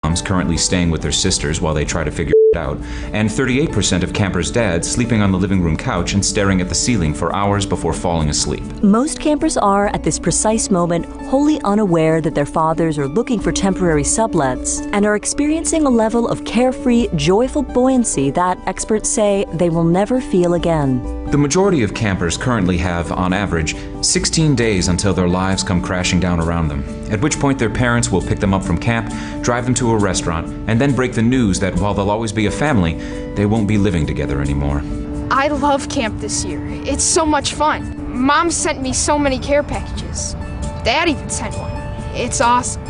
moms currently staying with their sisters while they try to figure it out, and 38% of campers' dads sleeping on the living room couch and staring at the ceiling for hours before falling asleep. Most campers are, at this precise moment, wholly unaware that their fathers are looking for temporary sublets and are experiencing a level of carefree, joyful buoyancy that experts say they will never feel again. The majority of campers currently have, on average, 16 days until their lives come crashing down around them, at which point their parents will pick them up from camp, drive them to a restaurant, and then break the news that while they'll always be a family, they won't be living together anymore. I love camp this year. It's so much fun. Mom sent me so many care packages. Dad even sent one. It's awesome.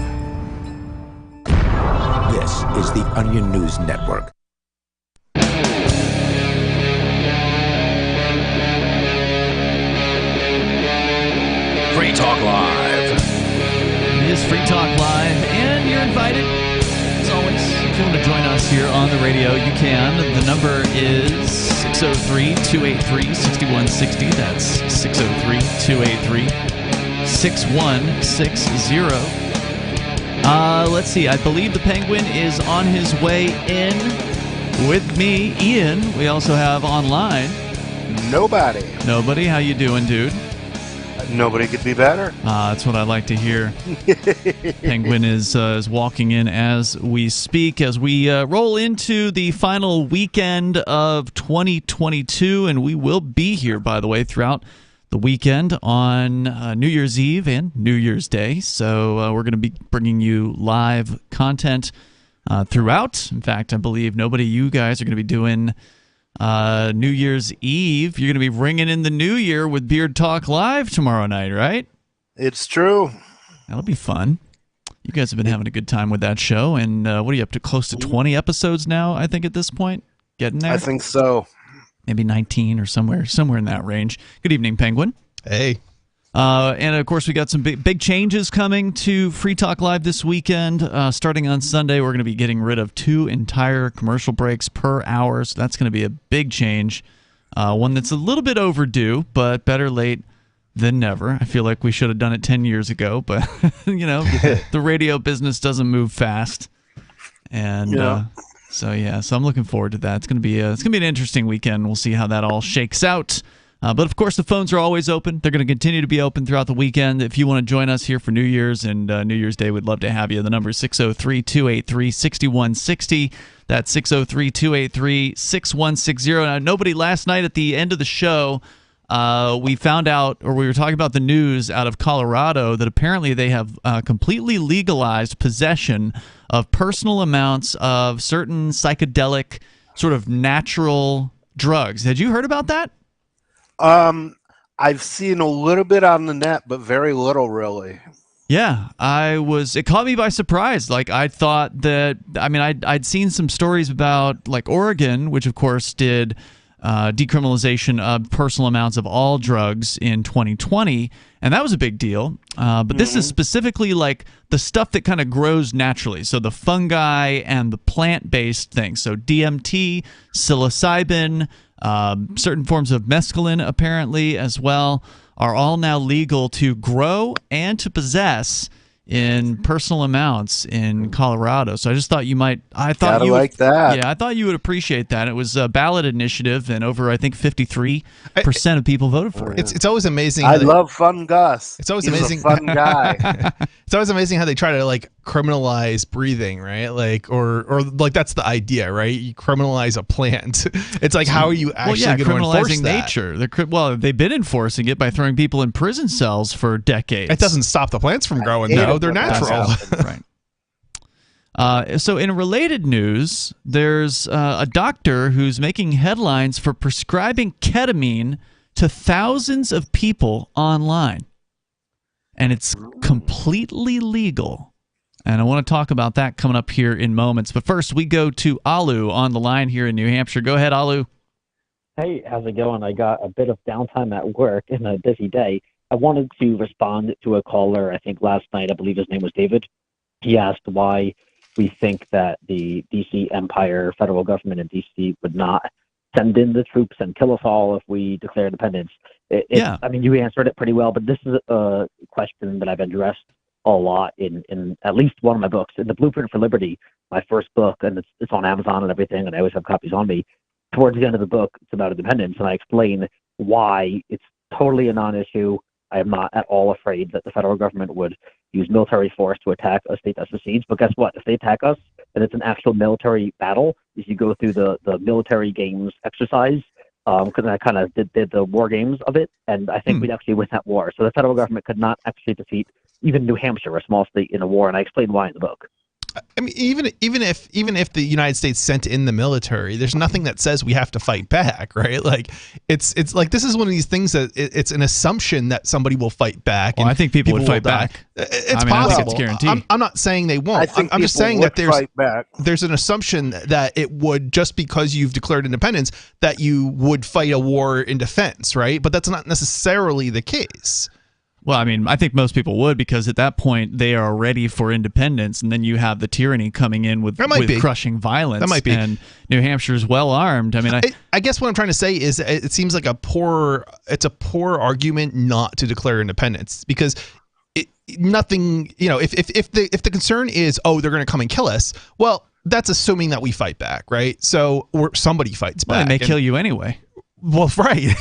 This is the Onion News Network. Free Talk Live. It is Free Talk Live, and you're invited, as always. If you want to join us here on the radio, you can. The number is 603-283-6160. That's 603-283-6160. Let's see. I believe the Penguin is on his way in with me, Ian. We also have online Nobody. How you doing, dude? Nobody could be better. That's what I like to hear. Penguin is walking in as we speak, as we roll into the final weekend of 2022, and we will be here, by the way, throughout the weekend on New Year's Eve and New Year's Day. So we're going to be bringing you live content throughout. In fact, I believe you guys are going to be doing New Year's Eve. You're going to be ringing in the new year with Beard Talk Live tomorrow night, right? It's true. That'll be fun. You guys have been having a good time with that show, and what are you up to? Close to 20 episodes now, I think, at this point? Getting there? I think so. Maybe 19 or somewhere in that range. Good evening, Penguin. Hey. And, of course, we got some big changes coming to Free Talk Live this weekend. Starting on Sunday, we're going to be getting rid of 2 entire commercial breaks per hour, so that's going to be a big change. One that's a little bit overdue, but better late than never. I feel like we should have done it 10 years ago, but, the radio business doesn't move fast. And so I'm looking forward to that. It's going to be an interesting weekend. We'll see how that all shakes out. But, of course, the phones are always open. They're going to continue to be open throughout the weekend. If you want to join us here for New Year's and New Year's Day, we'd love to have you. The number is 603-283-6160. That's 603-283-6160. Now, nobody last night at the end of the show, we found out, or we were talking about the news out of Colorado, that apparently they have completely legalized possession of personal amounts of certain psychedelic, sort of natural drugs. Had you heard about that? I've seen a little bit on the net, but very little, really. Yeah, it caught me by surprise. Like, I thought that, I'd seen some stories about, like, Oregon, which, of course, did decriminalization of personal amounts of all drugs in 2020, and that was a big deal. But this is specifically, like, the stuff that kind of grows naturally. So the fungi and the plant-based things. So DMT, psilocybin, certain forms of mescaline, apparently, as well, are all now legal to grow and to possess in personal amounts in Colorado. So I just thought I thought you would appreciate that. It was a ballot initiative, and over, I think, 53% of people voted for it. It's always amazing. I love Fun Gus. It's always He's amazing. a fun guy. It's always amazing how they try to, like, criminalize breathing, right? Like, or like, that's the idea, right? You criminalize a plant. It's like, how are you actually going to enforce that? Nature. They've been enforcing it by throwing people in prison cells for decades. It doesn't stop the plants from growing, though. They're natural. Right. So in related news, there's a doctor who's making headlines for prescribing ketamine to thousands of people online. And it's completely legal. And I want to talk about that coming up here in moments. But first, we go to Alu on the line here in New Hampshire. Go ahead, Alu. Hey, how's it going? I got a bit of downtime at work in a busy day. I wanted to respond to a caller, I think last night, I believe his name was David. He asked why we think that the D.C. Empire, federal government in D.C. would not send in the troops and kill us all if we declare independence. I mean, you answered it pretty well, but this is a question that I've addressed a lot in at least one of my books. In The Blueprint for Liberty, my first book, and it's on Amazon and everything, and I always have copies on me. Towards the end of the book, it's about independence, and I explain why it's totally a non-issue. I am not at all afraid that the federal government would use military force to attack a state that secedes. But guess what? If they attack us and it's an actual military battle, if you go through the military games exercise, because I kind of did the war games of it, and I think we'd actually win that war. So the federal government could not actually defeat even New Hampshire, a small state, in a war, and I explain why in the book. I mean, even if the United States sent in the military, there's nothing that says we have to fight back, right? Like it's like this is one of these things that it's an assumption that somebody will fight back. Well, and I think people would fight back. It's possible. I think it's guaranteed. I'm not saying they won't. I'm just saying that there's an assumption that it would, just because you've declared independence, that you would fight a war in defense, right? But that's not necessarily the case. Well, I mean, I think most people would, because at that point they are ready for independence, and then you have the tyranny coming in with crushing violence. That might be. And New Hampshire's well armed. I mean, I guess what I'm trying to say is it seems like a poor argument not to declare independence, because nothing, if the concern is, oh, they're going to come and kill us, well, that's assuming that we fight back, right? So somebody fights back. They may kill you anyway. Well, right,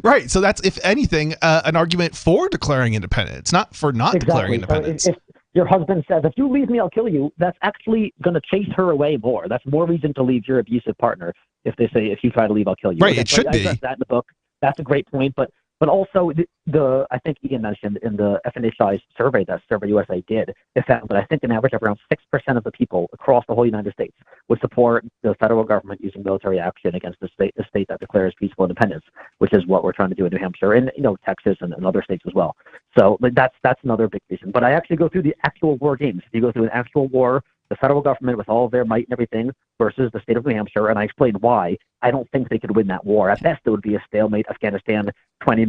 right. So that's, if anything, an argument for declaring independence, not for not declaring independence. So if your husband says, if you leave me, I'll kill you, that's actually going to chase her away more. That's more reason to leave your abusive partner if they say, if you try to leave, I'll kill you. Right, it should be. I that in the book. That's a great point. But also, I think Ian mentioned in the FNHI survey that Survey USA did, it found that I think an average of around 6% of the people across the whole United States would support the federal government using military action against the state that declares peaceful independence, which is what we're trying to do in New Hampshire and Texas and other states as well. So that's another big reason. But I actually go through the actual war games. You go through an actual war, the federal government with all of their might and everything versus the state of New Hampshire, and I explain why I don't think they could win that war. At best, it would be a stalemate. Afghanistan, 20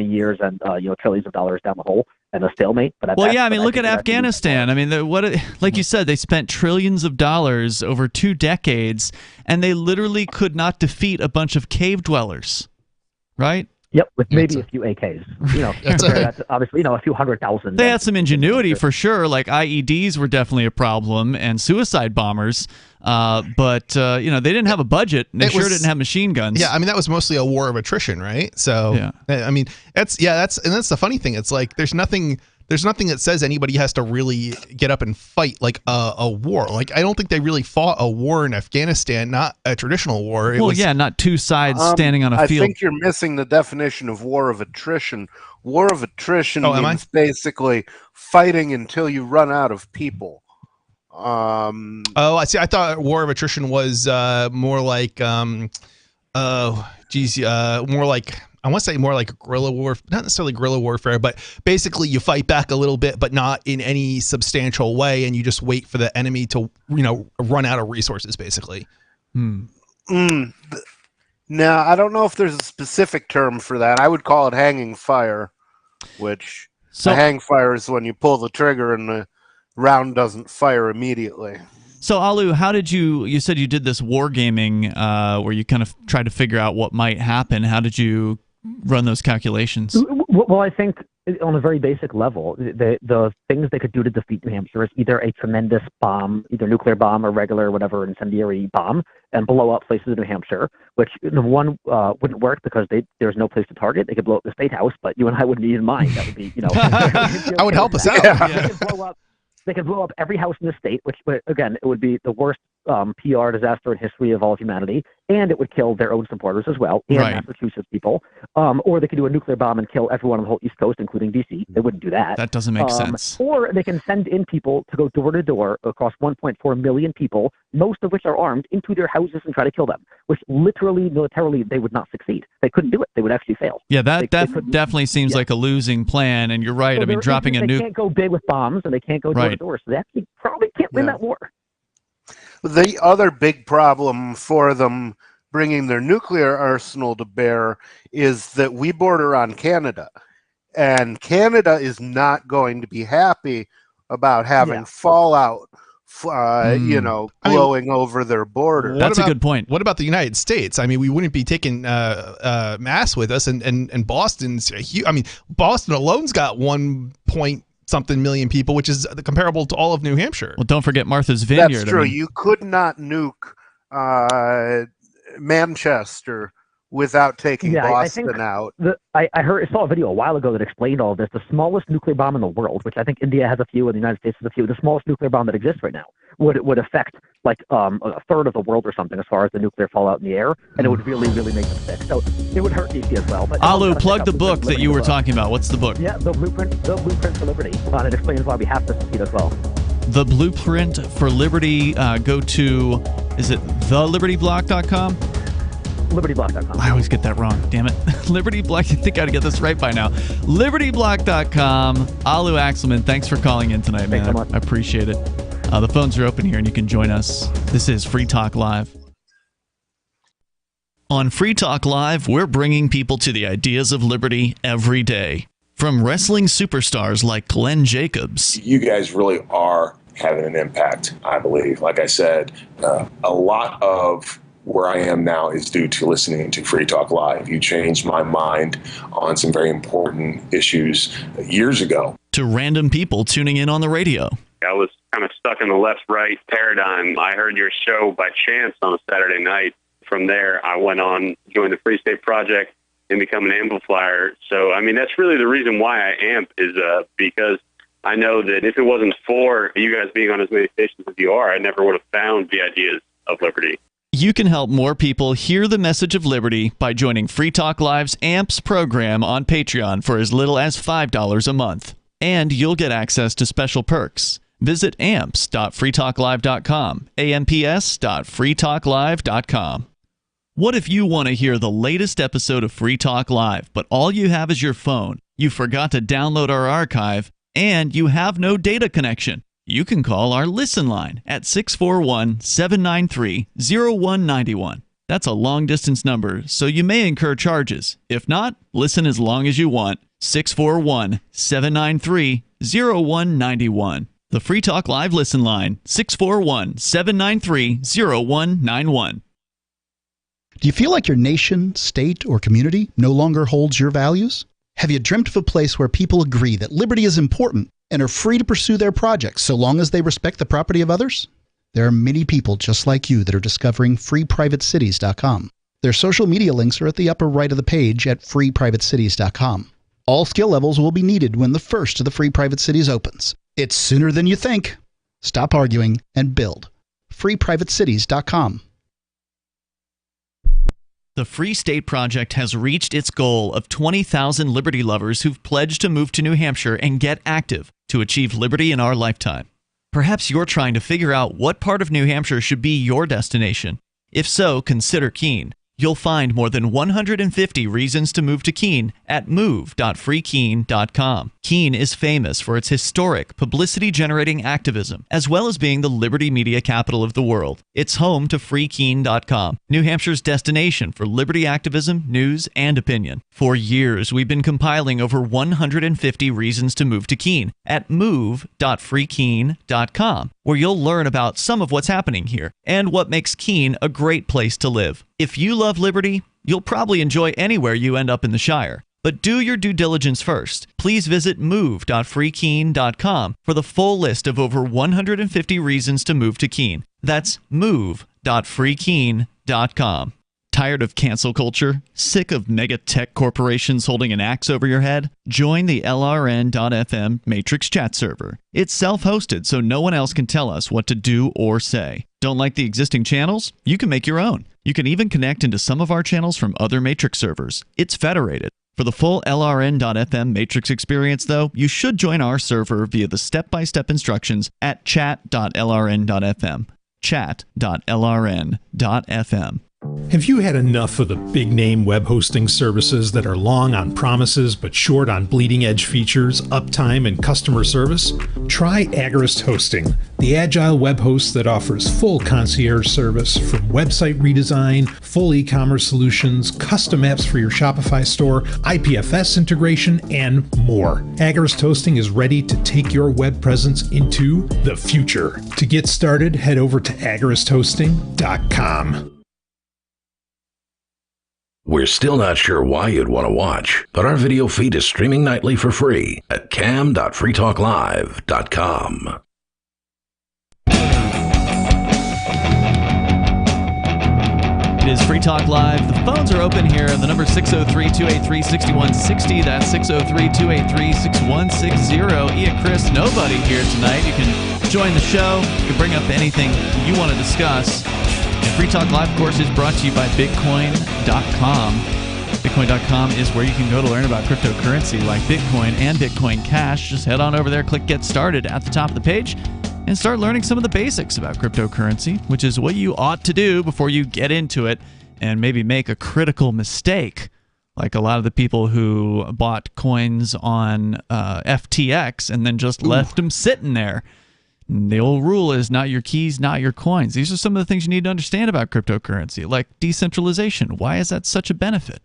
years and trillions of dollars down the hole, and a stalemate. But look at Afghanistan. I mean, like you said, they spent trillions of dollars over 2 decades, and they literally could not defeat a bunch of cave dwellers, right? Yep, with maybe a few AKs. That's obviously, a few 100,000. They had some ingenuity for sure. Like IEDs were definitely a problem, and suicide bombers. But they didn't have a budget. And they didn't have machine guns. Yeah, I mean, that was mostly a war of attrition, right? So, yeah. I mean, that's the funny thing. It's like there's nothing that says anybody has to really get up and fight like a war. Like, I don't think they really fought a war in Afghanistan, not a traditional war. Not two sides standing on a field. I think you're missing the definition of war of attrition. War of attrition means basically fighting until you run out of people. I see. I thought war of attrition was more like, more like, I want to say more like guerrilla warfare, not necessarily guerrilla warfare, but basically you fight back a little bit, but not in any substantial way, and you just wait for the enemy to, run out of resources, basically. Now, I don't know if there's a specific term for that. I would call it hanging fire, which a hang fire is when you pull the trigger and the round doesn't fire immediately. So, Alu, how did you said you did this wargaming where you kind of tried to figure out what might happen. How did you run those calculations? Well, I think on a very basic level, the things they could do to defeat New Hampshire is either a tremendous bomb, either nuclear bomb or regular whatever incendiary bomb, and blow up places in New Hampshire, which one wouldn't work because there's no place to target. They could blow up the State House, but you and I wouldn't even mind. That would be, I would help us out. Yeah. They could blow up every house in the state, which, again, it would be the worst PR disaster in history of all of humanity, and it would kill their own supporters as well, and Massachusetts people. Or they could do a nuclear bomb and kill everyone on the whole East Coast, including D.C. They wouldn't do that. That doesn't make sense. Or they can send in people to go door to door across 1.4 million people, most of which are armed, into their houses and try to kill them, which literally, militarily, they would not succeed. They couldn't do it. They would actually fail. Yeah, that definitely seems like a losing plan, and you're right. So I mean, dropping a nuke. They can't go big with bombs, and they can't go door to door, so they actually probably can't win that war. The other big problem for them bringing their nuclear arsenal to bear is that we border on Canada, and Canada is not going to be happy about having fallout, blowing over their border. That's a good point. What about the United States? I mean, we wouldn't be taking mass with us, and Boston's huge. I mean, Boston alone's got 1.2 something million people, which is comparable to all of New Hampshire. Well, don't forget Martha's Vineyard. That's true. You could not nuke Manchester without taking Boston out. I saw a video a while ago that explained all of this. The smallest nuclear bomb in the world, which I think India has a few and the United States has a few, the smallest nuclear bomb that exists right now would affect like a third of the world or something as far as the nuclear fallout in the air, and it would really, really make them sick. So it would hurt DC as well. But Alu, plug the book that you were talking about. What's the book? Yeah, The Blueprint for Liberty. And it explains why we have to secede as well. The Blueprint for Liberty. Go to, is it thelibertyblock.com? LibertyBlock.com. I always get that wrong. Damn it. Liberty Block. I think I'd get this right by now. LibertyBlock.com. Alu Axelman, thanks for calling in tonight, man. Thanks so much. I appreciate it. The phones are open here and you can join us. This is Free Talk Live. On Free Talk Live, we're bringing people to the ideas of liberty every day. From wrestling superstars like Glenn Jacobs. You guys really are having an impact, I believe. Like I said, a lot of where I am now is due to listening to Free Talk Live. You changed my mind on some very important issues years ago. To random people tuning in on the radio. I was kind of stuck in the left-right paradigm. I heard your show by chance on a Saturday night. From there, I went on, joined the Free State Project, and become an amplifier. So, I mean, that's really the reason why I amp is because I know that if it wasn't for you guys being on as many stations as you are, I never would have found the ideas of liberty. You can help more people hear the message of liberty by joining Free Talk Live's AMPS program on Patreon for as little as $5 a month. And you'll get access to special perks. Visit amps.freetalklive.com, amps.freetalklive.com. What if you want to hear the latest episode of Free Talk Live, but all you have is your phone, you forgot to download our archive, and you have no data connection? You can call our Listen line at 641-793-0191. That's a long-distance number, so you may incur charges. If not, listen as long as you want. 641-793-0191. The Free Talk Live Listen line, 641-793-0191. Do you feel like your nation, state, or community no longer holds your values? Have you dreamt of a place where people agree that liberty is important and are free to pursue their projects so long as they respect the property of others? There are many people just like you that are discovering freeprivatecities.com. Their social media links are at the upper right of the page at freeprivatecities.com. All skill levels will be needed when the first of the Free Private Cities opens. It's sooner than you think. Stop arguing and build. freeprivatecities.com. The Free State Project has reached its goal of 20,000 liberty lovers who've pledged to move to New Hampshire and get active to achieve liberty in our lifetime. Perhaps you're trying to figure out what part of New Hampshire should be your destination. If so, consider Keene. You'll find more than 150 reasons to move to Keene at move.freekeene.com. Keene is famous for its historic, publicity-generating activism, as well as being the liberty media capital of the world. It's home to freekeene.com, New Hampshire's destination for liberty activism, news, and opinion. For years, we've been compiling over 150 reasons to move to Keene at move.freekeene.com, where you'll learn about some of what's happening here and what makes Keene a great place to live. If you love liberty, you'll probably enjoy anywhere you end up in the Shire. But do your due diligence first. Please visit move.freekeene.com for the full list of over 150 reasons to move to Keene. That's move.freekeene.com. Tired of cancel culture? Sick of mega tech corporations holding an axe over your head? Join the LRN.FM Matrix chat server. It's self-hosted, so no one else can tell us what to do or say. Don't like the existing channels? You can make your own. You can even connect into some of our channels from other Matrix servers. It's federated. For the full LRN.FM Matrix experience, though, you should join our server via the step-by-step instructions at chat.lrn.fm. Chat.lrn.fm. Have you had enough of the big-name web hosting services that are long on promises but short on bleeding-edge features, uptime, and customer service? Try Agorist Hosting, the agile web host that offers full concierge service from website redesign, full e-commerce solutions, custom apps for your Shopify store, IPFS integration, and more. Agorist Hosting is ready to take your web presence into the future. To get started, head over to agoristhosting.com. We're still not sure why you'd want to watch, but our video feed is streaming nightly for free at cam.freetalklive.com. It is Free Talk Live. The phones are open here. The number is 603-283-6160. That's 603-283-6160. Ian, Chris, nobody here tonight. You can join the show. You can bring up anything you want to discuss. And Free Talk Live, of course, is brought to you by Bitcoin.com. Bitcoin.com is where you can go to learn about cryptocurrency like Bitcoin and Bitcoin Cash. Just head on over there, click Get Started at the top of the page, and start learning some of the basics about cryptocurrency, which is what you ought to do before you get into it and maybe make a critical mistake, like a lot of the people who bought coins on FTX and then just left them sitting there. And the old rule is not your keys, not your coins. These are some of the things you need to understand about cryptocurrency, like decentralization. Why is that such a benefit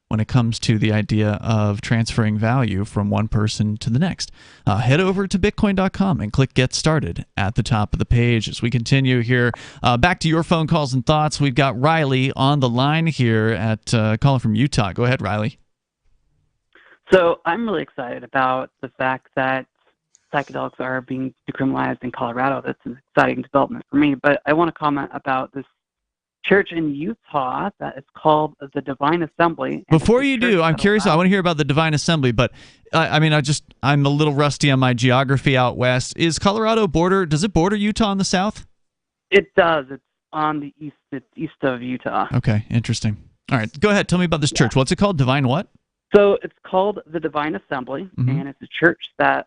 when it comes to the idea of transferring value from one person to the next? Head over to Bitcoin.com and click Get Started at the top of the page. As we continue here, back to your phone calls and thoughts, we've got Riley on the line here at calling from Utah. Go ahead, Riley. So I'm really excited about the fact that psychedelics are being decriminalized in Colorado. That's an exciting development for me. But I want to comment about this church in Utah that is called the Divine Assembly. Before you do, I'm curious. I want to hear about the Divine Assembly, but I'm a little rusty on my geography out west. Is Colorado does it border Utah on the south? It does. It's on the east. It's east of Utah. Okay, interesting. All right, go ahead. Tell me about this church. What's it called? Divine what? So it's called the Divine Assembly, and it's a church that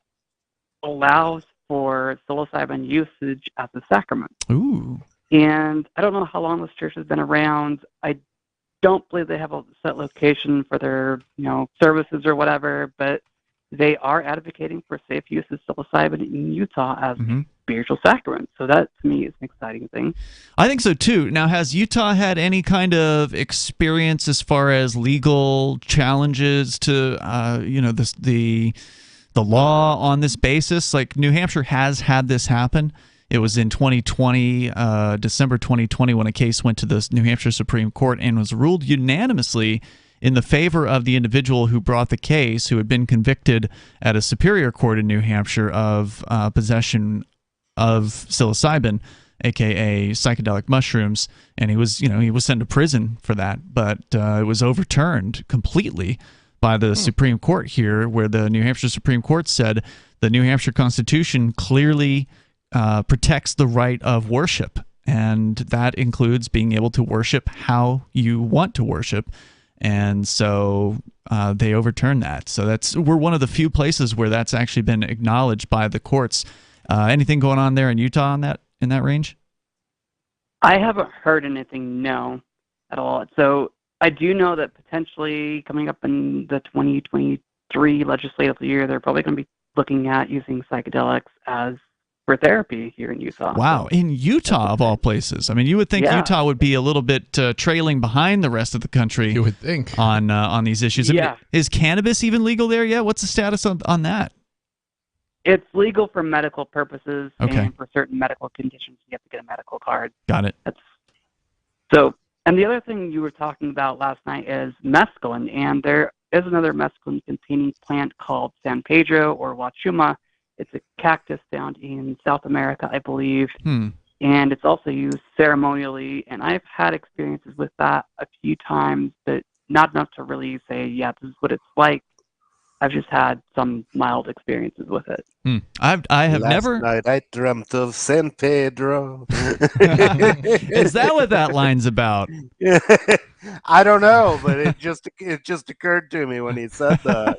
allows for psilocybin usage as a sacrament. Ooh. And I don't know how long this church has been around. I don't believe they have a set location for their, services or whatever, but they are advocating for safe use of psilocybin in Utah as a spiritual sacrament. So that, to me, is an exciting thing. I think so, too. Now, has Utah had any kind of experience as far as legal challenges to, the law on this basis? Like New Hampshire has had this happen. It was in 2020, December 2020, when a case went to the New Hampshire Supreme Court and was ruled unanimously in the favor of the individual who brought the case, who had been convicted at a superior court in New Hampshire of possession of psilocybin, aka psychedelic mushrooms, and he was sent to prison for that, but it was overturned completely by the Supreme Court here, where the New Hampshire Supreme Court said the New Hampshire Constitution clearly protects the right of worship, and that includes being able to worship how you want to worship. And so they overturned that. So we're one of the few places where that's actually been acknowledged by the courts. Anything going on there in Utah in that range? I haven't heard anything, no, at all. So I do know that potentially coming up in the 2023 legislative year, they're probably going to be looking at using psychedelics for therapy here in Utah. Wow, in Utah of all places. I mean, you would think Utah would be a little bit trailing behind the rest of the country. You would think on these issues. I mean, Yeah. is cannabis even legal there yet? What's the status on that? It's legal for medical purposes, Okay. and for certain medical conditions, you have to get a medical card. Got it. And the other thing you were talking about last night is mescaline, and there is another mescaline-containing plant called San Pedro or Wachuma. It's a cactus found in South America, I believe, and it's also used ceremonially, and I've had experiences with that a few times, but not enough to really say, yeah, this is what it's like. I've just had some mild experiences with it. I have never. Last night I dreamt of San Pedro. Is that what that line's about? I don't know, but it just occurred to me when he said that.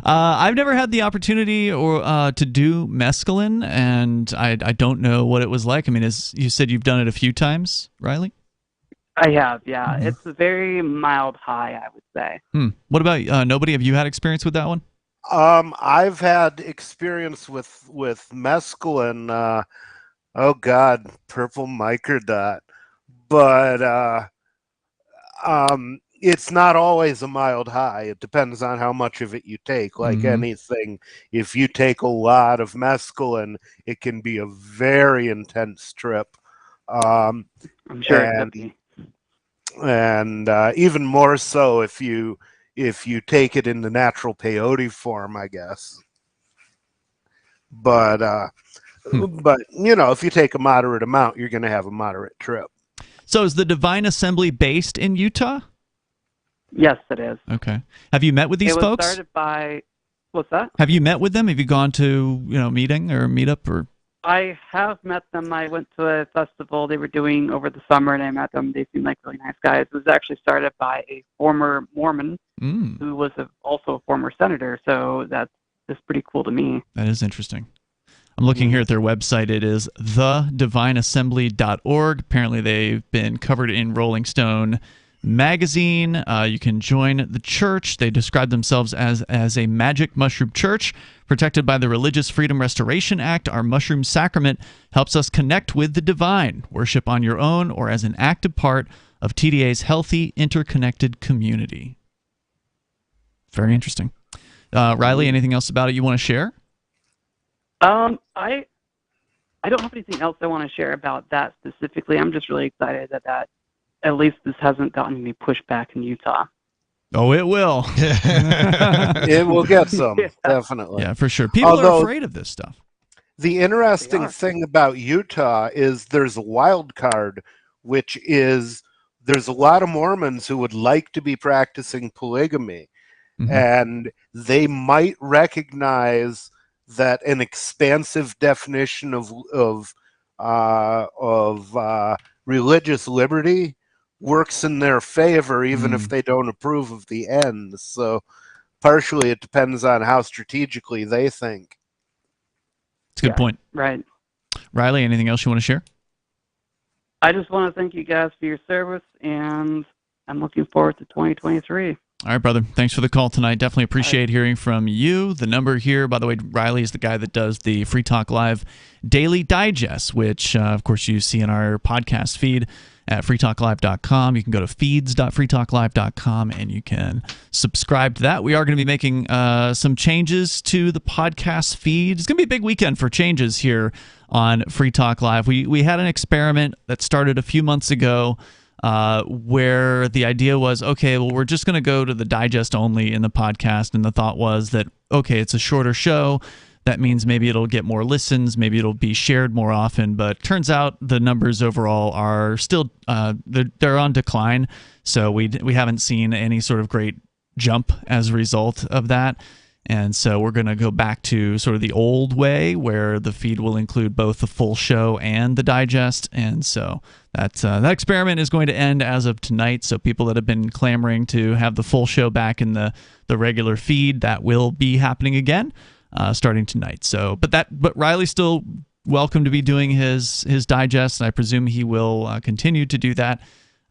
I've never had the opportunity to do mescaline, and I don't know what it was like. I mean, as you said, you've done it a few times, Riley? I have, yeah. It's a very mild high, I would say. What about nobody? Have you had experience with that one? I've had experience with mescaline. Oh God, purple microdot, but it's not always a mild high. It depends on how much of it you take. Like anything, if you take a lot of mescaline, it can be a very intense trip. I'm sure it could be. and even more so if you take it in the natural peyote form, I guess. But if you take a moderate amount, you're going to have a moderate trip. So is the Divine Assembly based in Utah? Yes, it is. Okay. Have you met with these it was folks? Started by what's that? Have you met with them? Have you gone to meeting or meetup or? I have met them. I went to a festival they were doing over the summer, and I met them. They seem like really nice guys. It was actually started by a former Mormon who was also a former senator. So that's pretty cool to me. That is interesting. I'm looking here at their website. It is thedivineassembly.org. Apparently, they've been covered in Rolling Stone magazine. You can join the church. They describe themselves as a magic mushroom church protected by the Religious Freedom Restoration Act. Our mushroom sacrament helps us connect with the divine. Worship on your own or as an active part of TDA's healthy, interconnected community. Very interesting. Riley, anything else about it you want to share? I don't have anything else I want to share about that specifically. I'm just really excited that at least this hasn't gotten any pushback in Utah. Oh, it will. It will get some, definitely. Yeah, for sure. People are afraid of this stuff. The interesting thing about Utah is there's a wild card, which is there's a lot of Mormons who would like to be practicing polygamy, and they might recognize that an expansive definition of religious liberty works in their favor, even if they don't approve of the end. So partially it depends on how strategically they think. It's a good point. Right. Riley, anything else you want to share? I just want to thank you guys for your service, and I'm looking forward to 2023. All right, brother. Thanks for the call tonight. Definitely appreciate hearing from you. The number here, by the way, Riley is the guy that does the Free Talk Live Daily Digest, which, of course, you see in our podcast feed at freetalklive.com. You can go to feeds.freetalklive.com and you can subscribe to that. We are going to be making some changes to the podcast feed. It's going to be a big weekend for changes here on Free Talk Live. We had an experiment that started a few months ago where the idea was, okay, well, we're just going to go to the digest only in the podcast. And the thought was that, okay, it's a shorter show. That means maybe it'll get more listens, maybe it'll be shared more often. But turns out the numbers overall are still they're on decline. So we haven't seen any sort of great jump as a result of that. And so we're going to go back to sort of the old way where the feed will include both the full show and the digest. And so that experiment is going to end as of tonight. So people that have been clamoring to have the full show back in the regular feed, that will be happening again starting tonight. So, but Riley's still welcome to be doing his digest, and I presume he will continue to do that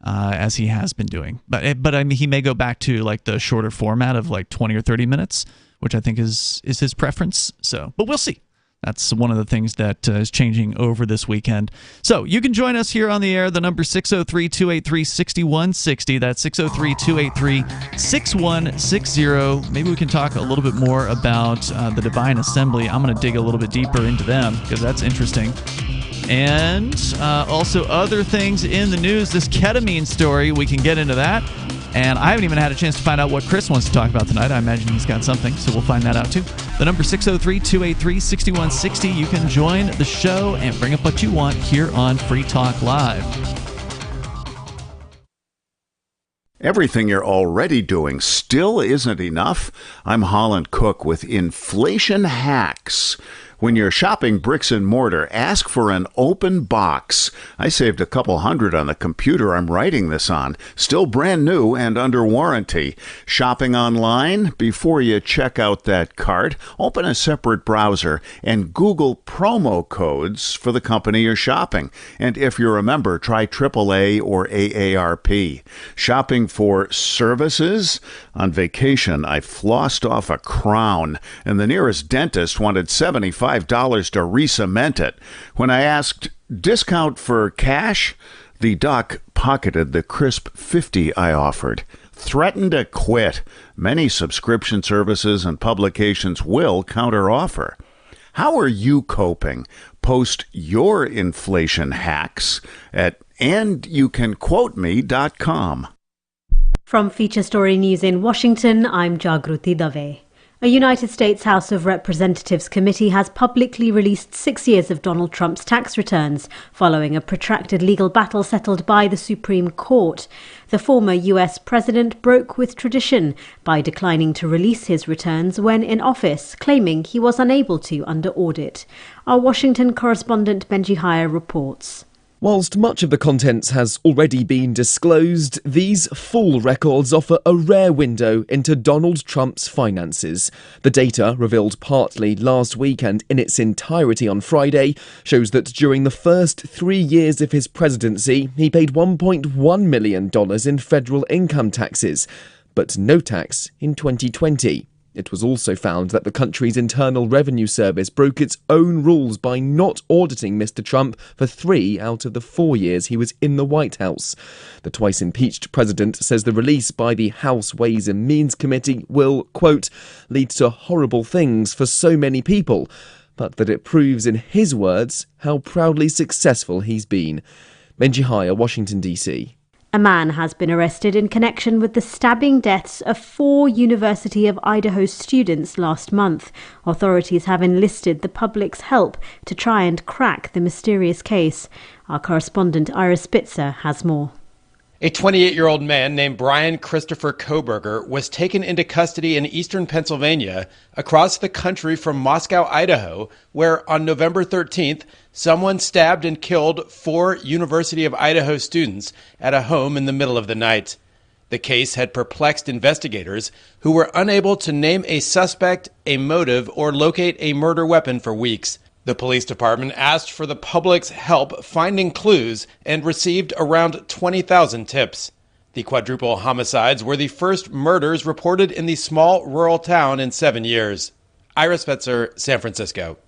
as he has been doing. But I mean, he may go back to like the shorter format of like 20 or 30 minutes, which I think is his preference. So, but we'll see. That's one of the things that is changing over this weekend. So you can join us here on the air. The number 603-283-6160. That's 603-283-6160. Maybe we can talk a little bit more about the Divine Assembly. I'm going to dig a little bit deeper into them because that's interesting. And also other things in the news. This ketamine story, we can get into that. And I haven't even had a chance to find out what Chris wants to talk about tonight. I imagine he's got something, so we'll find that out too. The number 603-283-6160. You can join the show and bring up what you want here on Free Talk Live. Everything you're already doing still isn't enough? I'm Holland Cook with Inflation Hacks. When you're shopping bricks and mortar, ask for an open box. I saved a couple $100 on the computer I'm writing this on. Still brand new and under warranty. Shopping online? Before you check out that cart, open a separate browser and Google promo codes for the company you're shopping. And if you're a member, try AAA or AARP. Shopping for services? On vacation, I flossed off a crown, and the nearest dentist wanted $75 to re-cement it. When I asked, discount for cash? The doc pocketed the crisp $50 I offered. Threatened to quit. Many subscription services and publications will counteroffer. How are you coping? Post your inflation hacks at And you can quote me.com. From Feature Story News in Washington, I'm Jagruti Dave. A United States House of Representatives committee has publicly released 6 years of Donald Trump's tax returns, following a protracted legal battle settled by the Supreme Court. The former U.S. president broke with tradition by declining to release his returns when in office, claiming he was unable to under audit. Our Washington correspondent Benji Heyer reports. Whilst much of the contents has already been disclosed, these full records offer a rare window into Donald Trump's finances. The data, revealed partly last week and in its entirety on Friday, shows that during the first 3 years of his presidency, he paid $1.1 million in federal income taxes, but no tax in 2020. It was also found that the country's Internal Revenue Service broke its own rules by not auditing Mr. Trump for 3 out of the 4 years he was in the White House. The twice-impeached president says the release by the House Ways and Means Committee will, quote, lead to horrible things for so many people, but that it proves, in his words, how proudly successful he's been. Benji Heyer, Washington, D.C. A man has been arrested in connection with the stabbing deaths of 4 University of Idaho students last month. Authorities have enlisted the public's help to try and crack the mysterious case. Our correspondent Ira Spitzer has more. A 28-year-old man named Brian Christopher Koberger was taken into custody in eastern Pennsylvania across the country from Moscow, Idaho, where on November 13th, someone stabbed and killed 4 University of Idaho students at a home in the middle of the night. The case had perplexed investigators who were unable to name a suspect, a motive, or locate a murder weapon for weeks. The police department asked for the public's help finding clues and received around 20,000 tips. The quadruple homicides were the first murders reported in the small rural town in 7 years. Ira Spitzer, San Francisco.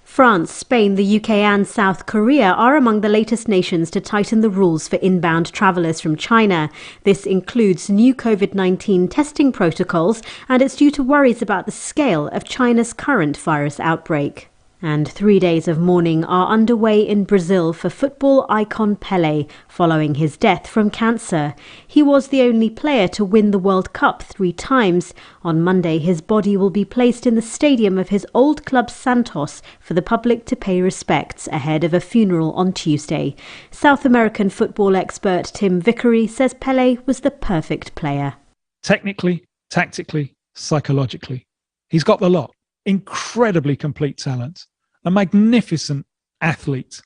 France, Spain, the UK and South Korea are among the latest nations to tighten the rules for inbound travellers from China. This includes new COVID-19 testing protocols, and it's due to worries about the scale of China's current virus outbreak. And 3 days of mourning are underway in Brazil for football icon Pelé, following his death from cancer. He was the only player to win the World Cup 3 times. On Monday, his body will be placed in the stadium of his old club Santos for the public to pay respects ahead of a funeral on Tuesday. South American football expert Tim Vickery says Pelé was the perfect player. Technically, tactically, psychologically. He's got the lot. Incredibly complete talent. A magnificent athlete.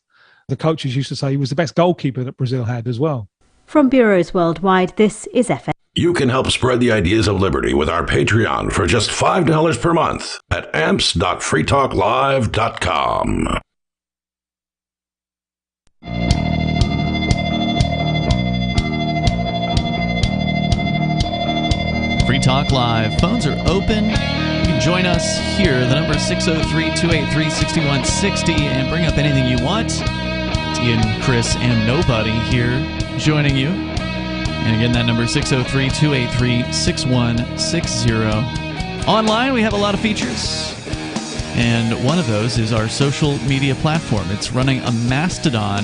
The coaches used to say he was the best goalkeeper that Brazil had as well. From bureaus worldwide, this is FM. You can help spread the ideas of liberty with our Patreon for just $5 per month at amps.freetalklive.com. Free Talk Live. Phones are open. Join us here. The number is 603-283-6160, and bring up anything you want. It's Ian, Chris, and nobody here joining you. And again, that number is 603-283-6160. Online, we have a lot of features. And one of those is our social media platform. It's running a Mastodon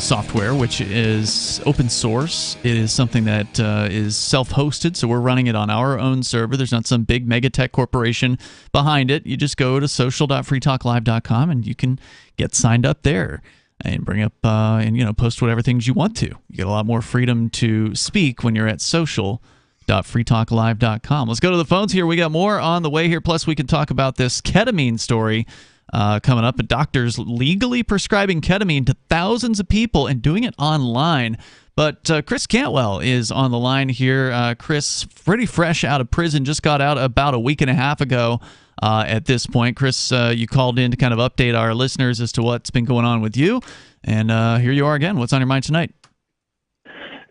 software, which is open source. It is something that is self-hosted, so we're running it on our own server. There's not some big mega tech corporation behind it. You just go to social.freetalklive.com and you can get signed up there and bring up and post whatever things you want to. You get a lot more freedom to speak when you're at social.freetalklive.com. Let's go to the phones here. We got more on the way here. Plus, we can talk about this ketamine story coming up. Doctors legally prescribing ketamine to thousands of people and doing it online. But Chris Cantwell is on the line here. Chris, pretty fresh out of prison, just got out about a week and a half ago at this point. Chris, you called in to kind of update our listeners as to what's been going on with you. And here you are again. What's on your mind tonight?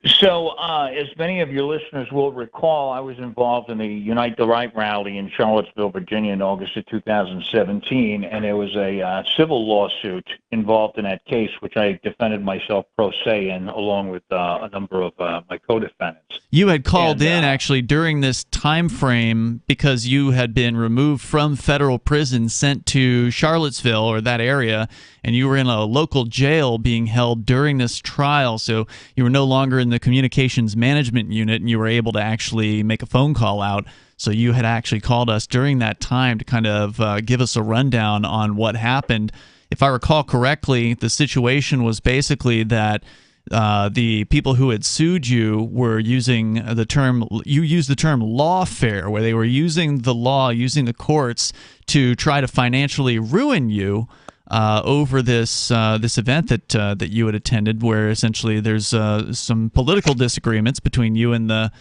So, as many of your listeners will recall, I was involved in the Unite the Right rally in Charlottesville, Virginia in August of 2017, and there was a civil lawsuit involved in that case, which I defended myself pro se in, along with a number of my co-defendants. You had called in actually during this time frame because you had been removed from federal prison, sent to Charlottesville or that area, and you were in a local jail being held during this trial. So you were no longer in the communications management unit, and you were able to actually make a phone call out. So you had actually called us during that time to kind of give us a rundown on what happened. If I recall correctly, the situation was basically that the people who had sued you were using the term, you used the term lawfare, where they were using the law, using the courts to try to financially ruin you over this event that you had attended, where essentially there's some political disagreements between you and the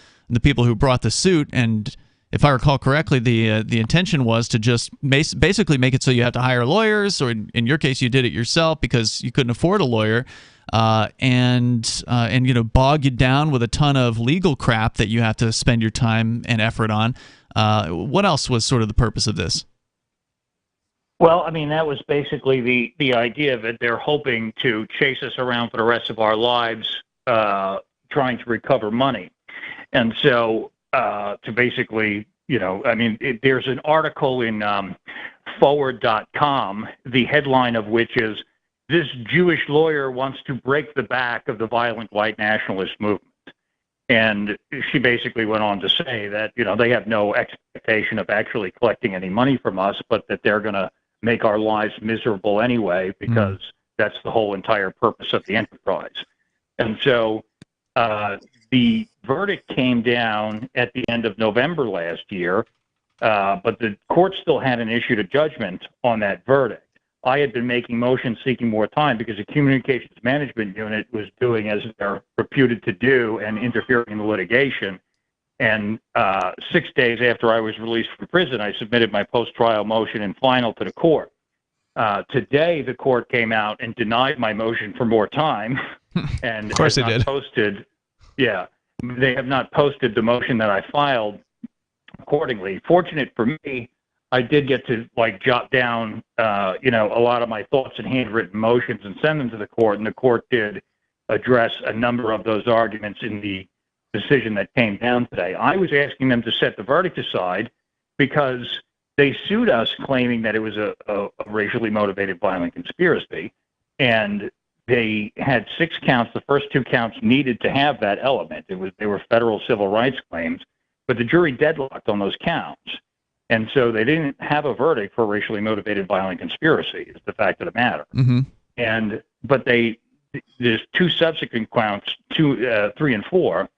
people who brought the suit. And if I recall correctly, the intention was to just basically make it so you have to hire lawyers, or in your case, you did it yourself because you couldn't afford a lawyer. And bog you down with a ton of legal crap that you have to spend your time and effort on. What else was sort of the purpose of this? Well, I mean, that was basically the idea of it. They're hoping to chase us around for the rest of our lives, trying to recover money. And so to basically, there's an article in forward.com, the headline of which is, "This Jewish lawyer wants to break the back of the violent white nationalist movement." And she basically went on to say that, they have no expectation of actually collecting any money from us, but that they're going to make our lives miserable anyway, because that's the whole entire purpose of the enterprise. And so the verdict came down at the end of November last year, but the court still hadn't issued a judgment on that verdict. I had been making motions seeking more time because the communications management unit was doing as they're reputed to do and interfering in the litigation. And 6 days after I was released from prison, I submitted my post-trial motion and final to the court. Today, the court came out and denied my motion for more time. And of course they did. They have not posted the motion that I filed accordingly. Fortunate for me, I did get to jot down, a lot of my thoughts in handwritten motions and send them to the court, and the court did address a number of those arguments in the decision that came down today. I was asking them to set the verdict aside because they sued us claiming that it was a racially motivated violent conspiracy, and they had 6 counts. The first 2 counts needed to have that element. They were federal civil rights claims, but the jury deadlocked on those counts. And so they didn't have a verdict for racially motivated violent conspiracy, is the fact of the matter. Mm-hmm. But there's 2 subsequent counts, 3 and 4.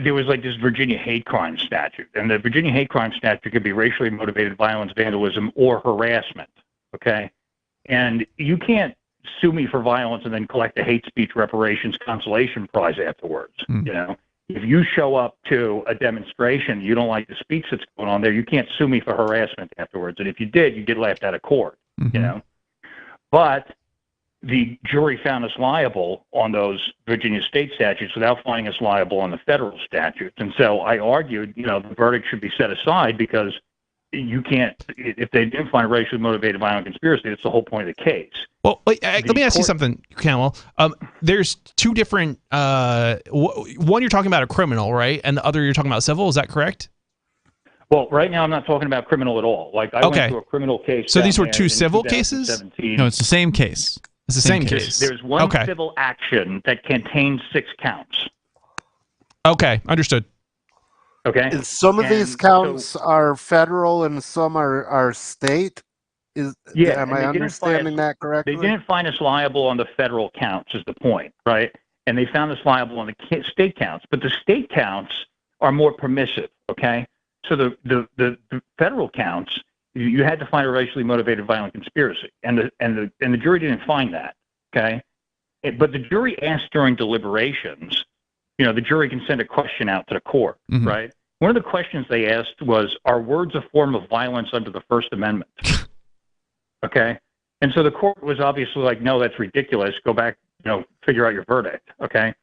There was this Virginia hate crime statute, and the Virginia hate crime statute could be racially motivated violence, vandalism, or harassment. Okay, and you can't sue me for violence and then collect a hate speech reparations consolation prize afterwards. If you show up to a demonstration, you don't like the speech that's going on there, you can't sue me for harassment afterwards. And if you did, you get laughed out of court, But the jury found us liable on those Virginia state statutes without finding us liable on the federal statutes. And so I argued, the verdict should be set aside because you can't, if they didn't find a racially motivated violent conspiracy, that's the whole point of the case. Well, let me ask you something, Camel. There's 2 different, one you're talking about a criminal, right? And the other you're talking about civil, is that correct? Well, right now I'm not talking about criminal at all. I went to a criminal case. So these were 2 civil cases? No, it's the same case. It's the same case. There's one civil action that contains 6 counts. Okay, understood. Okay. And some of these counts are federal and some are state. Am I understanding that correctly? They didn't find us liable on the federal counts, is the point, right? And they found us liable on the state counts, but the state counts are more permissive. Okay, so the federal counts, you had to find a racially motivated violent conspiracy, and the jury didn't find that. Okay, but the jury asked during deliberations. The jury can send a question out to the court, right? One of the questions they asked was, "Are words a form of violence under the First Amendment?" Okay, and so the court was obviously like, "No, that's ridiculous. Go back, figure out your verdict." Okay,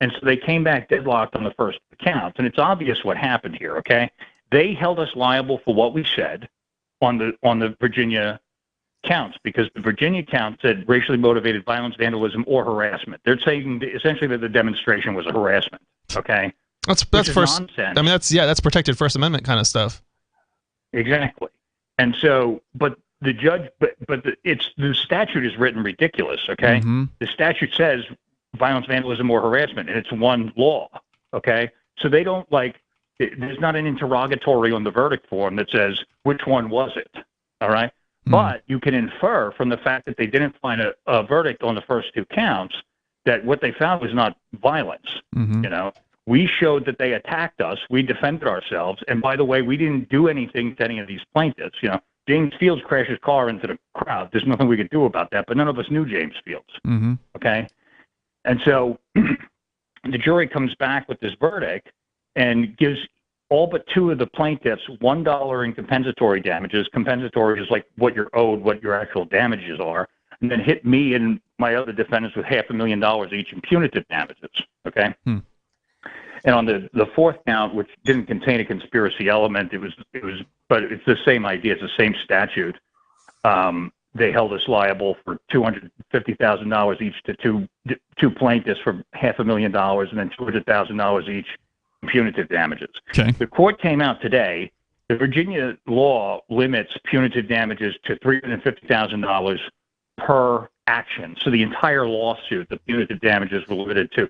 And so they came back deadlocked on the first counts. And it's obvious what happened here, okay? They held us liable for what we said on the Virginia counts, because the Virginia count said racially motivated violence, vandalism, or harassment. They're saying essentially that the demonstration was a harassment, okay? That's first. Nonsense. I mean, that's protected First Amendment kind of stuff. Exactly. And so, but the judge, the statute is written ridiculous, okay? Mm-hmm. The statute says violence, vandalism, or harassment, and it's one law, okay? So they don't there's not an interrogatory on the verdict form that says which one was it, all right? Mm-hmm. But you can infer from the fact that they didn't find a verdict on the first two counts that what they found was not violence, Mm-hmm. you know? We showed that they attacked us. We defended ourselves. And by the way, we didn't do anything to any of these plaintiffs. You know, James Fields crashed his car into the crowd. There's nothing we could do about that, but none of us knew James Fields. Mm-hmm. Okay? And so the jury comes back with this verdict and gives all but two of the plaintiffs $1 in compensatory damages. Compensatory is like what you're owed, what your actual damages are, and then hit me and my other defendants with $500,000 each in punitive damages. Okay? And on the fourth count, which didn't contain a conspiracy element, but it's the same idea. It's the same statute. They held us liable for $250,000 each to two plaintiffs for $500,000, and then $200,000 each in punitive damages. Okay. The court came out today. The Virginia law limits punitive damages to $350,000 per action. So the entire lawsuit, the punitive damages were limited to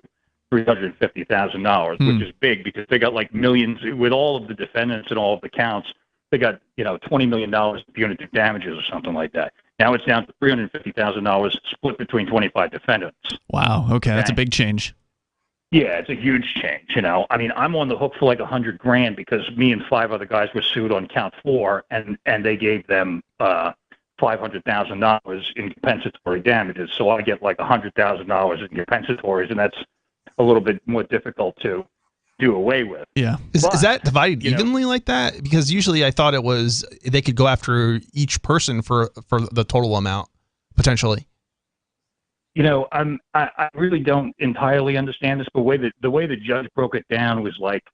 $350,000, which is big because they got like millions with all of the defendants and all of the counts. They got $20 million in punitive damages or something like that. Now it's down to $350,000 split between 25 defendants. Wow. Okay, that's a big change. Yeah, it's a huge change. I mean, I'm on the hook for like $100,000 because me and 5 other guys were sued on count 4, and they gave them $500,000 in compensatory damages. So I get like $100,000 in compensatories, and that's a little bit more difficult to do away with. Yeah. Is that divided evenly like that? Because usually I thought it was they could go after each person for the total amount, potentially. I really don't entirely understand this, but the way the judge broke it down was like,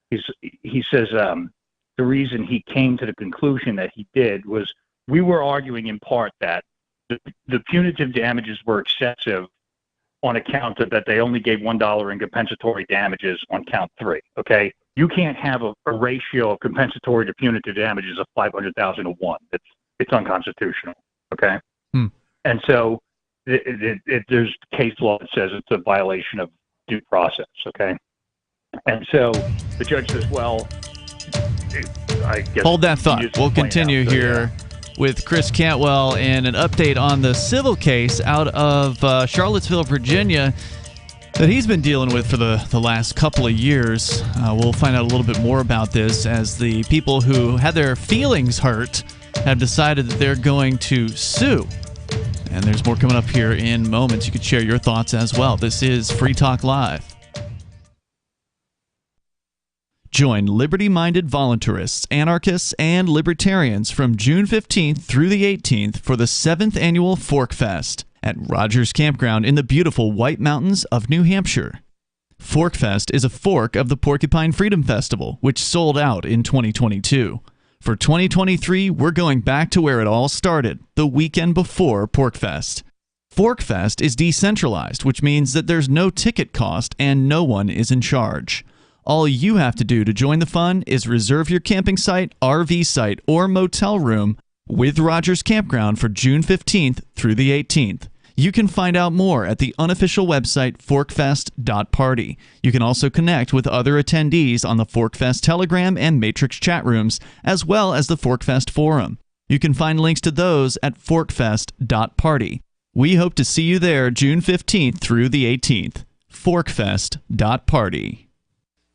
he says the reason he came to the conclusion that he did was we were arguing in part that the punitive damages were excessive on account of that they only gave $1 in compensatory damages on count 3, okay? You can't have a ratio of compensatory to punitive damages of 500,000 to 1. It's unconstitutional, okay? And so there's case law that says it's a violation of due process, okay? And so the judge says, well, I guess... Hold that thought. We'll continue here with Chris Cantwell and an update on the civil case out of Charlottesville, Virginia, that he's been dealing with for the last couple of years. We'll find out a little bit more about this as the people who had their feelings hurt have decided that they're going to sue. And there's more coming up here in moments. You could share your thoughts as well. This is Free Talk Live. Join liberty-minded voluntarists, anarchists, and libertarians from June 15th through the 18th for the 7th annual Fork Fest at Rogers Campground in the beautiful White Mountains of New Hampshire. Fork Fest is a fork of the Porcupine Freedom Festival, which sold out in 2022. For 2023, we're going back to where it all started, the weekend before PorcFest. ForkFest is decentralized, which means that there's no ticket cost and no one is in charge. All you have to do to join the fun is reserve your camping site, RV site, or motel room with Rogers Campground for June 15th through the 18th. You can find out more at the unofficial website forkfest.party. You can also connect with other attendees on the ForkFest Telegram and Matrix chat rooms, as well as the ForkFest forum. You can find links to those at forkfest.party. We hope to see you there June 15th through the 18th. forkfest.party.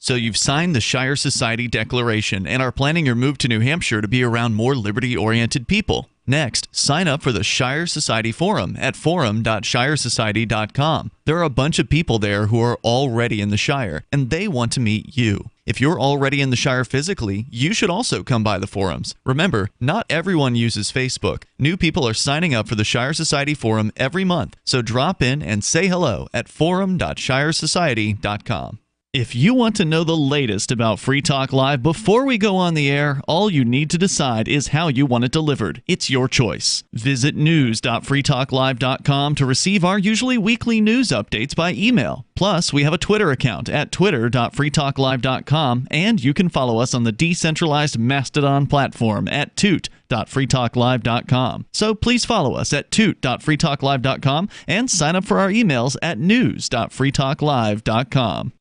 So you've signed the Shire Society Declaration and are planning your move to New Hampshire to be around more liberty-oriented people. Next, sign up for the Shire Society Forum at forum.shiresociety.com. There are a bunch of people there who are already in the Shire, and they want to meet you. If you're already in the Shire physically, you should also come by the forums. Remember, not everyone uses Facebook. New people are signing up for the Shire Society Forum every month, so drop in and say hello at forum.shiresociety.com. If you want to know the latest about Free Talk Live before we go on the air, all you need to decide is how you want it delivered. It's your choice. Visit news.freetalklive.com to receive our usually weekly news updates by email. Plus, we have a Twitter account at twitter.freetalklive.com, and you can follow us on the decentralized Mastodon platform at toot.freetalklive.com. So please follow us at toot.freetalklive.com and sign up for our emails at news.freetalklive.com.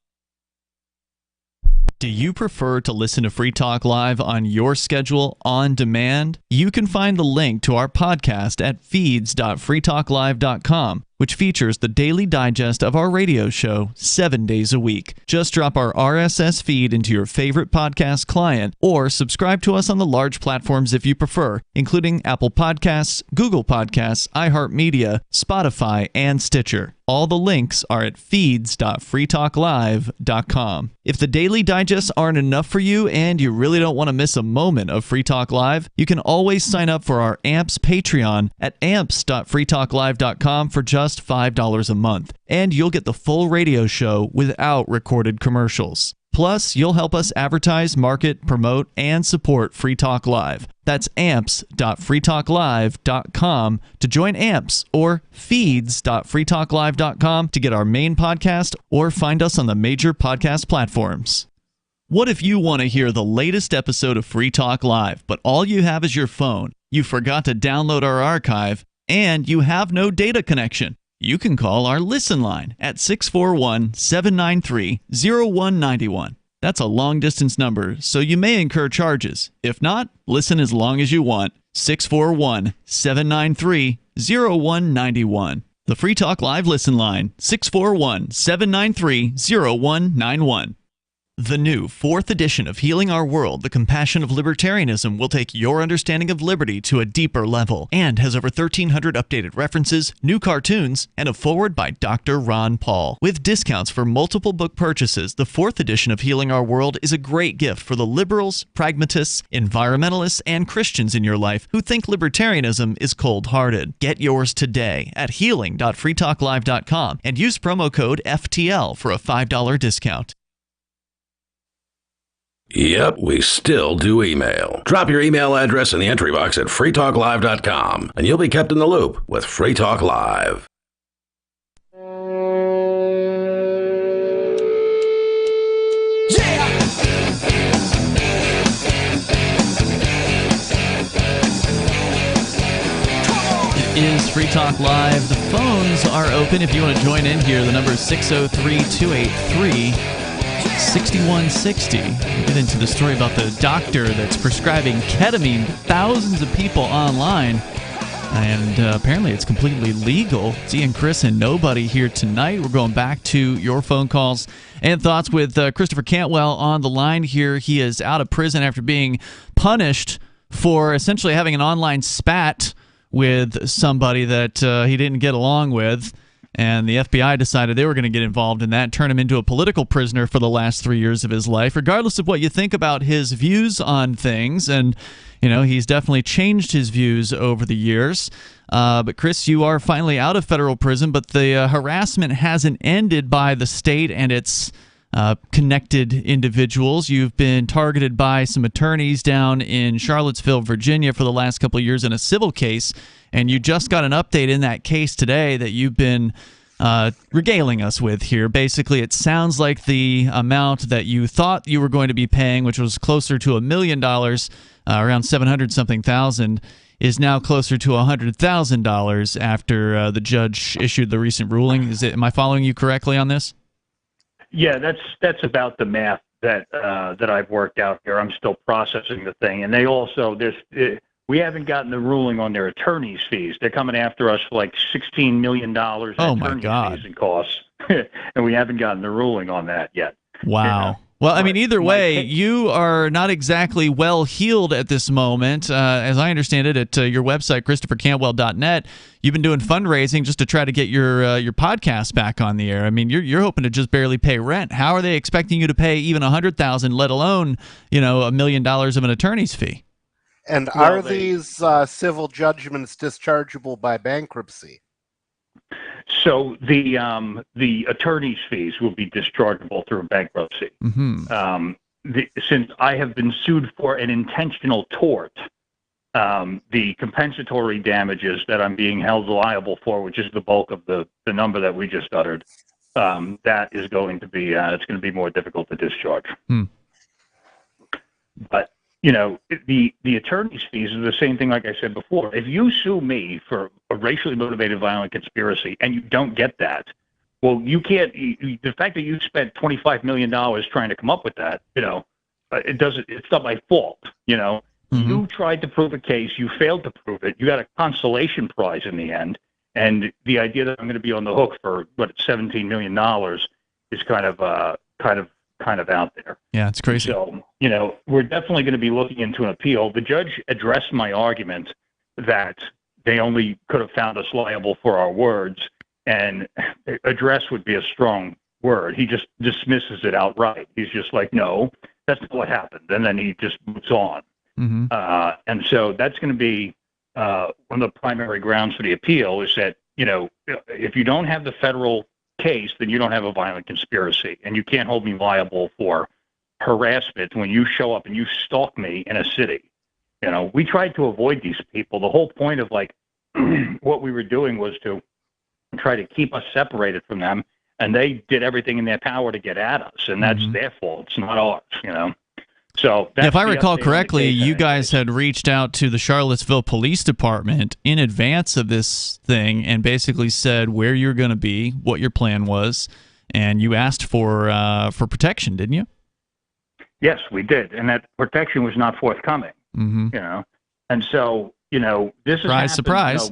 Do you prefer to listen to Free Talk Live on your schedule on demand? You can find the link to our podcast at feeds.freetalklive.com, which features the daily digest of our radio show 7 days a week. Just drop our RSS feed into your favorite podcast client or subscribe to us on the large platforms if you prefer, including Apple Podcasts, Google Podcasts, iHeartMedia, Spotify, and Stitcher. All the links are at feeds.freetalklive.com. If the daily digests aren't enough for you and you really don't want to miss a moment of Free Talk Live, you can always sign up for our AMPS Patreon at amps.freetalklive.com for just $5 a month, and you'll get the full radio show without recorded commercials. Plus, you'll help us advertise, market, promote, and support Free Talk Live. That's amps.freetalklive.com to join AMPS, or feeds.freetalklive.com to get our main podcast, or find us on the major podcast platforms. What if you want to hear the latest episode of Free Talk Live, but all you have is your phone, you forgot to download our archive, and you have no data connection? You can call our Listen line at 641-793-0191. That's a long-distance number, so you may incur charges. If not, listen as long as you want. 641-793-0191. The Free Talk Live Listen line, 641-793-0191. The new 4th edition of Healing Our World, The Compassion of Libertarianism, will take your understanding of liberty to a deeper level and has over 1,300 updated references, new cartoons, and a foreword by Dr. Ron Paul. With discounts for multiple book purchases, the 4th edition of Healing Our World is a great gift for the liberals, pragmatists, environmentalists, and Christians in your life who think libertarianism is cold-hearted. Get yours today at healing.freetalklive.com and use promo code FTL for a $5 discount. Yep, we still do email. Drop your email address in the entry box at freetalklive.com, and you'll be kept in the loop with Free Talk Live. It is Free Talk Live. The phones are open if you want to join in here. The number is 603-283-6160. We'll get into the story about the doctor that's prescribing ketamine to thousands of people online, and apparently it's completely legal. It's Ian, Chris, and nobody here tonight. We're going back to your phone calls and thoughts with Christopher Cantwell on the line here. He is out of prison after being punished for essentially having an online spat with somebody that he didn't get along with. And the FBI decided they were going to get involved in that, turn him into a political prisoner for the last 3 years of his life, regardless of what you think about his views on things. And, you know, he's definitely changed his views over the years. But, Chris, you are finally out of federal prison, but the harassment hasn't ended by the state and its connected individuals. You've been targeted by some attorneys down in Charlottesville, Virginia for the last couple of years in a civil case, and you just got an update in that case today that you've been regaling us with here. Basically, it sounds like the amount that you thought you were going to be paying, which was closer to $1 million, around 700-something thousand, is now closer to $100,000 after the judge issued the recent ruling. Am I following you correctly on this? Yeah, that's about the math that I've worked out here. I'm still processing the thing, and they also we haven't gotten the ruling on their attorney's fees. They're coming after us for like $16 million in attorney's fees and costs, and we haven't gotten the ruling on that yet. Wow. Well, I mean, either way, you are not exactly well heeled at this moment. As I understand it, at your website, ChristopherCantwell.net, you've been doing fundraising just to try to get your podcast back on the air. I mean, you're hoping to just barely pay rent. How are they expecting you to pay even $100,000, let alone $1 million of an attorney's fee? And are these civil judgments dischargeable by bankruptcy? So the attorney's fees will be dischargeable through bankruptcy. Mm-hmm. Since I have been sued for an intentional tort, the compensatory damages that I'm being held liable for, which is the bulk of the number that we just uttered, that is going to be it's going to be more difficult to discharge. But the attorney's fees are the same thing. Like I said before, if you sue me for a racially motivated violent conspiracy and you don't get that, well, you can't. The fact that you spent $25 million trying to come up with that, it doesn't. It's not my fault. You tried to prove a case, you failed to prove it. You got a consolation prize in the end, and the idea that I'm going to be on the hook for $17 million is kind of out there. Yeah, it's crazy. So, we're definitely going to be looking into an appeal. The judge addressed my argument that they only could have found us liable for our words, and address would be a strong word. He just dismisses it outright. He's just like, no, that's not what happened. And then he just moves on. Mm-hmm. And so that's going to be one of the primary grounds for the appeal is that, if you don't have the federal case, then you don't have a violent conspiracy, and you can't hold me liable for harassment when you show up and you stalk me in a city. We tried to avoid these people. The whole point of what we were doing was to try to keep us separated from them, and they did everything in their power to get at us, and that's their fault. It's not ours, So if I recall correctly, you guys had reached out to the Charlottesville Police Department in advance of this thing and basically said where you're going to be, what your plan was, and you asked for protection, didn't you? Yes, we did, and that protection was not forthcoming. Mm-hmm. And so this is surprise.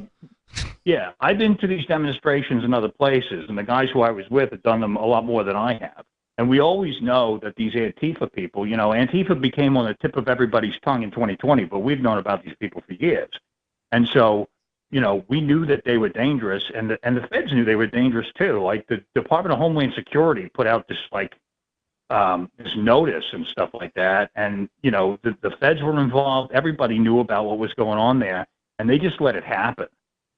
Yeah, I've been to these demonstrations in other places, and the guys who I was with have done them a lot more than I have. And we always know that these Antifa people, Antifa became on the tip of everybody's tongue in 2020, but we've known about these people for years. And so, we knew that they were dangerous, and the feds knew they were dangerous too. Like the Department of Homeland Security put out this this notice and stuff like that. And, the feds were involved. Everybody knew about what was going on there, and they just let it happen,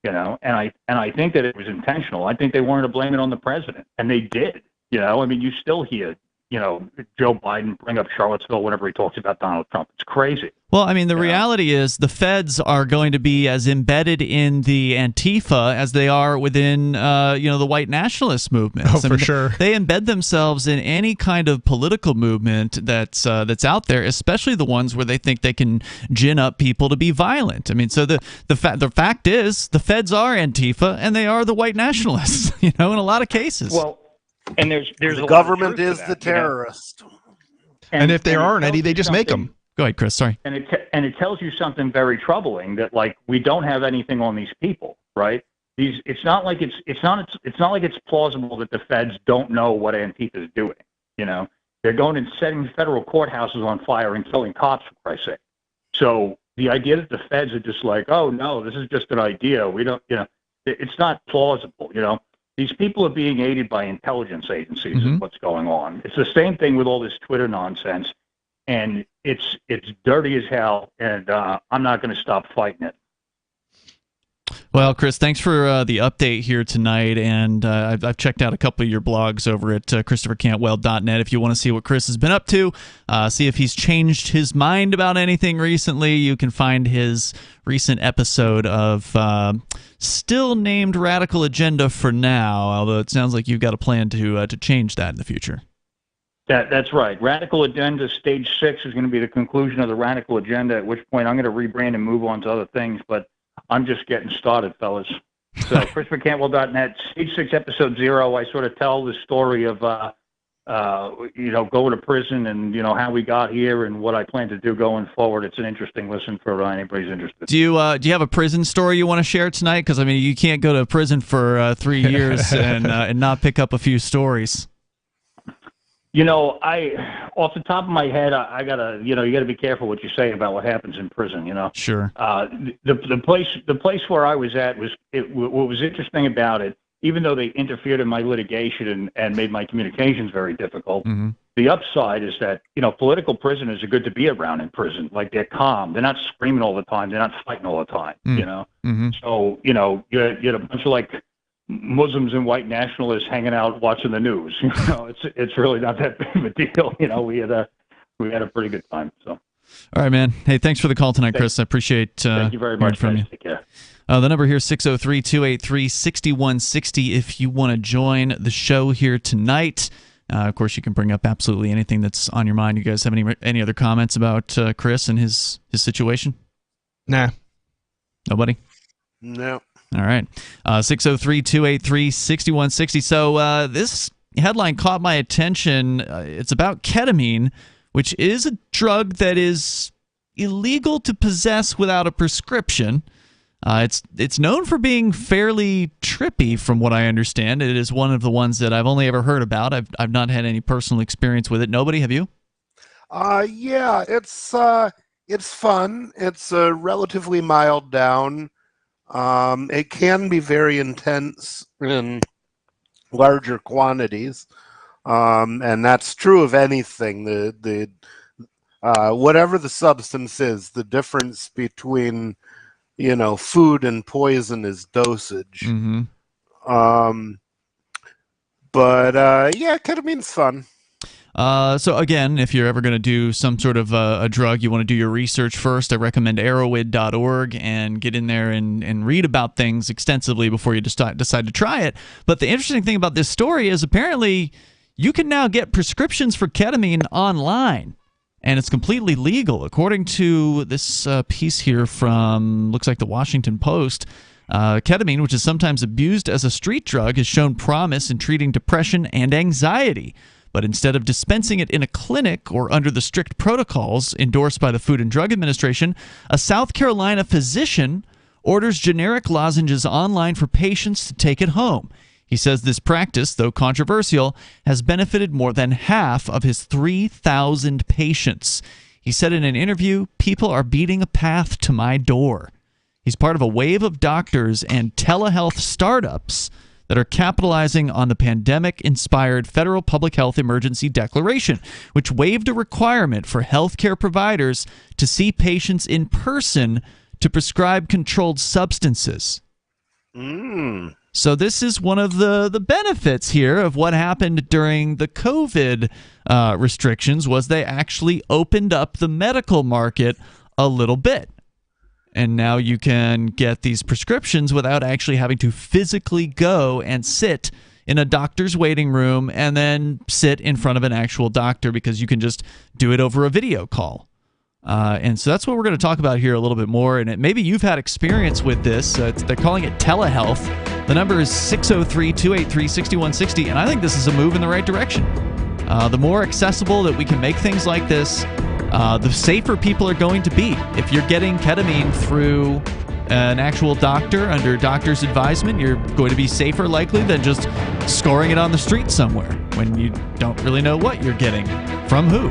and I think that it was intentional. I think they wanted to blame it on the president, and they did. You still hear, Joe Biden bring up Charlottesville whenever he talks about Donald Trump. It's crazy. Well, I mean, the reality is the feds are going to be as embedded in the Antifa as they are within, the white nationalist movement. For sure. They embed themselves in any kind of political movement that's out there, especially the ones where they think they can gin up people to be violent. I mean, so the fact is the feds are Antifa and they are the white nationalists, in a lot of cases. Well, and there's the government is the terrorist. And if they aren't any, they just make them. Go ahead, Chris. Sorry. And it tells you something very troubling that we don't have anything on these people, right? It's not like it's plausible that the feds don't know what Antifa is doing. They're going and setting federal courthouses on fire and killing cops, for Christ's sake. So the idea that the feds are just like, oh no, this is just an idea. We don't, it's not plausible. These people are being aided by intelligence agencies is what's going on. It's the same thing with all this Twitter nonsense, and it's dirty as hell, and I'm not going to stop fighting it. Well, Chris, thanks for the update here tonight, and I've checked out a couple of your blogs over at ChristopherCantwell.net if you want to see what Chris has been up to, see if he's changed his mind about anything recently. You can find his recent episode of still named Radical Agenda for now, although it sounds like you've got a plan to change that in the future. That's right. Radical Agenda Stage 6 is going to be the conclusion of the Radical Agenda, at which point I'm going to rebrand and move on to other things, but I'm just getting started, fellas. So ChristopherCantwell.net, Stage 6, Episode 0, I sort of tell the story of, going to prison and, how we got here and what I plan to do going forward. It's an interesting listen for anybody's interested. Do you have a prison story you want to share tonight? Because, you can't go to prison for 3 years and not pick up a few stories. Off the top of my head, I gotta, you gotta be careful what you say about what happens in prison. Sure. The place where I was at what was interesting about it, even though they interfered in my litigation and made my communications very difficult. Mm-hmm. The upside is that political prisoners are good to be around in prison. Like, they're calm, they're not screaming all the time, they're not fighting all the time. Mm-hmm. So you had a bunch of like Muslims and white nationalists hanging out watching the news. It's really not that big of a deal. We had a pretty good time. So. All right, man. Hey, thanks for the call tonight, Chris. I appreciate thank you very much. From you. Take care. The number here is 603-283-6160 if you want to join the show here tonight. Of course, you can bring up absolutely anything that's on your mind. You guys have any other comments about Chris and his situation? Nah. Nobody? No. All right. 603-283-6160. So this headline caught my attention. It's about ketamine, which is a drug that is illegal to possess without a prescription. It's known for being fairly trippy, from what I understand. It is one of the ones that I've only ever heard about. I've not had any personal experience with it. Nobody, have you? Yeah, it's fun. It's relatively mild down. It can be very intense in larger quantities, and that's true of anything. The whatever the substance is, the difference between food and poison is dosage. Mm-hmm. Yeah, ketamine's fun. So again, if you're ever going to do some sort of a drug, you want to do your research first. I recommend arrowid.org and get in there and read about things extensively before you decide to try it. But the interesting thing about this story is apparently you can now get prescriptions for ketamine online, and it's completely legal. According to this piece here from, looks like the Washington Post, ketamine, which is sometimes abused as a street drug, has shown promise in treating depression and anxiety. But instead of dispensing it in a clinic or under the strict protocols endorsed by the Food and Drug Administration, a South Carolina physician orders generic lozenges online for patients to take at home. He says this practice, though controversial, has benefited more than half of his 3,000 patients. He said in an interview, "People are beating a path to my door." He's part of a wave of doctors and telehealth startups that are capitalizing on the pandemic-inspired federal public health emergency declaration, which waived a requirement for healthcare providers to see patients in person to prescribe controlled substances. So this is one of the benefits here of what happened during the COVID restrictions, was they actually opened up the medical market a little bit. And now you can get these prescriptions without actually having to physically go and sit in a doctor's waiting room and then sit in front of an actual doctor, because you can just do it over a video call. And so that's what we're going to talk about here a little bit more. And maybe you've had experience with this. They're calling it telehealth. The number is 603-283-6160. And I think this is a move in the right direction. The more accessible that we can make things like this, the safer people are going to be. If you're getting ketamine through an actual doctor under doctor's advisement, you're going to be safer likely than just scoring it on the street somewhere when you don't really know what you're getting from who.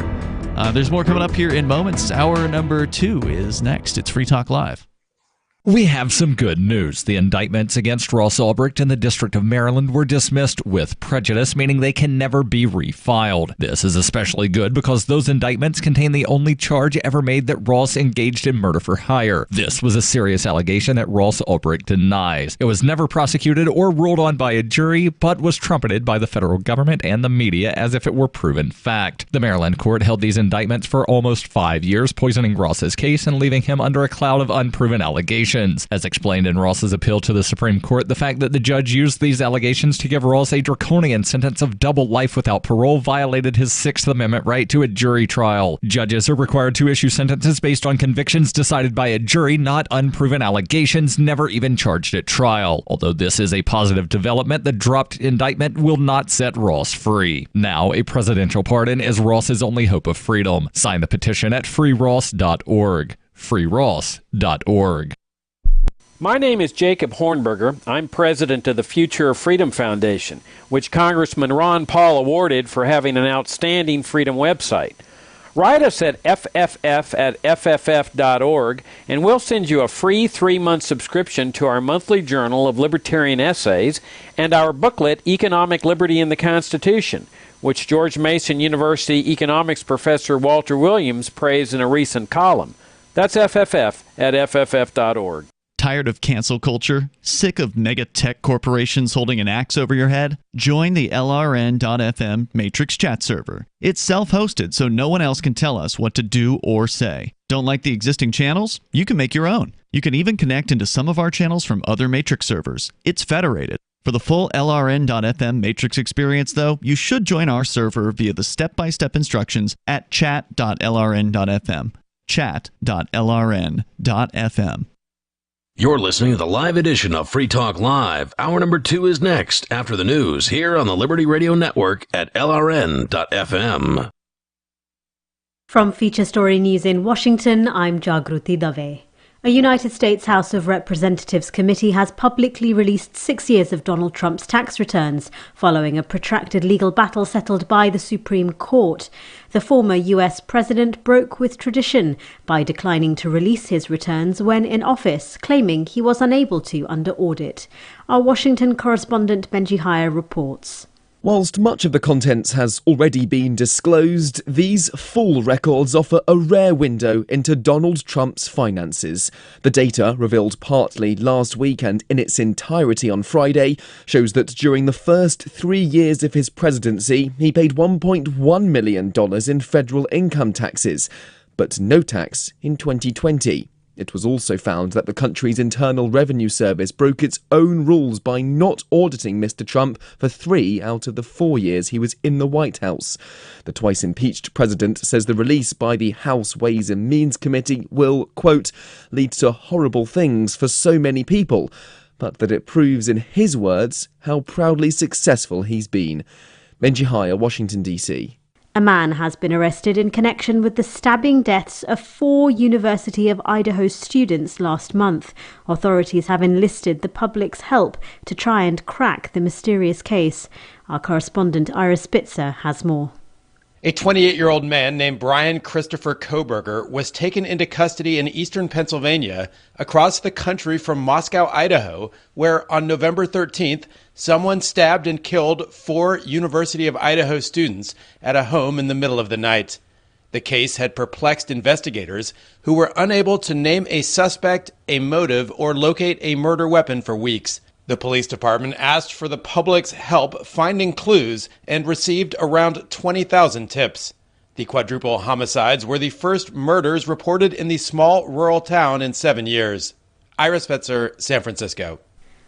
There's more coming up here in moments. Hour number 2 is next. It's Free Talk Live. We have some good news. The indictments against Ross Ulbricht in the District of Maryland were dismissed with prejudice, meaning they can never be refiled. This is especially good because those indictments contain the only charge ever made that Ross engaged in murder for hire. This was a serious allegation that Ross Ulbricht denies. It was never prosecuted or ruled on by a jury, but was trumpeted by the federal government and the media as if it were proven fact. The Maryland court held these indictments for almost 5 years, poisoning Ross's case and leaving him under a cloud of unproven allegations. As explained in Ross's appeal to the Supreme Court, the fact that the judge used these allegations to give Ross a draconian sentence of double life without parole violated his Sixth Amendment right to a jury trial. Judges are required to issue sentences based on convictions decided by a jury, not unproven allegations never even charged at trial. Although this is a positive development, the dropped indictment will not set Ross free. Now, a presidential pardon is Ross's only hope of freedom. Sign the petition at freeross.org. freeross.org. My name is Jacob Hornberger. I'm president of the Future of Freedom Foundation, which Congressman Ron Paul awarded for having an outstanding freedom website. Write us at fff@fff.org, and we'll send you a free 3-month subscription to our monthly journal of libertarian essays and our booklet, Economic Liberty in the Constitution, which George Mason University economics professor Walter Williams praised in a recent column. That's fff@fff.org. Tired of cancel culture? Sick of mega tech corporations holding an axe over your head? Join the LRN.FM Matrix chat server. It's self-hosted, so no one else can tell us what to do or say. Don't like the existing channels? You can make your own. You can even connect into some of our channels from other Matrix servers. It's federated. For the full LRN.FM Matrix experience, though, you should join our server via the step-by-step instructions at chat.lrn.fm. chat.lrn.fm. You're listening to the live edition of Free Talk Live. Hour number 2 is next after the news here on the Liberty Radio Network at LRN.FM. From Feature Story News in Washington, I'm Jagruti Dave. A United States House of Representatives committee has publicly released 6 years of Donald Trump's tax returns, following a protracted legal battle settled by the Supreme Court. The former U.S. president broke with tradition by declining to release his returns when in office, claiming he was unable to under audit. Our Washington correspondent Benji Heyer reports. Whilst much of the contents has already been disclosed, these full records offer a rare window into Donald Trump's finances. The data, revealed partly last week and in its entirety on Friday, shows that during the first 3 years of his presidency, he paid $1.1 million in federal income taxes, but no tax in 2020. It was also found that the country's Internal Revenue Service broke its own rules by not auditing Mr. Trump for 3 out of the 4 years he was in the White House. The twice-impeached president says the release by the House Ways and Means Committee will, quote, lead to horrible things for so many people, but that it proves, in his words, how proudly successful he's been. Benji Heyer, Washington, D.C. A man has been arrested in connection with the stabbing deaths of 4 University of Idaho students last month. Authorities have enlisted the public's help to try and crack the mysterious case. Our correspondent Ira Spitzer has more. A 28-year-old man named Brian Christopher Koberger was taken into custody in eastern Pennsylvania across the country from Moscow, Idaho, where on November 13th, someone stabbed and killed 4 University of Idaho students at a home in the middle of the night. The case had perplexed investigators who were unable to name a suspect, a motive, or locate a murder weapon for weeks. The police department asked for the public's help finding clues and received around 20,000 tips. The quadruple homicides were the first murders reported in the small rural town in 7 years. Ira Spitzer, San Francisco.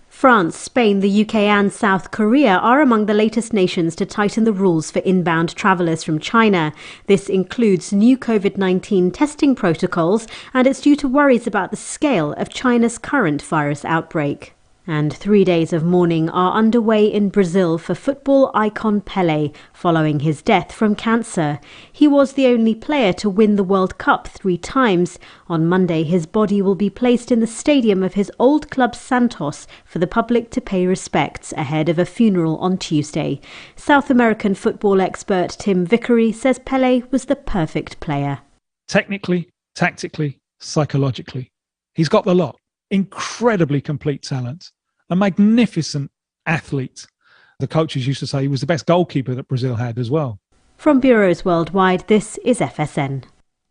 France, Spain, the UK and South Korea are among the latest nations to tighten the rules for inbound travellers from China. This includes new COVID-19 testing protocols, and it's due to worries about the scale of China's current virus outbreak. And 3 days of mourning are underway in Brazil for football icon Pelé, following his death from cancer. He was the only player to win the World Cup 3 times. On Monday, his body will be placed in the stadium of his old club Santos for the public to pay respects ahead of a funeral on Tuesday. South American football expert Tim Vickery says Pelé was the perfect player. Technically, tactically, psychologically, he's got the lot. Incredibly complete talent. A magnificent athlete. The coaches used to say he was the best goalkeeper that Brazil had as well. From bureaus worldwide, this is FSN.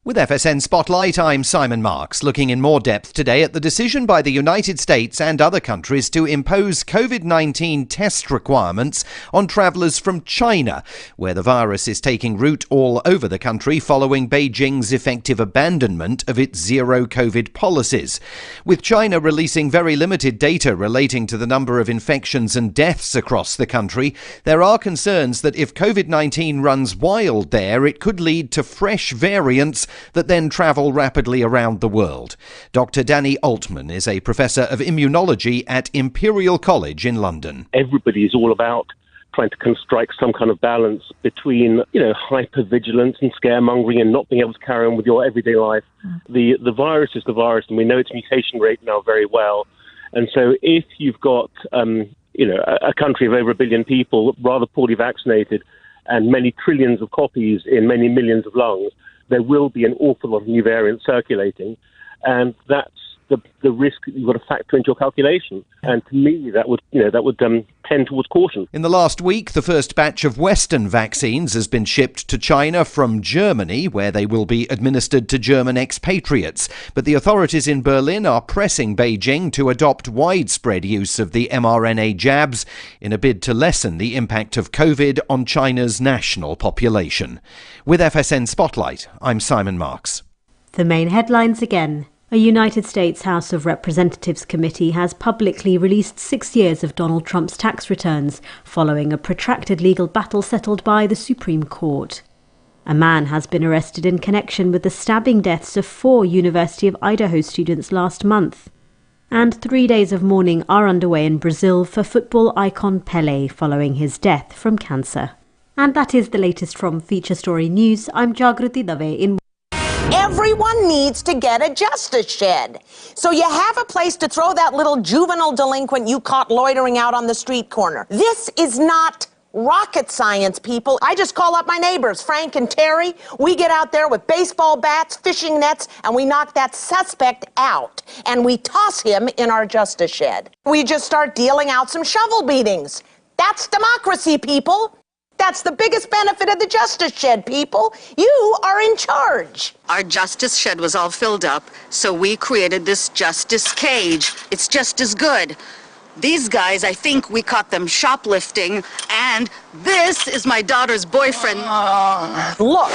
With FSN Spotlight, I'm Simon Marks, looking in more depth today at the decision by the United States and other countries to impose COVID-19 test requirements on travellers from China, where the virus is taking root all over the country following Beijing's effective abandonment of its zero-COVID policies. With China releasing very limited data relating to the number of infections and deaths across the country, there are concerns that if COVID-19 runs wild there, it could lead to fresh variants that then travel rapidly around the world. Dr. Danny Altman is a professor of immunology at Imperial College in London. Everybody is all about trying to construct some kind of balance between, hypervigilance and scaremongering and not being able to carry on with your everyday life. The virus is the virus, and we know its mutation rate now very well. And so if you've got, a country of over 1 billion people rather poorly vaccinated and many trillions of copies in many millions of lungs, there will be an awful lot of new variants circulating. And that's the risk that you've got to factor into your calculation. And to me, that would tend towards caution. In the last week, the first batch of Western vaccines has been shipped to China from Germany, where they will be administered to German expatriates. But the authorities in Berlin are pressing Beijing to adopt widespread use of the mRNA jabs in a bid to lessen the impact of COVID on China's national population. With FSN Spotlight, I'm Simon Marks. The main headlines again. A United States House of Representatives committee has publicly released 6 years of Donald Trump's tax returns, following a protracted legal battle settled by the Supreme Court. A man has been arrested in connection with the stabbing deaths of 4 University of Idaho students last month. And 3 days of mourning are underway in Brazil for football icon Pelé following his death from cancer. And that is the latest from Feature Story News. I'm Jagruti Dave in Everyone needs to get a justice shed. So you have a place to throw that little juvenile delinquent you caught loitering out on the street corner. This is not rocket science, people. I just call up my neighbors, Frank and Terry. We get out there with baseball bats, fishing nets, and we knock that suspect out. And we toss him in our justice shed. We just start dealing out some shovel beatings. That's democracy, people. That's the biggest benefit of the Justice Shed, people. You are in charge. Our Justice Shed was all filled up, so we created this Justice Cage. It's just as good. These guys, I think we caught them shoplifting, and this is my daughter's boyfriend. Look,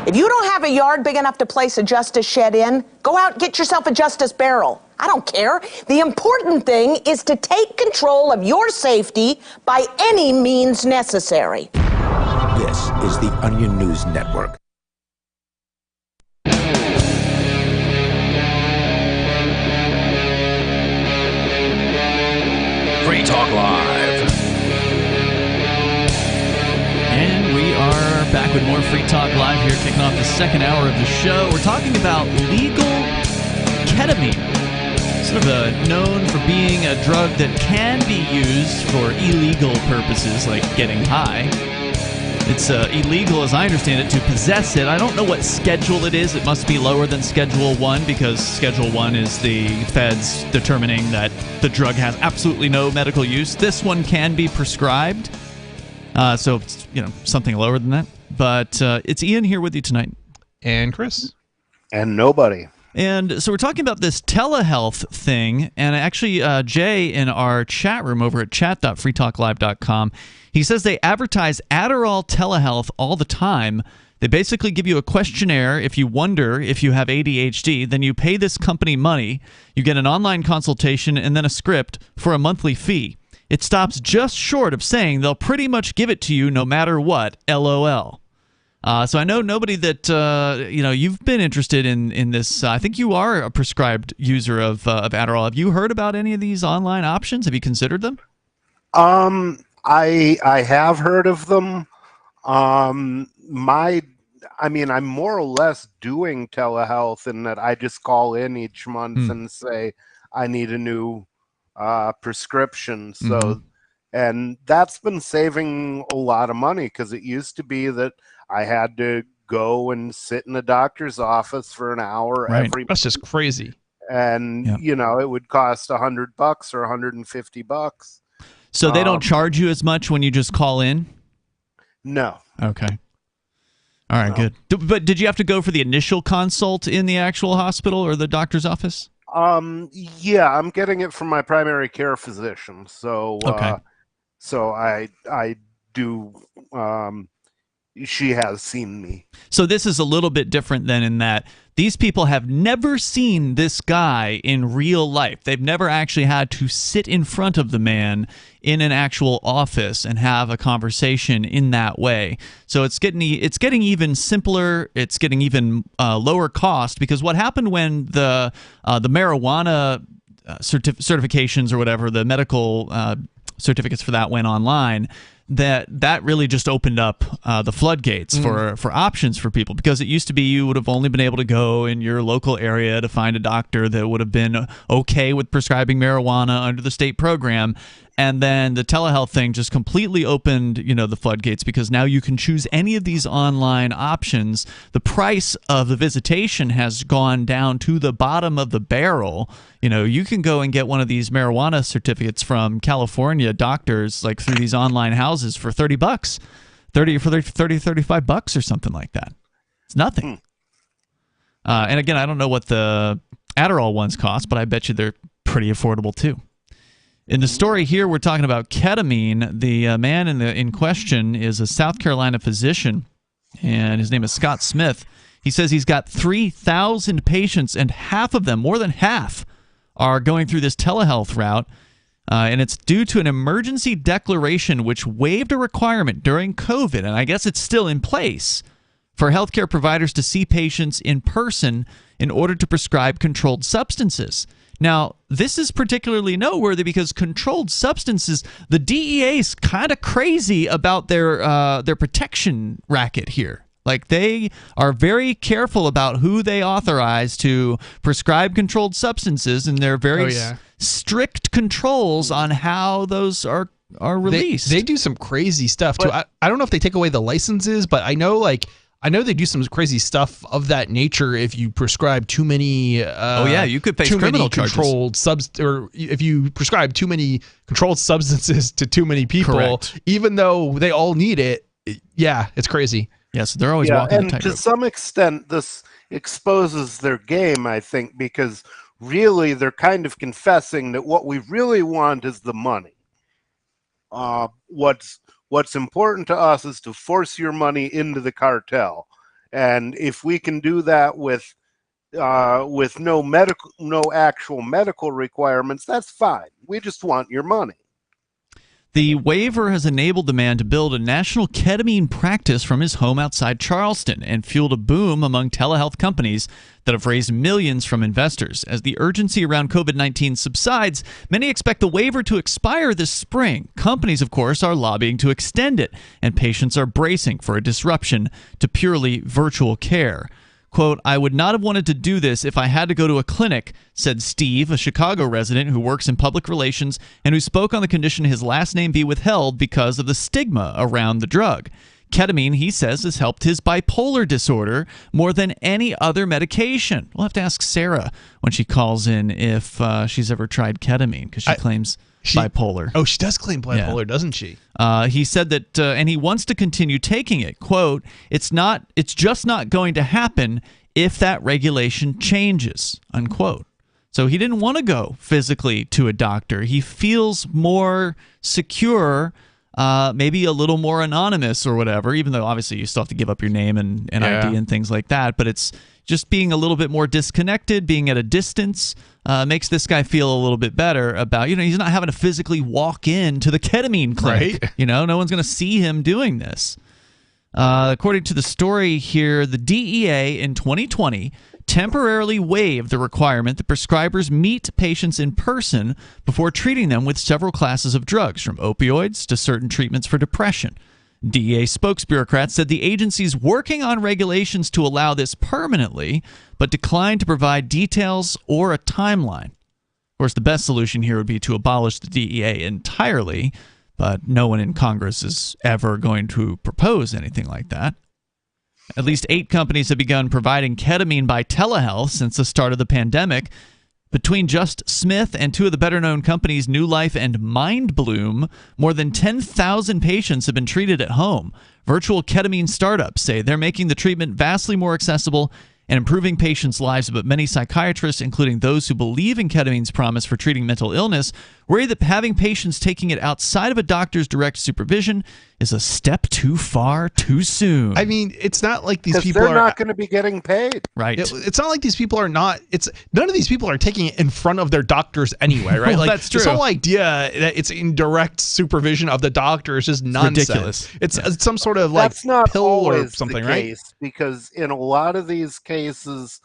if you don't have a yard big enough to place a Justice Shed in, go out and get yourself a Justice Barrel. I don't care. The important thing is to take control of your safety by any means necessary. This is the Onion News Network. Free Talk Live. And we are back with more Free Talk Live here, kicking off the second hour of the show. We're talking about legal ketamine. Sort of known for being a drug that can be used for illegal purposes, like getting high. It's illegal, as I understand it, to possess it. I don't know what schedule it is. It must be lower than Schedule 1, because Schedule 1 is the feds determining that the drug has absolutely no medical use. This one can be prescribed, so it's, something lower than that. But it's Ian here with you tonight. And Chris. And nobody. And so we're talking about this telehealth thing, and actually Jay in our chat room over at chat.freetalklive.com, he says they advertise Adderall telehealth all the time. They basically give you a questionnaire. If you wonder if you have ADHD, then you pay this company money, you get an online consultation, and then a script for a monthly fee. It stops just short of saying they'll pretty much give it to you no matter what, LOL. So I know nobody that, you've been interested in this. I think you are a prescribed user of Adderall. Have you heard about any of these online options? Have you considered them? I have heard of them. I'm more or less doing telehealth in that I just call in each month and say, I need a new prescription. So, and that's been saving a lot of money, because it used to be that I had to go and sit in the doctor's office for an hour every. That's just crazy. And it would cost $100 or $150. So they don't charge you as much when you just call in? No. Okay. All right, good. But did you have to go for the initial consult in the actual hospital or the doctor's office? Yeah, I'm getting it from my primary care physician. So, okay. So I do. She has seen me. So this is a little bit different than in that these people have never seen this guy in real life. They've never actually had to sit in front of the man in an actual office and have a conversation in that way. So it's getting even simpler. It's getting even lower cost, because what happened when the marijuana certifications or whatever, the medical certificates for that went online, that really just opened up the floodgates for options for people, because it used to be you would have only been able to go in your local area to find a doctor that would have been okay with prescribing marijuana under the state program. And then the telehealth thing just completely opened, the floodgates, because now you can choose any of these online options. The price of the visitation has gone down to the bottom of the barrel. You can go and get one of these marijuana certificates from California doctors, like through these online houses, for $30, 35 bucks or something like that. It's nothing. And again, I don't know what the Adderall ones cost, but I bet you they're pretty affordable too. In the story here, we're talking about ketamine. The man in question is a South Carolina physician, and his name is Scott Smith. He says he's got 3,000 patients, and half of them, more than half, are going through this telehealth route, and it's due to an emergency declaration which waived a requirement during COVID, and I guess it's still in place, for healthcare providers to see patients in person in order to prescribe controlled substances. Now, this is particularly noteworthy because controlled substances, the DEA is kind of crazy about their protection racket here. Like, they are very careful about who they authorize to prescribe controlled substances, and they're very strict controls on how those are released. They do some crazy stuff too. I don't know if they take away the licenses, but I know they do some crazy stuff of that nature if you prescribe too many. You could face criminal charges. Or if you prescribe too many controlled substances to too many people, Correct. Even though they all need it. Yeah, it's crazy. Yeah, so they're always walking the and tightrope. to some extent, this exposes their game, I think, because really they're kind of confessing that what we really want is the money. What's important to us is to force your money into the cartel, and if we can do that with no actual medical requirements, that's fine. We just want your money. The waiver has enabled the man to build a national ketamine practice from his home outside Charleston and fueled a boom among telehealth companies that have raised millions from investors. As the urgency around COVID-19 subsides, many expect the waiver to expire this spring. Companies, of course, are lobbying to extend it, and patients are bracing for a disruption to purely virtual care. Quote, "I would not have wanted to do this if I had to go to a clinic," said Steve, a Chicago resident who works in public relations and who spoke on the condition his last name be withheld because of the stigma around the drug. Ketamine, he says, has helped his bipolar disorder more than any other medication. We'll have to ask Sarah when she calls in if she's ever tried ketamine, because she claims bipolar. Oh, she does claim bipolar, doesn't she? He said that, and he wants to continue taking it. Quote, it's just not going to happen if that regulation changes, unquote. So he didn't want to go physically to a doctor. He feels more secure, maybe a little more anonymous or whatever, even though obviously you still have to give up your name and ID and things like that. But it's just being a little bit more disconnected, being at a distance, makes this guy feel a little bit better about, he's not having to physically walk into the ketamine clinic. Right. No one's going to see him doing this. According to the story here, the DEA in 2020 temporarily waived the requirement that prescribers meet patients in person before treating them with several classes of drugs, from opioids to certain treatments for depression. DEA spokesbureaucrats said the agency's working on regulations to allow this permanently, but declined to provide details or a timeline. Of course, the best solution here would be to abolish the DEA entirely, but no one in Congress is ever going to propose anything like that. At least 8 companies have begun providing ketamine by telehealth since the start of the pandemic. Between Just Smith and 2 of the better-known companies, New Life and Mind Bloom, more than 10,000 patients have been treated at home. Virtual ketamine startups say they're making the treatment vastly more accessible and improving patients' lives, but many psychiatrists, including those who believe in ketamine's promise for treating mental illness, worry that having patients taking it outside of a doctor's direct supervision is a step too far too soon. I mean, it's not like these people they're not going to be getting paid. Right. It's not like these people are not. None of these people are taking it in front of their doctors anyway, right? Well, that's true. This whole idea that it's in direct supervision of the doctor is just nonsense. Ridiculous. It's some sort of That's not pill always or something, the right? case, because in a lot of these cases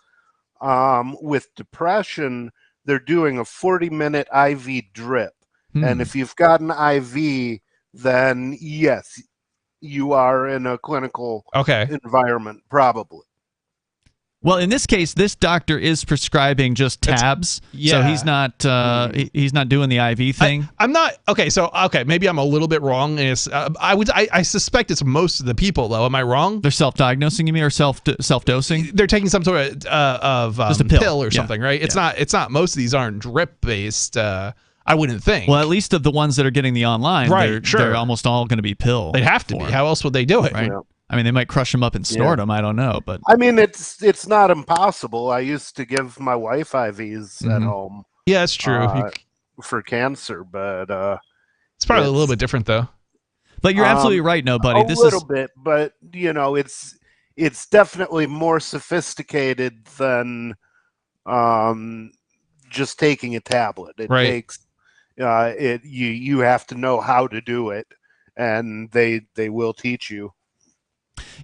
with depression, they're doing a 40-minute IV drip. And if you've got an IV, then yes, you are in a clinical environment, probably. Well, in this case, this doctor is prescribing just tabs, so he's not doing the IV thing. I'm not maybe I'm a little bit wrong. I suspect it's most of the people, though. Am I wrong? They're self-diagnosing, you mean, or self-dosing? They're taking some sort of just a pill or something, right? It's not. Most of these aren't drip based. I wouldn't think. Well, at least of the ones that are getting the online, they're almost all going to be pill. They'd have to be. How else would they do it? Right. Yeah. I mean, they might crush them up and snort them. I don't know, but I mean, it's not impossible. I used to give my wife IVs at home. Yeah, that's true. For cancer, but it's probably a little bit different, though. But you're absolutely right, buddy. A little bit, but it's definitely more sophisticated than just taking a tablet. It takes you have to know how to do it, and they will teach you.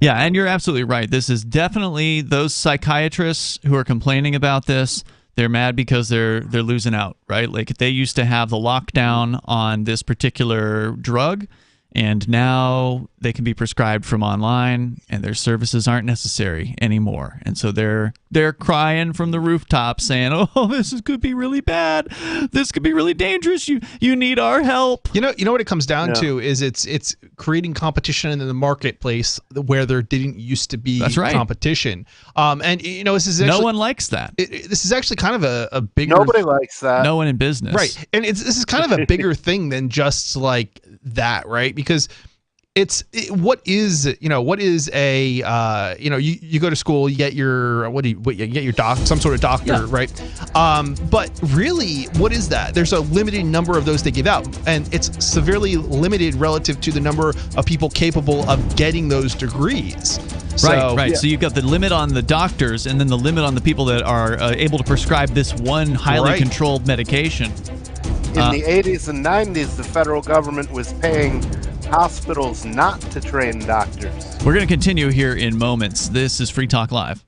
Yeah, and you're absolutely right. This is definitely those psychiatrists who are complaining about this. They're mad because they're losing out, right? Like they used to have the lockdown on this particular drug, and now they can be prescribed from online, and their services aren't necessary anymore. And so they're crying from the rooftops saying, "Oh, this could be really bad. This could be really dangerous. You need our help." You know what it comes down to is it's creating competition in the marketplace where there didn't used to be competition. And this is actually, no one likes that. This is actually kind of a bigger. Nobody likes that. No one in business, right? And this is kind of a bigger thing than just like that, right? Because what is a you go to school, you get your you get your some sort of doctor, right? But really, what is that? There's a limited number of those they give out, and it's severely limited relative to the number of people capable of getting those degrees. Right. So you've got the limit on the doctors, and then the limit on the people that are able to prescribe this one highly controlled medication. In the 80s and 90s, the federal government was paying hospitals not to train doctors. We're going to continue here in moments. This is Free Talk Live.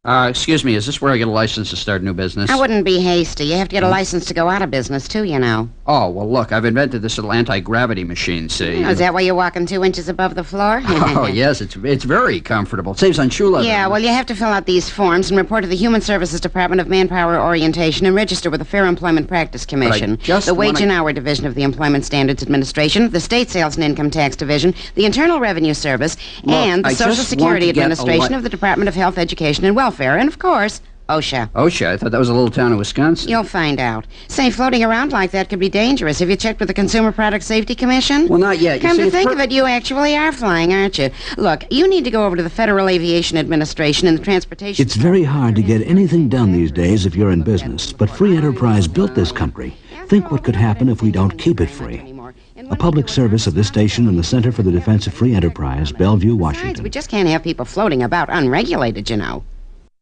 Excuse me, is this where I get a license to start a new business? I wouldn't be hasty. You have to get a license to go out of business, too, you know. Oh, well, look, I've invented this little anti-gravity machine, see? Oh, is that why you're walking 2 inches above the floor? Oh, yes, it's very comfortable. It saves on shoe leather. Yeah, well, you have to fill out these forms and report to the Human Services Department of Manpower Orientation and register with the Fair Employment Practice Commission, the Wage and Hour Division of the Employment Standards Administration, the State Sales and Income Tax Division, the Internal Revenue Service, and the Social Security Administration of the Department of Health, Education, and Welfare, and, of course, OSHA. OSHA? I thought that was a little town in Wisconsin. You'll find out. Say, floating around like that could be dangerous. Have you checked with the Consumer Product Safety Commission? Well, not yet. Come to think of it, you actually are flying, aren't you? Look, you need to go over to the Federal Aviation Administration and the Transportation... It's very hard to get anything done these days if you're in business, but free enterprise built this country. Think what could happen if we don't keep it free. A public service of this station and the Center for the Defense of Free Enterprise, Bellevue, Washington. Besides, we just can't have people floating about unregulated, you know.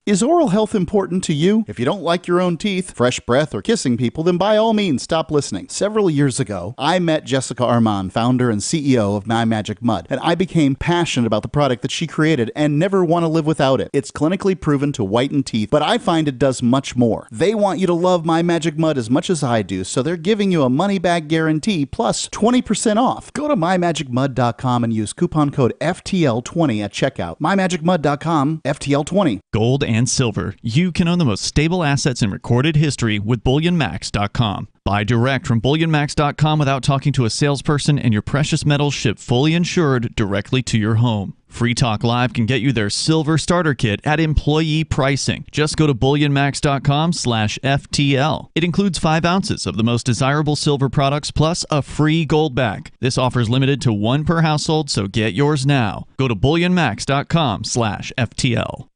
Is oral health important to you? If you don't like your own teeth, fresh breath, or kissing people, then by all means stop listening. Several years ago, I met Jessica Armand, founder and CEO of My Magic Mud, and I became passionate about the product that she created and never want to live without it. It's clinically proven to whiten teeth, but I find it does much more. They want you to love My Magic Mud as much as I do, so they're giving you a money-back guarantee plus 20% off. Go to mymagicmud.com and use coupon code FTL20 at checkout. mymagicmud.com, FTL20. Gold and silver. You can own the most stable assets in recorded history with bullionmax.com. Buy direct from bullionmax.com without talking to a salesperson, and your precious metals shipped fully insured directly to your home. Free Talk Live can get you their silver starter kit at employee pricing. Just go to bullionmax.com/FTL. It includes 5 ounces of the most desirable silver products plus a free gold bag. This offer is limited to 1 per household, so get yours now. Go to bullionmax.com/FTL.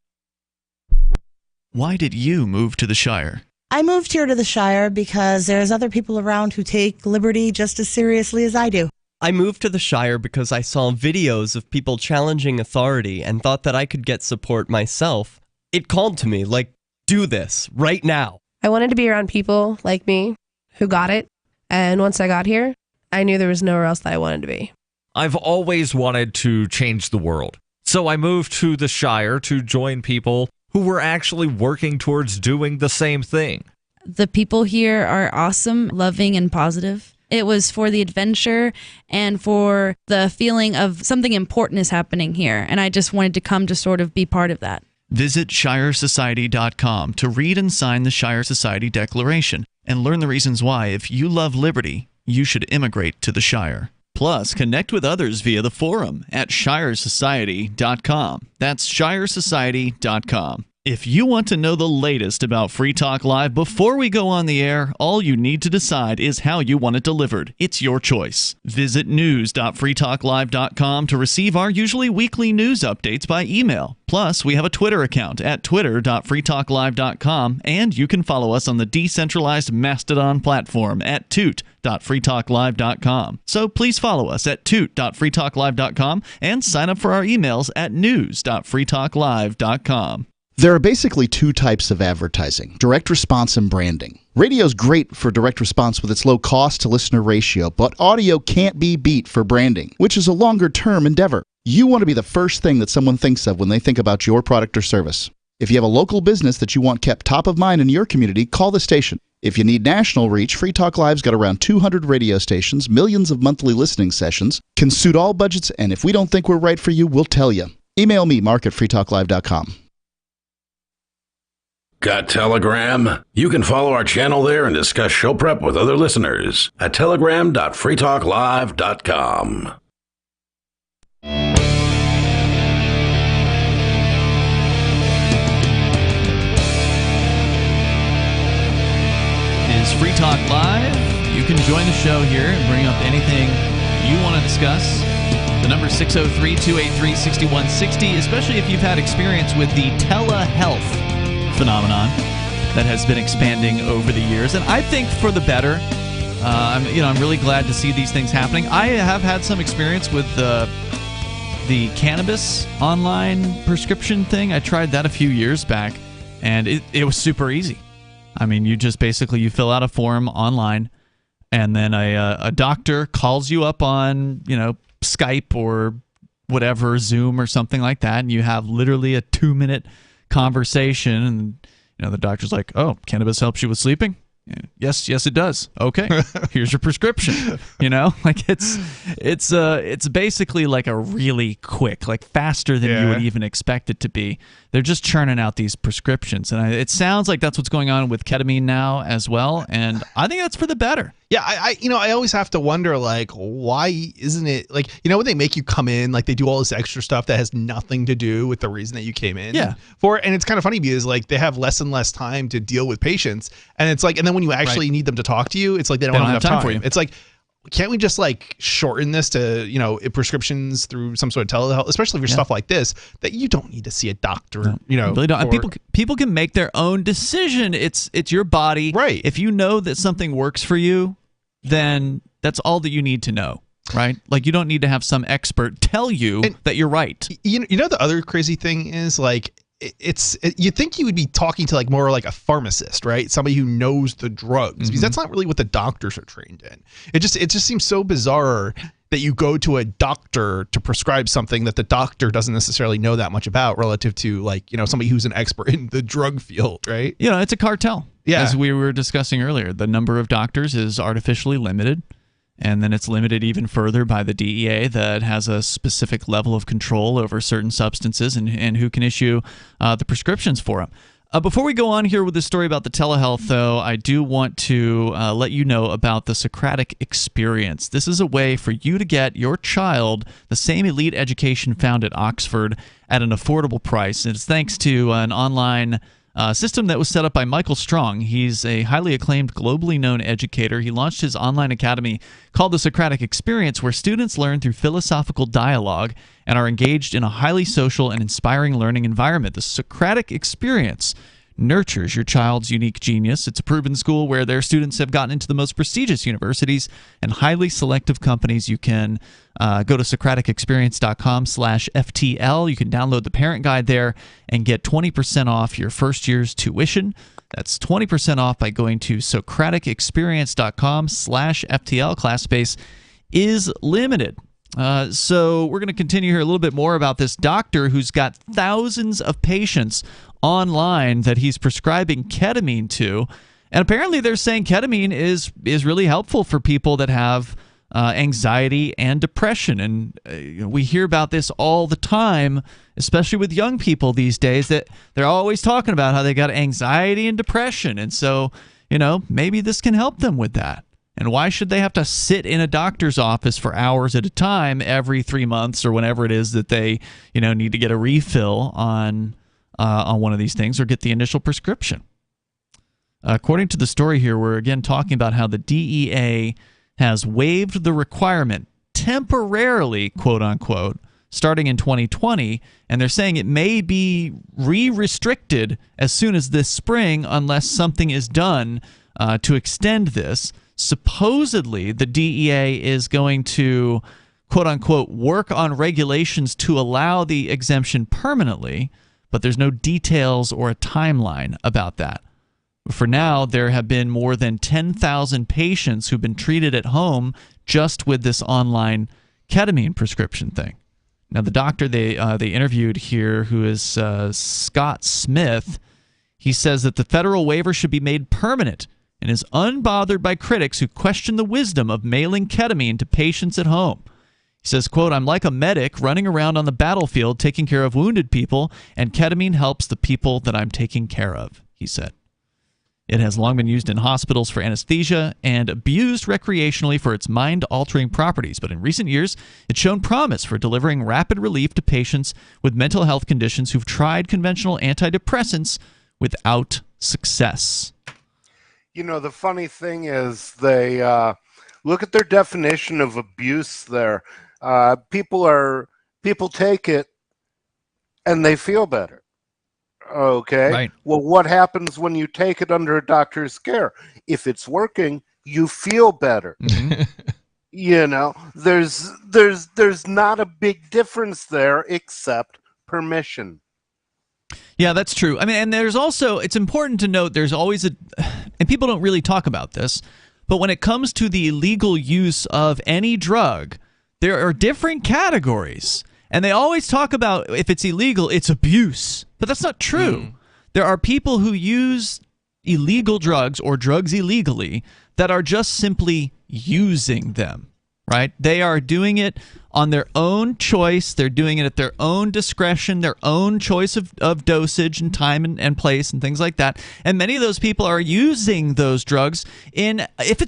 Why did you move to the Shire? I moved here to the Shire because there's other people around who take liberty just as seriously as I do. I moved to the Shire because I saw videos of people challenging authority and thought that I could get support myself. It called to me, like, do this, right now. I wanted to be around people like me who got it, and once I got here, I knew there was nowhere else that I wanted to be. I've always wanted to change the world, so I moved to the Shire to join people who were actually working towards doing the same thing. The people here are awesome, loving, and positive. It was for the adventure and for the feeling of something important is happening here. And I just wanted to come to sort of be part of that. Visit ShireSociety.com to read and sign the Shire Society Declaration and learn the reasons why, if you love liberty, you should immigrate to the Shire. Plus, connect with others via the forum at ShireSociety.com. That's ShireSociety.com. If you want to know the latest about Free Talk Live before we go on the air, all you need to decide is how you want it delivered. It's your choice. Visit news.freetalklive.com to receive our usually weekly news updates by email. Plus, we have a Twitter account at twitter.freetalklive.com, and you can follow us on the decentralized Mastodon platform at toot.freetalklive.com. So please follow us at toot.freetalklive.com and sign up for our emails at news.freetalklive.com. There are basically two types of advertising, direct response and branding. Radio's great for direct response with its low cost to listener ratio, but audio can't be beat for branding, which is a longer-term endeavor. You want to be the first thing that someone thinks of when they think about your product or service. If you have a local business that you want kept top of mind in your community, call the station. If you need national reach, Free Talk Live's got around 200 radio stations, millions of monthly listening sessions, can suit all budgets, and if we don't think we're right for you, we'll tell you. Email me, mark@freetalklive.com. Got Telegram? You can follow our channel there and discuss show prep with other listeners at telegram.freetalklive.com. Is Free Talk Live. You can join the show here and bring up anything you want to discuss. The number is 603-283-6160, especially if you've had experience with the telehealth phenomenon that has been expanding over the years, and I think for the better. I'm really glad to see these things happening. I have had some experience with the cannabis online prescription thing. I tried that a few years back, and it was super easy. I mean, you just basically you fill out a form online, and then a doctor calls you up on Skype or whatever, Zoom or something like that, and you have literally a 2-minute conversation, and the doctor's like, "Oh, cannabis helps you with sleeping?" Yes, it does. Okay, here's your prescription. Like it's basically like a really quick, like faster than you would even expect it to be. They're just churning out these prescriptions, and it sounds like that's what's going on with ketamine now as well. And I think that's for the better. Yeah, I always have to wonder, like, why isn't it, like, when they make you come in, like, they do all this extra stuff that has nothing to do with the reason that you came in for it. And it's kind of funny because, like, they have less and less time to deal with patients. And it's like, and then when you actually need them to talk to you, it's like they don't have enough time for you. It's like, can't we just, like, shorten this to, prescriptions through some sort of telehealth, especially for stuff like this, that you don't need to see a doctor, Really don't. And people can make their own decision. It's your body. Right. If you know that something works for you, then that's all that you need to know, right? Like, you don't need to have some expert tell you that you're right. The other crazy thing is, like, you think you would be talking to, like, more like a pharmacist, right? Somebody who knows the drugs, because that's not really what the doctors are trained in. It just seems so bizarre that you go to a doctor to prescribe something that the doctor doesn't necessarily know that much about relative to, like, somebody who's an expert in the drug field, right? It's a cartel. Yeah. As we were discussing earlier, the number of doctors is artificially limited, and then it's limited even further by the DEA that has a specific level of control over certain substances and who can issue the prescriptions for them. Before we go on here with the story about the telehealth, though, I do want to let you know about the Socratic Experience. This is a way for you to get your child the same elite education found at Oxford at an affordable price. It's thanks to an online system that was set up by Michael Strong. He's a highly acclaimed, globally known educator. He launched his online academy called the Socratic Experience, where students learn through philosophical dialogue and are engaged in a highly social and inspiring learning environment. The Socratic Experience nurtures your child's unique genius. It's a proven school where their students have gotten into the most prestigious universities and highly selective companies. You can go to socraticexperience.com/FTL. You can download the parent guide there and get 20% off your first year's tuition. That's 20% off by going to socraticexperience.com/FTL. Class space is limited. So we're going to continue here a little bit more about this doctor who's got thousands of patients online that he's prescribing ketamine to, And apparently they're saying ketamine is really helpful for people that have anxiety and depression. And we hear about this all the time, especially with young people these days, that they're always talking about how they got anxiety and depression. And so, maybe this can help them with that. And why should they have to sit in a doctor's office for hours at a time every 3 months or whenever it is that they, need to get a refill on one of these things or get the initial prescription? According to the story here, we're again talking about how the DEA has waived the requirement temporarily, quote unquote, starting in 2020, and they're saying it may be re-restricted as soon as this spring unless something is done to extend this. Supposedly, the DEA is going to, quote unquote, work on regulations to allow the exemption permanently, but there's no details or a timeline about that. For now, there have been more than 10,000 patients who've been treated at home just with this online ketamine prescription thing. Now, the doctor they interviewed here, who is Scott Smith, he says that the federal waiver should be made permanent and is unbothered by critics who question the wisdom of mailing ketamine to patients at home. He says, quote, "I'm like a medic running around on the battlefield taking care of wounded people, and ketamine helps the people that I'm taking care of," he said. It has long been used in hospitals for anesthesia and abused recreationally for its mind-altering properties, but in recent years, it's shown promise for delivering rapid relief to patients with mental health conditions who've tried conventional antidepressants without success. The funny thing is they look at their definition of abuse there. People take it and they feel better. Okay. Right. Well, what happens when you take it under a doctor's care? If it's working, you feel better. There's not a big difference there except permission. Yeah, that's true. I mean, and there's also, it's important to note there's always and people don't really talk about this, but when it comes to the illegal use of any drug, there are different categories. And they always talk about if it's illegal, it's abuse. But that's not true. There are people who use illegal drugs or drugs illegally that are just simply using them, right? They are doing it on their own choice. They're doing it at their own discretion, their own choice of dosage and time and place and things like that. And many of those people are using those drugs even if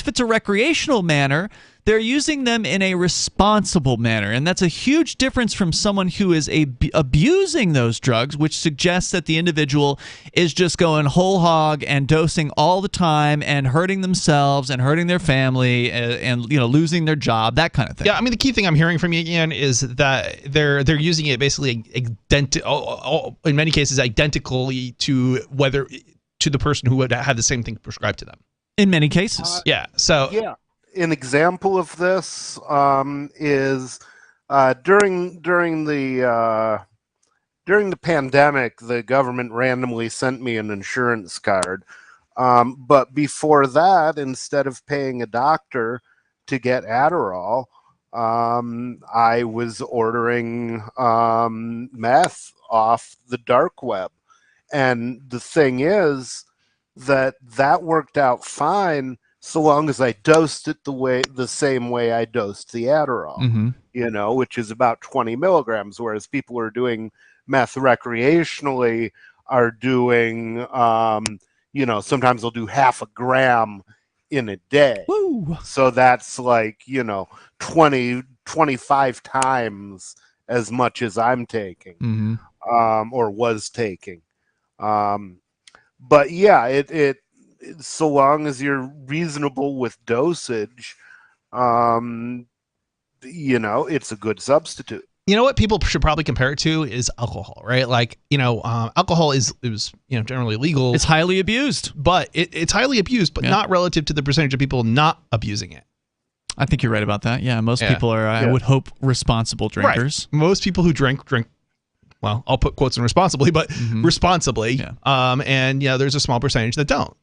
it's a recreational manner, they're using them in a responsible manner. And that's a huge difference from someone who is abusing those drugs, which suggests that the individual is just going whole hog and dosing all the time and hurting themselves and hurting their family and losing their job, that kind of thing. Yeah, I mean, the key thing I'm hearing from you, Ian, is that they're using it basically in many cases identically to the person who would have the same thing prescribed to them. In many cases. Yeah. So yeah. An example of this is during the pandemic, the government randomly sent me an insurance card. But before that, instead of paying a doctor to get Adderall, I was ordering meth off the dark web. And the thing is that worked out fine so long as I dosed it the same way I dosed the Adderall, which is about 20 milligrams, whereas people who are doing meth recreationally are doing, sometimes they'll do half a gram in a day. Woo. So that's like, 25 times as much as I'm taking, or was taking. But yeah, it so long as you're reasonable with dosage, it's a good substitute. You know what people should probably compare it to is alcohol, right? Like, alcohol is generally legal. It's highly abused. But it's highly abused, but not relative to the percentage of people not abusing it. I think you're right about that. Yeah, most people are, I would hope, responsible drinkers. Right. Most people who drink, well, I'll put quotes in responsibly, but responsibly. Yeah. And, there's a small percentage that don't.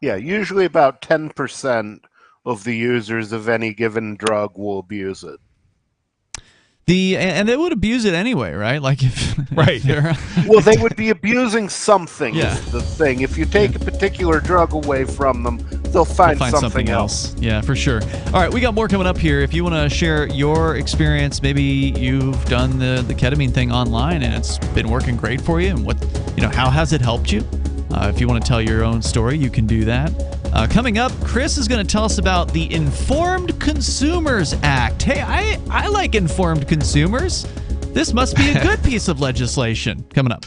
Yeah, usually about 10% of the users of any given drug will abuse it. And they would abuse it anyway, right? Like if right. Well, they would be abusing something. Yeah. Is the thing. If you take a particular drug away from them, they'll find something else. Yeah, for sure. All right, we got more coming up here. If you want to share your experience, maybe you've done the ketamine thing online and it's been working great for you, and how has it helped you? If you want to tell your own story, you can do that. Coming up, Chris is going to tell us about the Informed Consumers Act. Hey, I like informed consumers. This must be a good piece of legislation. Coming up.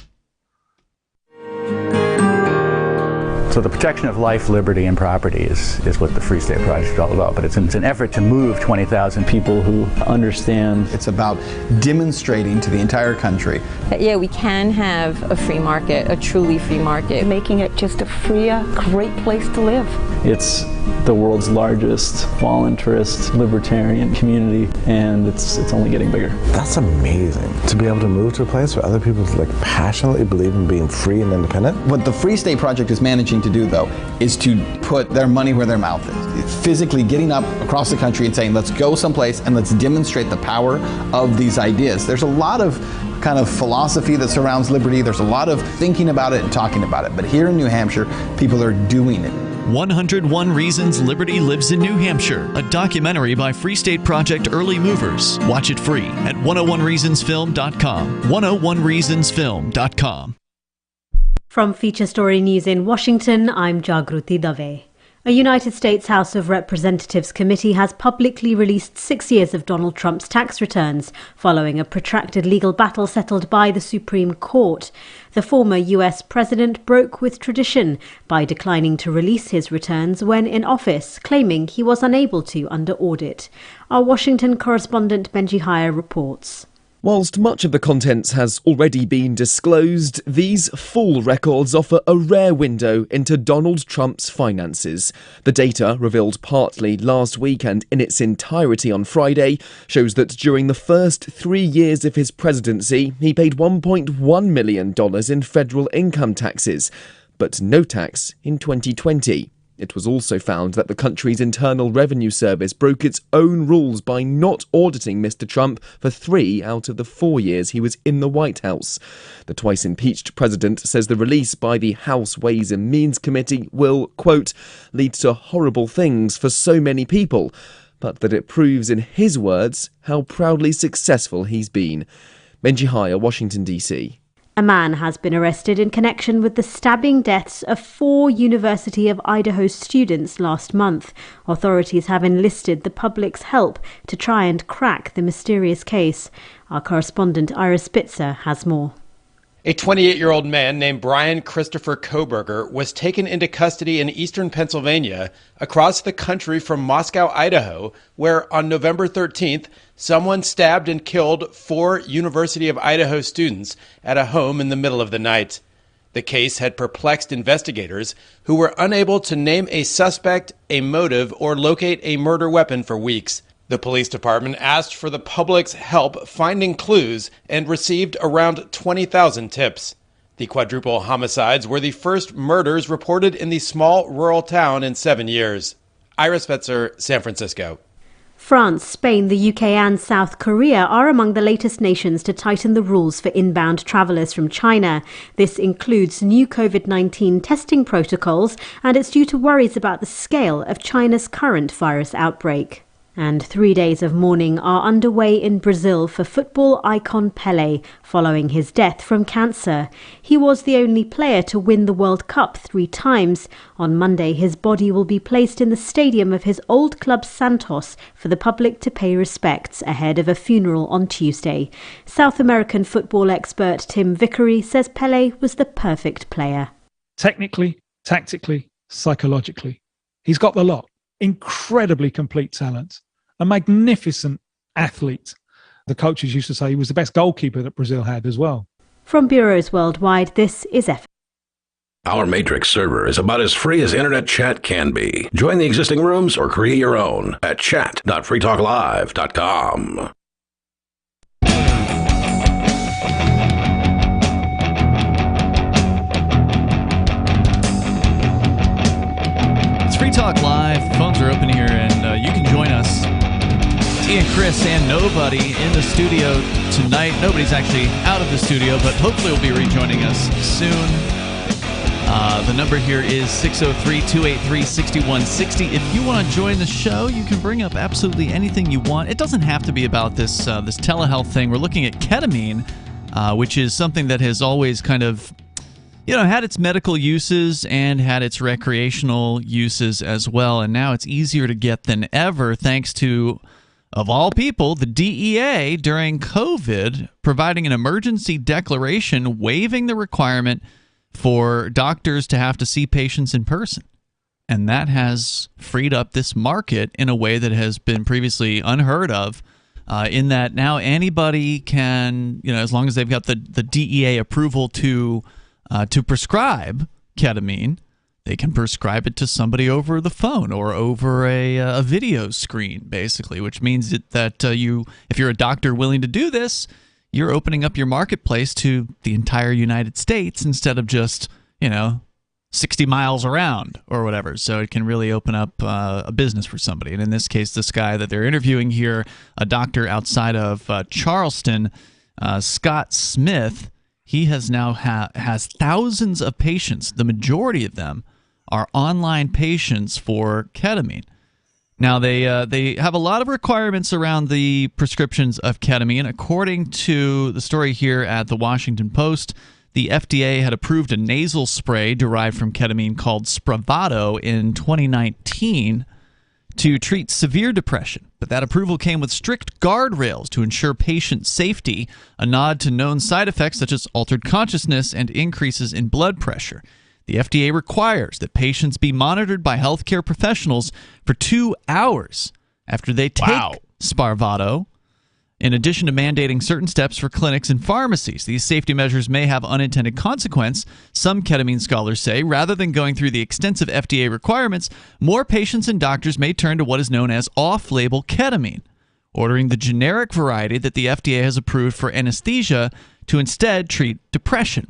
So the protection of life, liberty, and property is what the Free State Project is all about. But it's an effort to move 20,000 people who understand. It's about demonstrating to the entire country that, yeah, we can have a free market, a truly free market. Making it just a freer, great place to live. It's the world's largest voluntarist libertarian community, and it's only getting bigger. That's amazing, to be able to move to a place where other people passionately believe in being free and independent. What the Free State Project is managing to do, though, is to put their money where their mouth is. Physically getting up across the country and saying, let's go someplace and let's demonstrate the power of these ideas. There's a lot of kind of philosophy that surrounds liberty. There's a lot of thinking about it and talking about it. But here in New Hampshire, people are doing it. 101 Reasons Liberty Lives in New Hampshire, a documentary by Free State Project Early Movers. Watch it free at 101reasonsfilm.com. 101reasonsfilm.com. From Feature Story News in Washington, I'm Jagruti Dave. A United States House of Representatives committee has publicly released 6 years of Donald Trump's tax returns, following a protracted legal battle settled by the Supreme Court. The former U.S. president broke with tradition by declining to release his returns when in office, claiming he was unable to under audit. Our Washington correspondent Benji Heyer reports. Whilst much of the contents has already been disclosed, these full records offer a rare window into Donald Trump's finances. The data, revealed partly last week and in its entirety on Friday, shows that during the first 3 years of his presidency, he paid $1.1 million in federal income taxes, but no tax in 2020. It was also found that the country's Internal Revenue Service broke its own rules by not auditing Mr. Trump for 3 out of the 4 years he was in the White House. The twice-impeached president says the release by the House Ways and Means Committee will, quote, lead to horrible things for so many people, but that it proves, in his words, how proudly successful he's been. Benji Heyer, Washington, D.C. A man has been arrested in connection with the stabbing deaths of 4 University of Idaho students last month. Authorities have enlisted the public's help to try and crack the mysterious case. Our correspondent Ira Spitzer has more. A 28-year-old man named Brian Christopher Koberger was taken into custody in eastern Pennsylvania, across the country from Moscow, Idaho, where on November 13th, someone stabbed and killed 4 University of Idaho students at a home in the middle of the night. The case had perplexed investigators who were unable to name a suspect, a motive, or locate a murder weapon for weeks. The police department asked for the public's help finding clues and received around 20,000 tips. The quadruple homicides were the first murders reported in the small rural town in 7 years. Ira Spitzer, San Francisco. France, Spain, the UK and South Korea are among the latest nations to tighten the rules for inbound travellers from China. This includes new COVID-19 testing protocols, and it's due to worries about the scale of China's current virus outbreak. And 3 days of mourning are underway in Brazil for football icon Pelé, following his death from cancer. He was the only player to win the World Cup 3 times. On Monday, his body will be placed in the stadium of his old club Santos for the public to pay respects ahead of a funeral on Tuesday. South American football expert Tim Vickery says Pelé was the perfect player. Technically, tactically, psychologically, he's got the lot. Incredibly complete talent, a magnificent athlete. The coaches used to say he was the best goalkeeper that Brazil had as well. From bureaus worldwide, this is FM. Our Matrix server is about as free as internet chat can be. Join the existing rooms or create your own at chat.freetalklive.com. Free Talk Live. Phones are open here, and you can join us. Ian Chris and nobody in the studio tonight. Nobody's actually out of the studio, but hopefully will be rejoining us soon. The number here is 603-283-6160. If you want to join the show, you can bring up absolutely anything you want. It doesn't have to be about this telehealth thing. We're looking at ketamine, which is something that has always kind of, had its medical uses and had its recreational uses as well. And now it's easier to get than ever thanks to, of all people, the DEA during COVID providing an emergency declaration waiving the requirement for doctors to have to see patients in person. And that has freed up this market in a way that has been previously unheard of, in that now anybody can, as long as they've got the DEA approval to prescribe ketamine, they can prescribe it to somebody over the phone or over a video screen, basically, which means that if you're a doctor willing to do this, you're opening up your marketplace to the entire United States instead of just, 60 miles around or whatever. So it can really open up a business for somebody. And in this case, this guy that they're interviewing here, a doctor outside of Charleston, Scott Smith, he has now has thousands of patients. The majority of them are online patients for ketamine. Now, they have a lot of requirements around the prescriptions of ketamine. According to the story here at the Washington Post, the FDA had approved a nasal spray derived from ketamine called Spravato in 2019 to treat severe depression. But that approval came with strict guardrails to ensure patient safety, a nod to known side effects such as altered consciousness and increases in blood pressure. The FDA requires that patients be monitored by healthcare professionals for 2 hours after they take Spravato. In addition to mandating certain steps for clinics and pharmacies, these safety measures may have unintended consequence, some ketamine scholars say. Rather than going through the extensive FDA requirements, more patients and doctors may turn to what is known as off-label ketamine, ordering the generic variety that the FDA has approved for anesthesia to instead treat depression.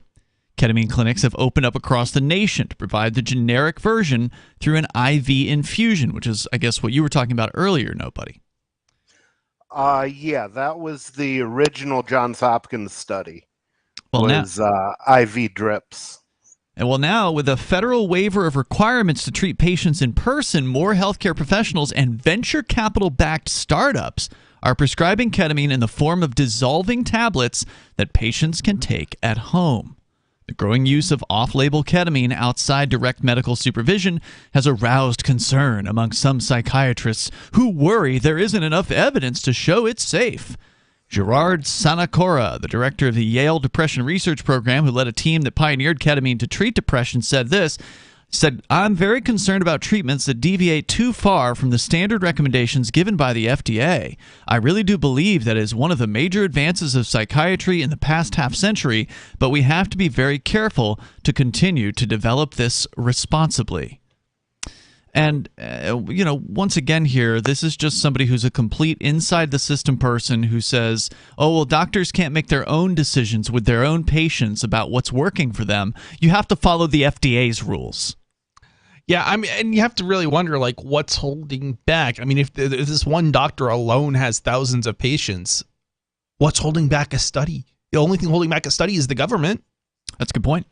Ketamine clinics have opened up across the nation to provide the generic version through an IV infusion, which is, I guess, what you were talking about earlier, Nobody. Yeah, that was the original Johns Hopkins study. Well, was IV drips. And well, now, with a federal waiver of requirements to treat patients in person, more healthcare professionals and venture capital-backed startups are prescribing ketamine in the form of dissolving tablets that patients can take at home. The growing use of off-label ketamine outside direct medical supervision has aroused concern among some psychiatrists who worry there isn't enough evidence to show it's safe. Gerard Sanacora, the director of the Yale Depression Research Program, who led a team that pioneered ketamine to treat depression, said, "I'm very concerned about treatments that deviate too far from the standard recommendations given by the FDA. I really do believe that is one of the major advances of psychiatry in the past half-century, but we have to be very careful to continue to develop this responsibly." And, once again here, this is just somebody who's a complete inside-the-system person who says, oh, well, doctors can't make their own decisions with their own patients about what's working for them. You have to follow the FDA's rules. Yeah, I mean, and you have to really wonder, what's holding back? I mean, if this one doctor alone has thousands of patients, what's holding back a study? The only thing holding back a study is the government. That's a good point.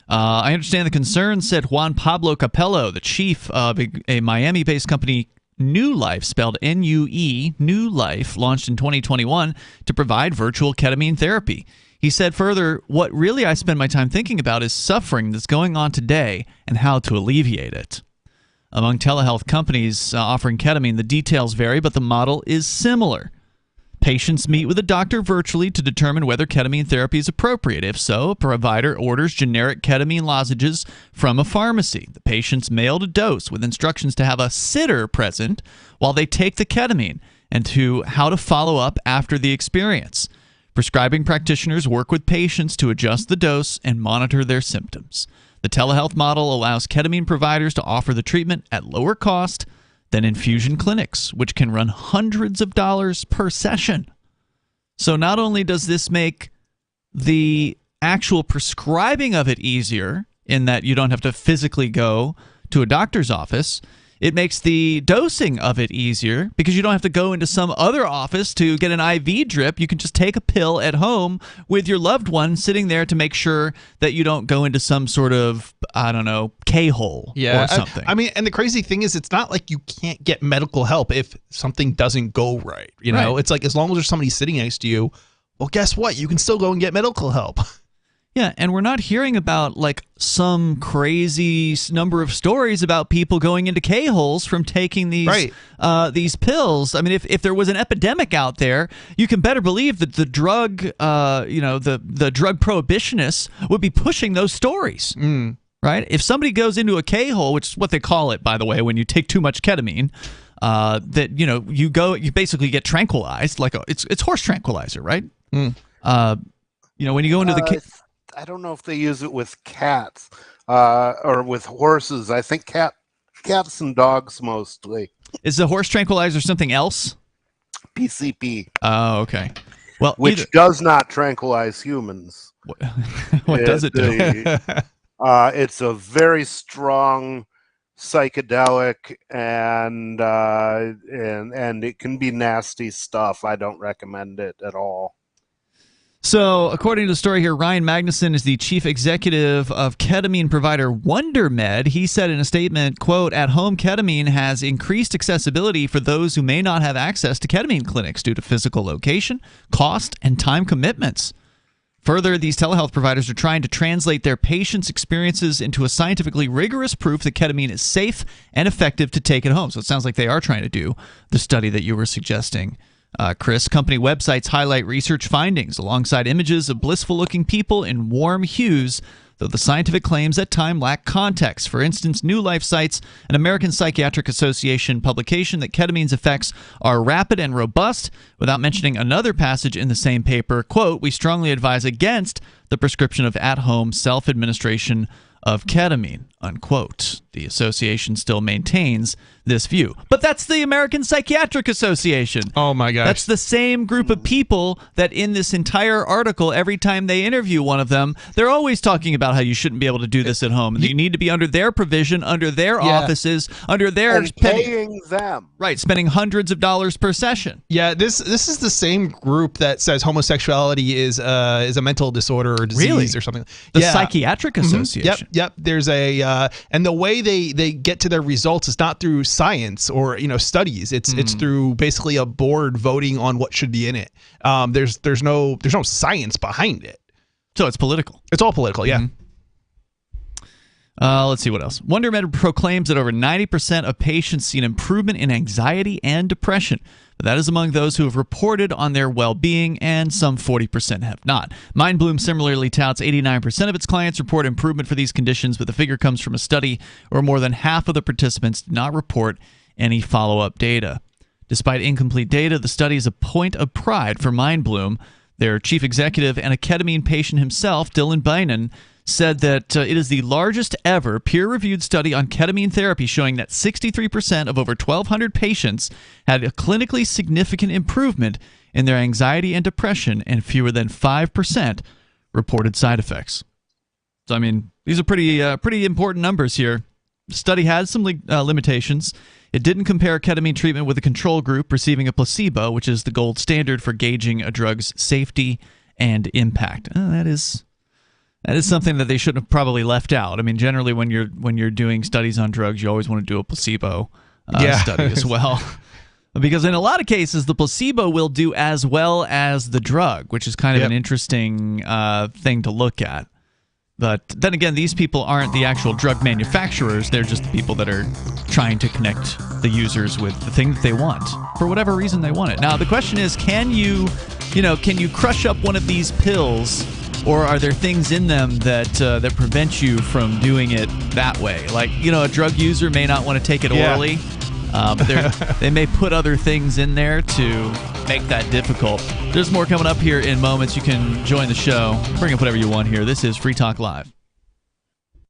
I understand the concern, said Juan Pablo Capello, the chief of a Miami-based company, New Life, spelled N-U-E, New Life, launched in 2021 to provide virtual ketamine therapy. He said further, what really I spend my time thinking about is suffering that's going on today and how to alleviate it. Among telehealth companies offering ketamine, the details vary, but the model is similar. Patients meet with a doctor virtually to determine whether ketamine therapy is appropriate. If so, a provider orders generic ketamine lozenges from a pharmacy. The patient's mailed a dose with instructions to have a sitter present while they take the ketamine and to how to follow up after the experience. Prescribing practitioners work with patients to adjust the dose and monitor their symptoms. The telehealth model allows ketamine providers to offer the treatment at lower cost than infusion clinics, which can run hundreds of dollars per session. So not only does this make the actual prescribing of it easier in that you don't have to physically go to a doctor's office, It makes the dosing of it easier because you don't have to go into some other office to get an IV drip. You can just take a pill at home with your loved one sitting there to make sure that you don't go into some sort of, I don't know, K-hole or something. I mean, and the crazy thing is it's not like you can't get medical help if something doesn't go right. You know, it's like as long as there's somebody sitting next to you, well, guess what? You can still go and get medical help. Yeah, and we're not hearing about like some crazy number of stories about people going into K-holes from taking these pills. I mean, if there was an epidemic out there, you can better believe that the drug, the drug prohibitionists would be pushing those stories. Right? If somebody goes into a K-hole, which is what they call it, by the way, when you take too much ketamine, you basically get tranquilized, like it's horse tranquilizer, right? When you go into the I don't know if they use it with cats or with horses. I think cats and dogs mostly. Is the horse tranquilizer something else? PCP. Oh, okay. Well, which does not tranquilize humans. What does it do? It's a very strong psychedelic, and it can be nasty stuff. I don't recommend it at all. So, according to the story here, Ryan Magnuson is the chief executive of ketamine provider WonderMed. He said in a statement, quote, "At home ketamine has increased accessibility for those who may not have access to ketamine clinics due to physical location, cost, and time commitments. Further, these telehealth providers are trying to translate their patients' experiences into a scientifically rigorous proof that ketamine is safe and effective to take at home." So it sounds like they are trying to do the study that you were suggesting, Chris. Company websites highlight research findings alongside images of blissful-looking people in warm hues, though the scientific claims at times lack context. For instance, New Life cites an American Psychiatric Association publication that ketamine's effects are rapid and robust, without mentioning another passage in the same paper, quote, "We strongly advise against the prescription of at-home self-administration of ketamine," unquote. The association still maintains this view. But that's the American Psychiatric Association. Oh my gosh. That's the same group of people that in this entire article, every time they interview one of them, they're always talking about how you shouldn't be able to do this at home. And you need to be under their provision, under their offices, under their... And paying them. Right, spending hundreds of dollars per session. Yeah, this is the same group that says homosexuality is a mental disorder or disease or something. The Psychiatric Association. Yep. There's a and the way they get to their results is not through science or studies. It's through basically a board voting on what should be in it. There's no science behind it. So it's political. It's all political. Yeah. Let's see what else. WonderMed proclaims that over 90% of patients see an improvement in anxiety and depression. But that is among those who have reported on their well-being, and some 40% have not. MindBloom similarly touts 89% of its clients report improvement for these conditions, but the figure comes from a study where more than half of the participants did not report any follow-up data. Despite incomplete data, the study is a point of pride for MindBloom. Their chief executive and a ketamine patient himself, Dylan Bynum, said that it is the largest ever peer-reviewed study on ketamine therapy, showing that 63% of over 1,200 patients had a clinically significant improvement in their anxiety and depression, and fewer than 5% reported side effects. So, I mean, these are pretty important numbers here. The study had some limitations. It didn't compare ketamine treatment with a control group receiving a placebo, which is the gold standard for gauging a drug's safety and impact. That is something that they should have probably left out. I mean, generally when you're doing studies on drugs, you always want to do a placebo study as well. Because in a lot of cases, the placebo will do as well as the drug, which is kind of an interesting thing to look at. But then again, these people aren't the actual drug manufacturers. They're just the people that are trying to connect the users with the thing that they want for whatever reason they want it. Now, the question is, can you crush up one of these pills, or are there things in them that prevent you from doing it that way? Like, a drug user may not want to take it orally, but they may put other things in there to make that difficult. There's more coming up here in moments. You can join the show. Bring up whatever you want here. This is Free Talk Live.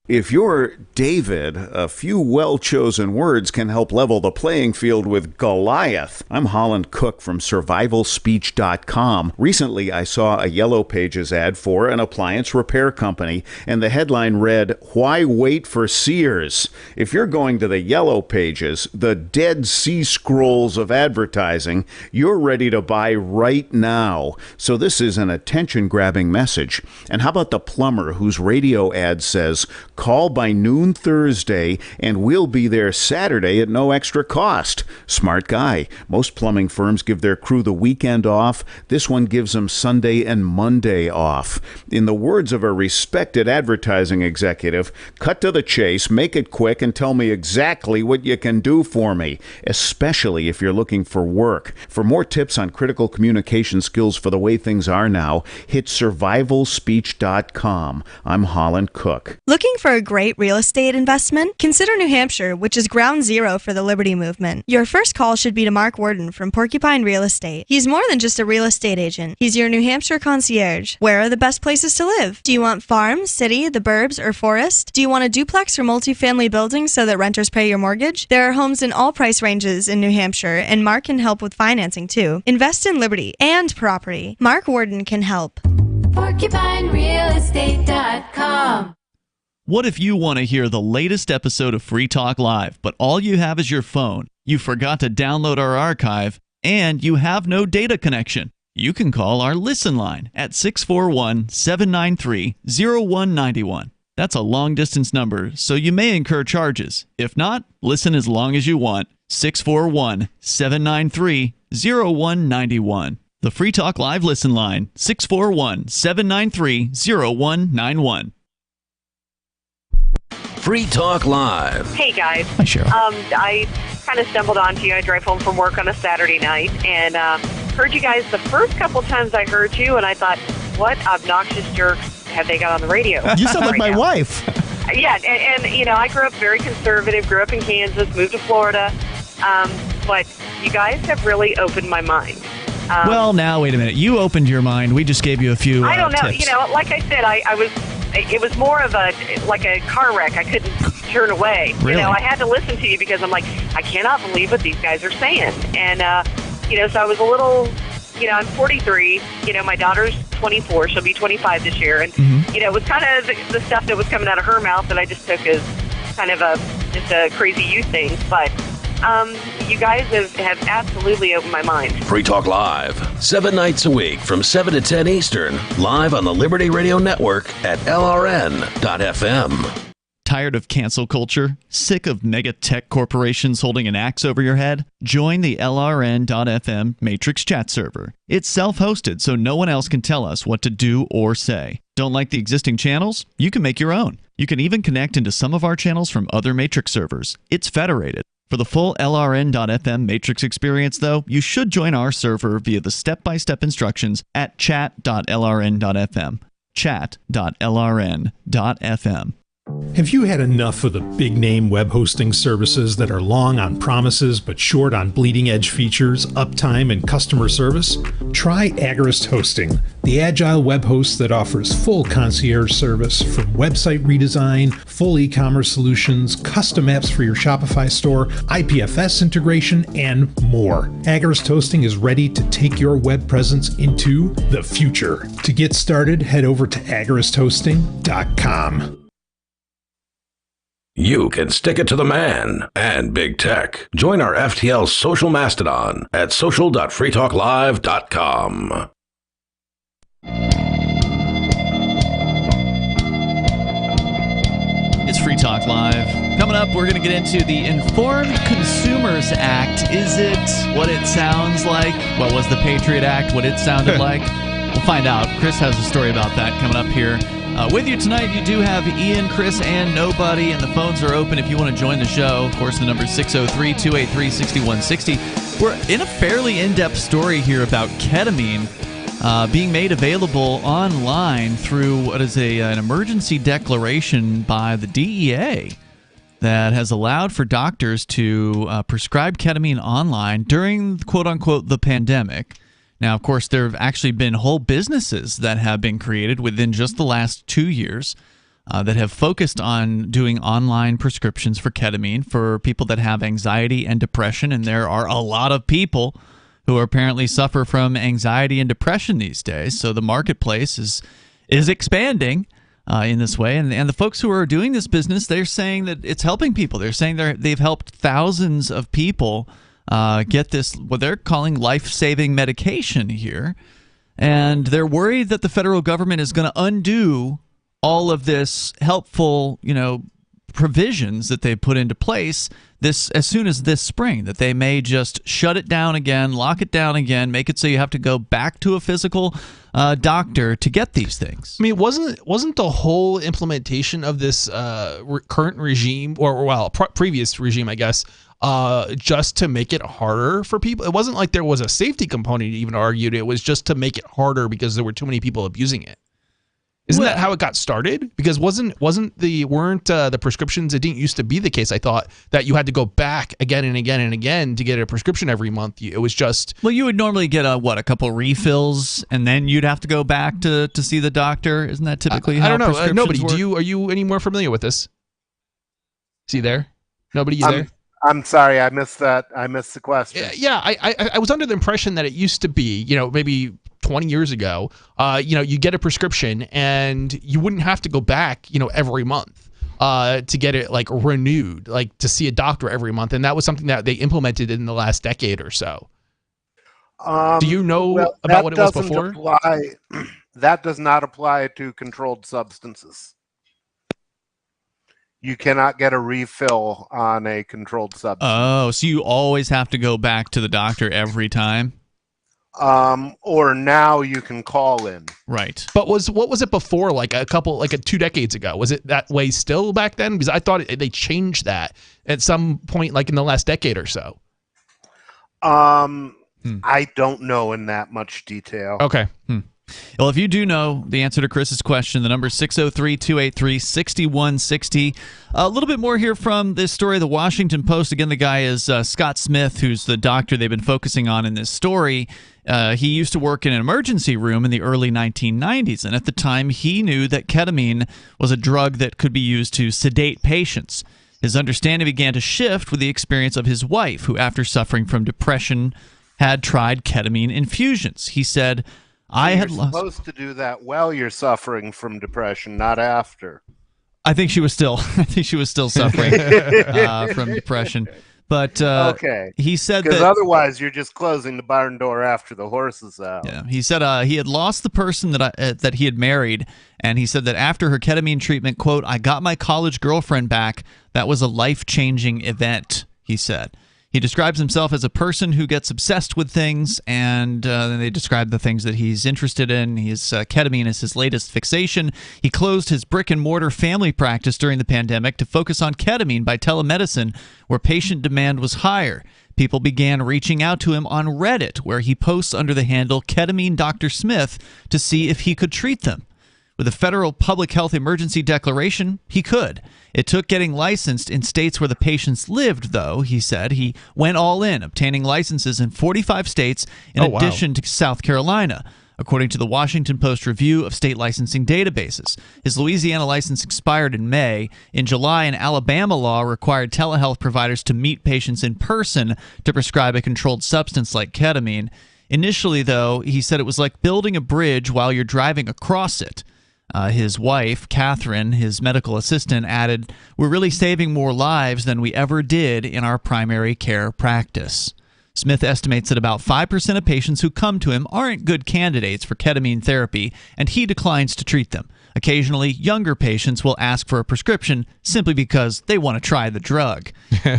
If you're David, a few well-chosen words can help level the playing field with Goliath. I'm Holland Cook from survivalspeech.com. Recently, I saw a Yellow Pages ad for an appliance repair company, and the headline read, "Why wait for Sears?" If you're going to the Yellow Pages, the Dead Sea Scrolls of advertising, you're ready to buy right now. So this is an attention-grabbing message. And how about the plumber whose radio ad says, "Call by noon Thursday, and we'll be there Saturday at no extra cost"? Smart guy. Most plumbing firms give their crew the weekend off. This one gives them Sunday and Monday off. In the words of a respected advertising executive, cut to the chase, make it quick, and tell me exactly what you can do for me, especially if you're looking for work. For more tips on critical communication skills for the way things are now, hit survivalspeech.com. I'm Holland Cook. Looking for a great real estate investment? Consider New Hampshire, which is ground zero for the Liberty Movement. Your first call should be to Mark Worden from Porcupine Real Estate. He's more than just a real estate agent. He's your New Hampshire concierge. Where are the best places to live? Do you want farm, city, the burbs, or forest? Do you want a duplex or multifamily building so that renters pay your mortgage? There are homes in all price ranges in New Hampshire, and Mark can help with financing too. Invest in Liberty and property. Mark Worden can help. PorcupineRealEstate.com. What if you want to hear the latest episode of Free Talk Live, but all you have is your phone, you forgot to download our archive, and you have no data connection? You can call our Listen line at 641-793-0191. That's a long-distance number, so you may incur charges. If not, listen as long as you want. 641-793-0191. The Free Talk Live Listen line, 641-793-0191. Free Talk Live. Hey guys. Hi, Cheryl. I kind of stumbled onto you. I drive home from work on a Saturday night and heard you guys the first couple times I heard you, and I thought, what obnoxious jerks have they got on the radio? You sound like my wife. Yeah, and you know, I grew up very conservative, grew up in Kansas, moved to Florida, but you guys have really opened my mind. Well, now, wait a minute. You opened your mind. We just gave you a few I don't know. tips. You know, like I said, it was more of a car wreck. I couldn't turn away. Really? You know, I had to listen to you because I'm like, I cannot believe what these guys are saying. And, you know, so I was a little, you know, I'm 43. You know, my daughter's 24. She'll be 25 this year. And, you know, it was kind of the stuff that was coming out of her mouth that I just took as kind of just a crazy youth thing. But you guys have absolutely opened my mind. Free Talk Live, 7 nights a week from 7 to 10 Eastern, live on the Liberty Radio Network at LRN.FM. Tired of cancel culture? Sick of mega tech corporations holding an axe over your head? Join the LRN.FM Matrix chat server. It's self-hosted, so no one else can tell us what to do or say. Don't like the existing channels? You can make your own. You can even connect into some of our channels from other Matrix servers. It's federated. For the full LRN.FM Matrix experience, though, you should join our server via the step-by-step instructions at chat.lrn.fm. Chat.lrn.fm. Have you had enough of the big-name web hosting services that are long on promises but short on bleeding-edge features, uptime, and customer service? Try Agorist Hosting, the agile web host that offers full concierge service from website redesign, full e-commerce solutions, custom apps for your Shopify store, IPFS integration, and more. Agorist Hosting is ready to take your web presence into the future. To get started, head over to agoristhosting.com. You can stick it to the man and big tech. Join our FTL social mastodon at social.freetalklive.com. It's Free Talk Live. Coming up, we're going to get into the Informed Consumers Act. Is it what it sounds like? What was the Patriot Act? What it sounded like? We'll find out. Chris has a story about that coming up here. With you tonight, you do have Ian, Chris, and Nobody, and the phones are open if you want to join the show. Of course, the number is 603-283-6160. We're in a fairly in-depth story here about ketamine being made available online through what is an emergency declaration by the DEA that has allowed for doctors to prescribe ketamine online during, quote-unquote, the pandemic. Now, of course, there have actually been whole businesses that have been created within just the last 2 years that have focused on doing online prescriptions for ketamine for people that have anxiety and depression, and there are a lot of people who apparently suffer from anxiety and depression these days. So the marketplace is expanding in this way, and the folks who are doing this business, they're saying that it's helping people. They're saying they've helped thousands of people get this, what they're calling life-saving medication here, and they're worried that the federal government is going to undo all of this helpful, provisions that they put into place as soon as this spring, that they may just shut it down again, lock it down again, make it so you have to go back to a physical doctor to get these things. I mean, wasn't the whole implementation of this current regime, or previous regime, I guess, just to make it harder for people? It wasn't like there was a safety component, even argued. It was just to make it harder because there were too many people abusing it. Isn't that how it got started? Because weren't the prescriptions? It didn't used to be the case. I thought that you had to go back again and again and again to get a prescription every month. It was just you would normally get a couple refills, and then you'd have to go back to see the doctor. Isn't that typically how I don't know. prescriptions Nobody. work? Are you any more familiar with this? Is he there? Nobody. You there? I'm sorry, I missed that. I missed the question. Yeah, I was under the impression that it used to be, maybe 20 years ago, you get a prescription and you wouldn't have to go back, every month to get it renewed, to see a doctor every month. And that was something that they implemented in the last decade or so. Do you know about what it was before? That does not apply to controlled substances. You cannot get a refill on a controlled substance. Oh, so you always have to go back to the doctor every time? Or now you can call in. Right. But what was it before, 2 decades ago? Was it that way still back then? Because I thought they changed that at some point, in the last decade or so. I don't know in that much detail. Okay. Well, if you do know the answer to Chris's question, the number is 603-283-6160. A little bit more here from this story, the Washington Post. Again, the guy is Scott Smith, who's the doctor they've been focusing on in this story. He used to work in an emergency room in the early 1990s, and at the time he knew that ketamine was a drug that could be used to sedate patients. His understanding began to shift with the experience of his wife, who, after suffering from depression, had tried ketamine infusions. He said, You're supposed to do that while you're suffering from depression, not after. I think she was still suffering from depression. But okay, he said because that otherwise you're just closing the barn door after the horse is out. Yeah, he said he had lost the person that he had married, and he said that after her ketamine treatment, quote, "I got my college girlfriend back. That was a life-changing event," he said. He describes himself as a person who gets obsessed with things, and then they describe the things that he's interested in. Ketamine is his latest fixation. He closed his brick-and-mortar family practice during the pandemic to focus on ketamine by telemedicine, where patient demand was higher. People began reaching out to him on Reddit, where he posts under the handle Ketamine Dr. Smith to see if he could treat them. With a federal public health emergency declaration, he could. It took getting licensed in states where the patients lived, though, he said. He went all in, obtaining licenses in 45 states in addition to South Carolina, according to the Washington Post review of state licensing databases. His Louisiana license expired in May. In July, an Alabama law required telehealth providers to meet patients in person to prescribe a controlled substance like ketamine. Initially, though, he said it was like building a bridge while you're driving across it. His wife, Catherine, his medical assistant, added, "We're really saving more lives than we ever did in our primary care practice." Smith estimates that about 5% of patients who come to him aren't good candidates for ketamine therapy, and he declines to treat them. Occasionally, younger patients will ask for a prescription simply because they want to try the drug.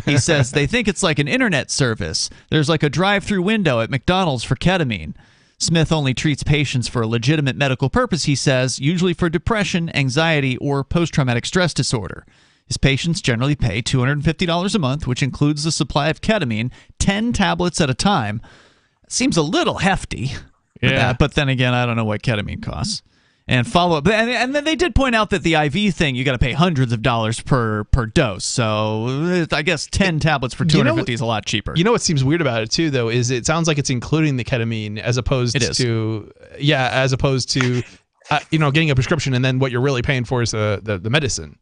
He says they think it's like an internet service. There's like a drive-through window at McDonald's for ketamine. Smith only treats patients for a legitimate medical purpose, he says, usually for depression, anxiety, or post-traumatic stress disorder. His patients generally pay $250 a month, which includes the supply of ketamine, 10 tablets at a time. Seems a little hefty. Yeah. But then again, I don't know what ketamine costs. And follow-up. And then they did point out that the IV thing, you got to pay hundreds of dollars per dose. So I guess 10 tablets for $250 is a lot cheaper. You know what seems weird about it, too, though, is it sounds like it's including the ketamine as opposed to... Yeah, as opposed to getting a prescription and then what you're really paying for is the medicine.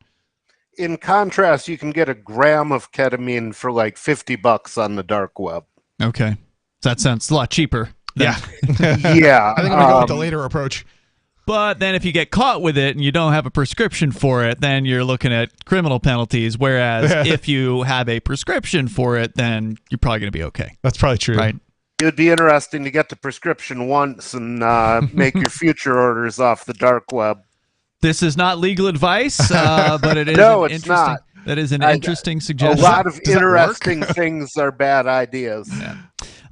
In contrast, you can get a gram of ketamine for like $50 on the dark web. Okay. That sounds a lot cheaper. Yeah. Yeah. I think I'm going to go with the later approach. But then if you get caught with it and you don't have a prescription for it, then you're looking at criminal penalties. Whereas if you have a prescription for it, then you're probably going to be okay. That's probably true. Right. It would be interesting to get the prescription once and make your future orders off the dark web. This is not legal advice, but it is No, an it's interesting, not. That is an interesting suggestion. A lot of interesting things are bad ideas.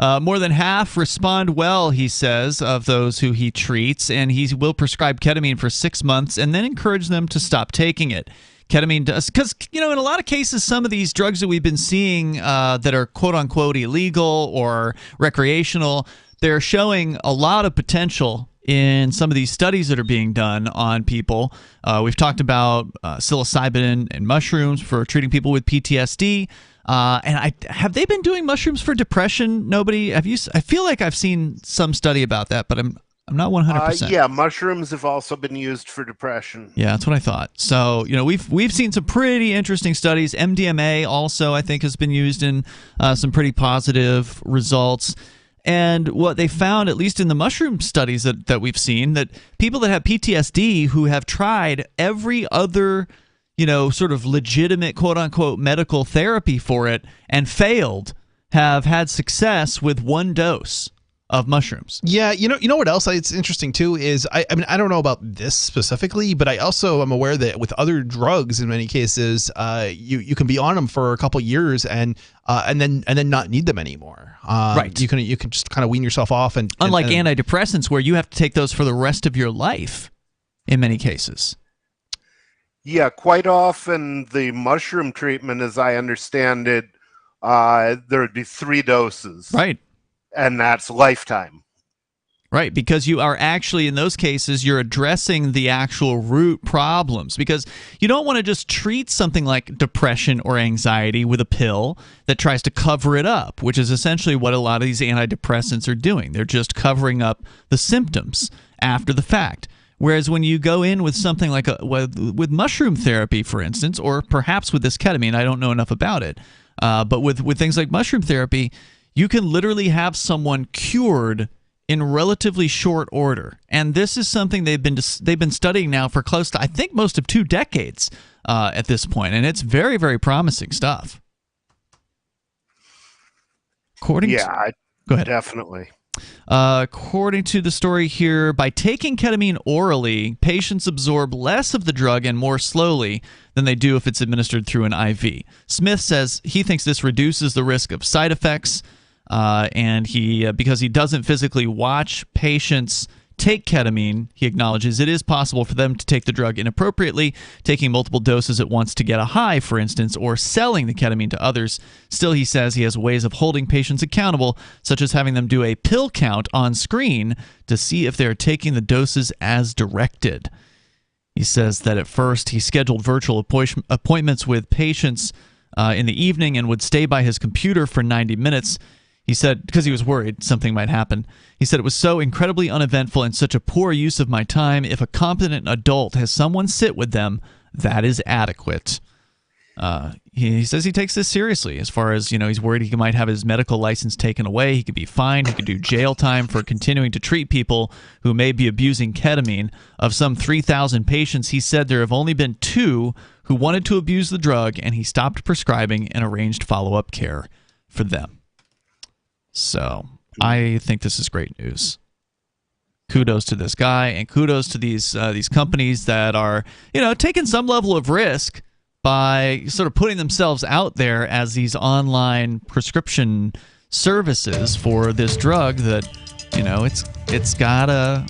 More than half respond well, he says, of those who he treats, and he will prescribe ketamine for 6 months and then encourage them to stop taking it. Ketamine does, because, in a lot of cases, some of these drugs that we've been seeing that are quote-unquote illegal or recreational, they're showing a lot of potential in some of these studies that are being done on people. We've talked about psilocybin and mushrooms for treating people with PTSD. And have they been doing mushrooms for depression? Nobody? Have you? I feel like I've seen some study about that, but I'm not 100%. Yeah, mushrooms have also been used for depression. Yeah, that's what I thought. So, we've seen some pretty interesting studies. MDMA also, I think, has been used in some pretty positive results. And what they found, at least in the mushroom studies that we've seen, that people that have PTSD who have tried every other, sort of legitimate quote-unquote medical therapy for it and failed have had success with one dose of mushrooms. Yeah, you know what else it's interesting too is I mean I don't know about this specifically, but I also am aware that with other drugs in many cases, you can be on them for a couple years and then not need them anymore. Right. You can just kind of wean yourself off and unlike and antidepressants where you have to take those for the rest of your life in many cases. Yeah, quite often the mushroom treatment, as I understand it, there would be 3 doses. Right. And that's lifetime. Right, because you are actually, in those cases, you're addressing the actual root problems. Because you don't want to just treat something like depression or anxiety with a pill that tries to cover it up, which is essentially what a lot of these antidepressants are doing. They're just covering up the symptoms after the fact. Whereas when you go in with something like with mushroom therapy, for instance, or perhaps with this ketamine, I don't know enough about it, but with things like mushroom therapy, you can literally have someone cured in relatively short order, and this is something they've been studying now for close to, I think, most of 2 decades at this point, and it's very, very promising stuff. Go ahead. Definitely. According to the story here, by taking ketamine orally, patients absorb less of the drug and more slowly than they do if it's administered through an IV. Smith says he thinks this reduces the risk of side effects. And because he doesn't physically watch patients take ketamine, he acknowledges it is possible for them to take the drug inappropriately, taking multiple doses at once to get a high, for instance, or selling the ketamine to others. Still, he says he has ways of holding patients accountable, such as having them do a pill count on screen to see if they're taking the doses as directed. He says that at first he scheduled virtual appointments with patients in the evening and would stay by his computer for 90 minutes. He said, because he was worried something might happen, he said, it was so incredibly uneventful and such a poor use of my time. If a competent adult has someone sit with them, that is adequate. He says he takes this seriously as far as, he's worried he might have his medical license taken away. He could be fined. He could do jail time for continuing to treat people who may be abusing ketamine. Of some 3,000 patients, he said there have only been 2 who wanted to abuse the drug, and he stopped prescribing and arranged follow-up care for them. So I think this is great news. Kudos to this guy, and kudos to these companies that are, taking some level of risk by sort of putting themselves out there as these online prescription services for this drug that, it's got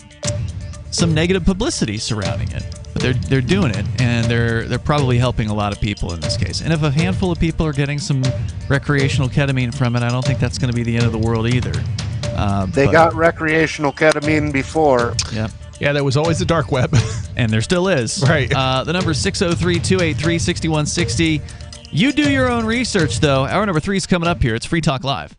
some negative publicity surrounding it. But they're doing it, and they're probably helping a lot of people in this case. And if a handful of people are getting some recreational ketamine from it, I don't think that's going to be the end of the world either. They got recreational ketamine before. Yeah. Yeah, there was always the dark web. And there still is. Right. The number is 603-283-6160. You do your own research, though. Hour number 3 is coming up here. It's Free Talk Live.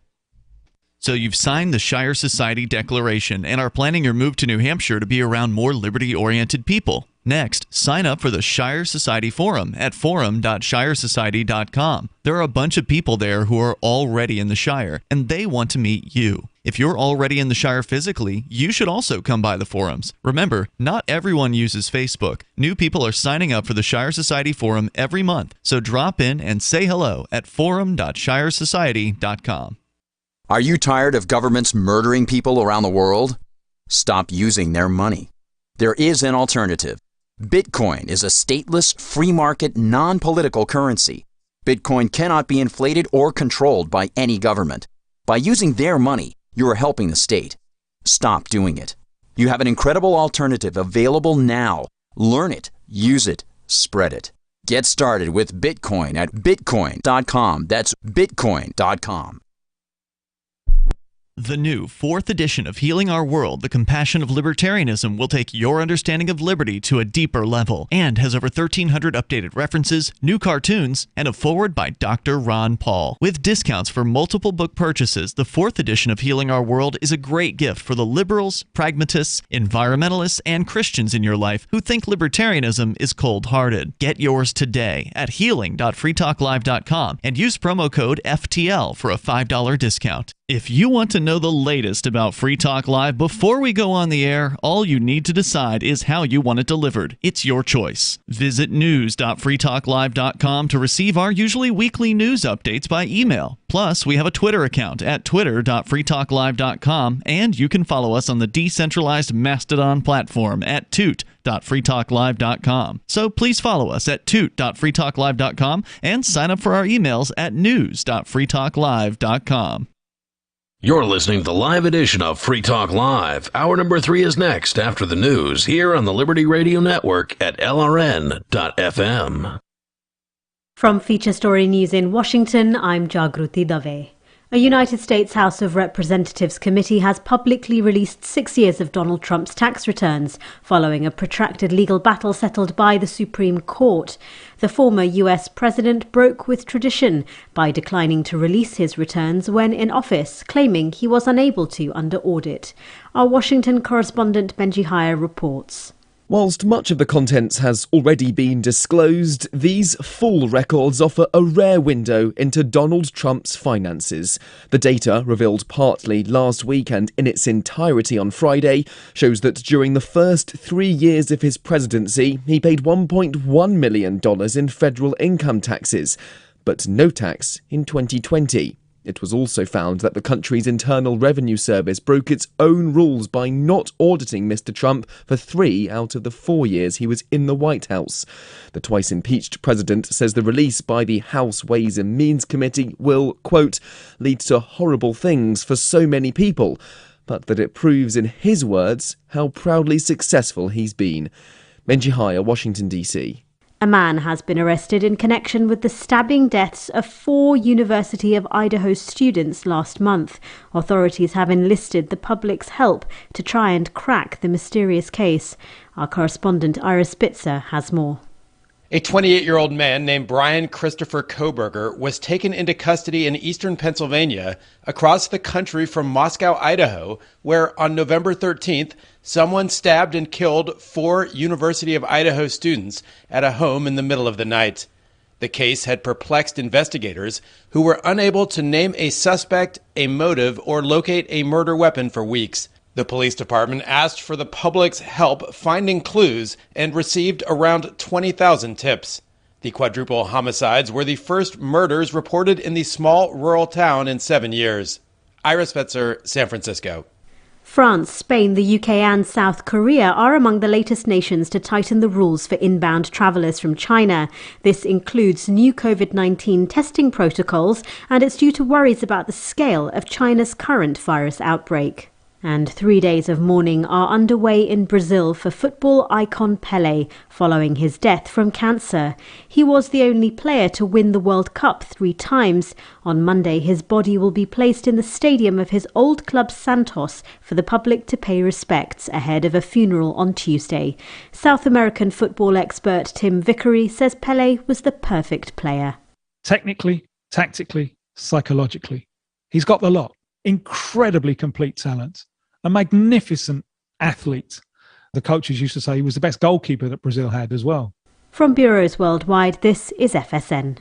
So you've signed the Shire Society Declaration and are planning your move to New Hampshire to be around more liberty-oriented people. Next, sign up for the Shire Society Forum at forum.shiresociety.com. There are a bunch of people there who are already in the Shire, and they want to meet you. If you're already in the Shire physically, you should also come by the forums. Remember, not everyone uses Facebook. New people are signing up for the Shire Society Forum every month, so drop in and say hello at forum.shiresociety.com. Are you tired of governments murdering people around the world? Stop using their money. There is an alternative. Bitcoin is a stateless, free market, non-political currency. Bitcoin cannot be inflated or controlled by any government. By using their money, you are helping the state. Stop doing it. You have an incredible alternative available now. Learn it, use it, spread it. Get started with Bitcoin at bitcoin.com. That's bitcoin.com. The new 4th edition of Healing Our World, The Compassion of Libertarianism, will take your understanding of liberty to a deeper level and has over 1,300 updated references, new cartoons, and a foreword by Dr. Ron Paul. With discounts for multiple book purchases, the 4th edition of Healing Our World is a great gift for the liberals, pragmatists, environmentalists, and Christians in your life who think libertarianism is cold-hearted. Get yours today at healing.freetalklive.com and use promo code FTL for a $5 discount. If you want to know the latest about Free Talk Live before we go on the air, all you need to decide is how you want it delivered. It's your choice. Visit news.freetalklive.com to receive our usually weekly news updates by email. Plus, we have a Twitter account at twitter.freetalklive.com, and you can follow us on the decentralized Mastodon platform at toot.freetalklive.com. So please follow us at toot.freetalklive.com and sign up for our emails at news.freetalklive.com. You're listening to the live edition of Free Talk Live. Hour number 3 is next after the news here on the Liberty Radio Network at LRN.FM. From Feature Story News in Washington, I'm Jagruti Dave. A United States House of Representatives committee has publicly released 6 years of Donald Trump's tax returns, following a protracted legal battle settled by the Supreme Court. The former U.S. president broke with tradition by declining to release his returns when in office, claiming he was unable to under audit. Our Washington correspondent Benji Heyer reports. Whilst much of the contents has already been disclosed, these full records offer a rare window into Donald Trump's finances. The data, revealed partly last week and in its entirety on Friday, shows that during the first 3 years of his presidency, he paid $1.1 million in federal income taxes, but no tax in 2020. It was also found that the country's Internal Revenue Service broke its own rules by not auditing Mr. Trump for 3 out of the 4 years he was in the White House. The twice-impeached president says the release by the House Ways and Means Committee will, quote, lead to horrible things for so many people, but that it proves, in his words, how proudly successful he's been. Benji Heyer, Washington, D.C. A man has been arrested in connection with the stabbing deaths of 4 University of Idaho students last month. Authorities have enlisted the public's help to try and crack the mysterious case. Our correspondent Ira Spitzer has more. A 28-year-old man named Brian Christopher Koberger was taken into custody in eastern Pennsylvania across the country from Moscow, Idaho, where on November 13th, someone stabbed and killed 4 University of Idaho students at a home in the middle of the night. The case had perplexed investigators who were unable to name a suspect, a motive, or locate a murder weapon for weeks. The police department asked for the public's help finding clues and received around 20,000 tips. The quadruple homicides were the first murders reported in the small rural town in 7 years. Ira Spitzer, San Francisco. France, Spain, the UK and South Korea are among the latest nations to tighten the rules for inbound travellers from China. This includes new COVID-19 testing protocols, and it's due to worries about the scale of China's current virus outbreak. And 3 days of mourning are underway in Brazil for football icon Pelé, following his death from cancer. He was the only player to win the World Cup 3 times. On Monday, his body will be placed in the stadium of his old club Santos for the public to pay respects ahead of a funeral on Tuesday. South American football expert Tim Vickery says Pelé was the perfect player. Technically, tactically, psychologically, he's got the lot. incredibly complete talent, a magnificent athlete. The coaches used to say he was the best goalkeeper that Brazil had as well. From bureaus worldwide, this is FSN.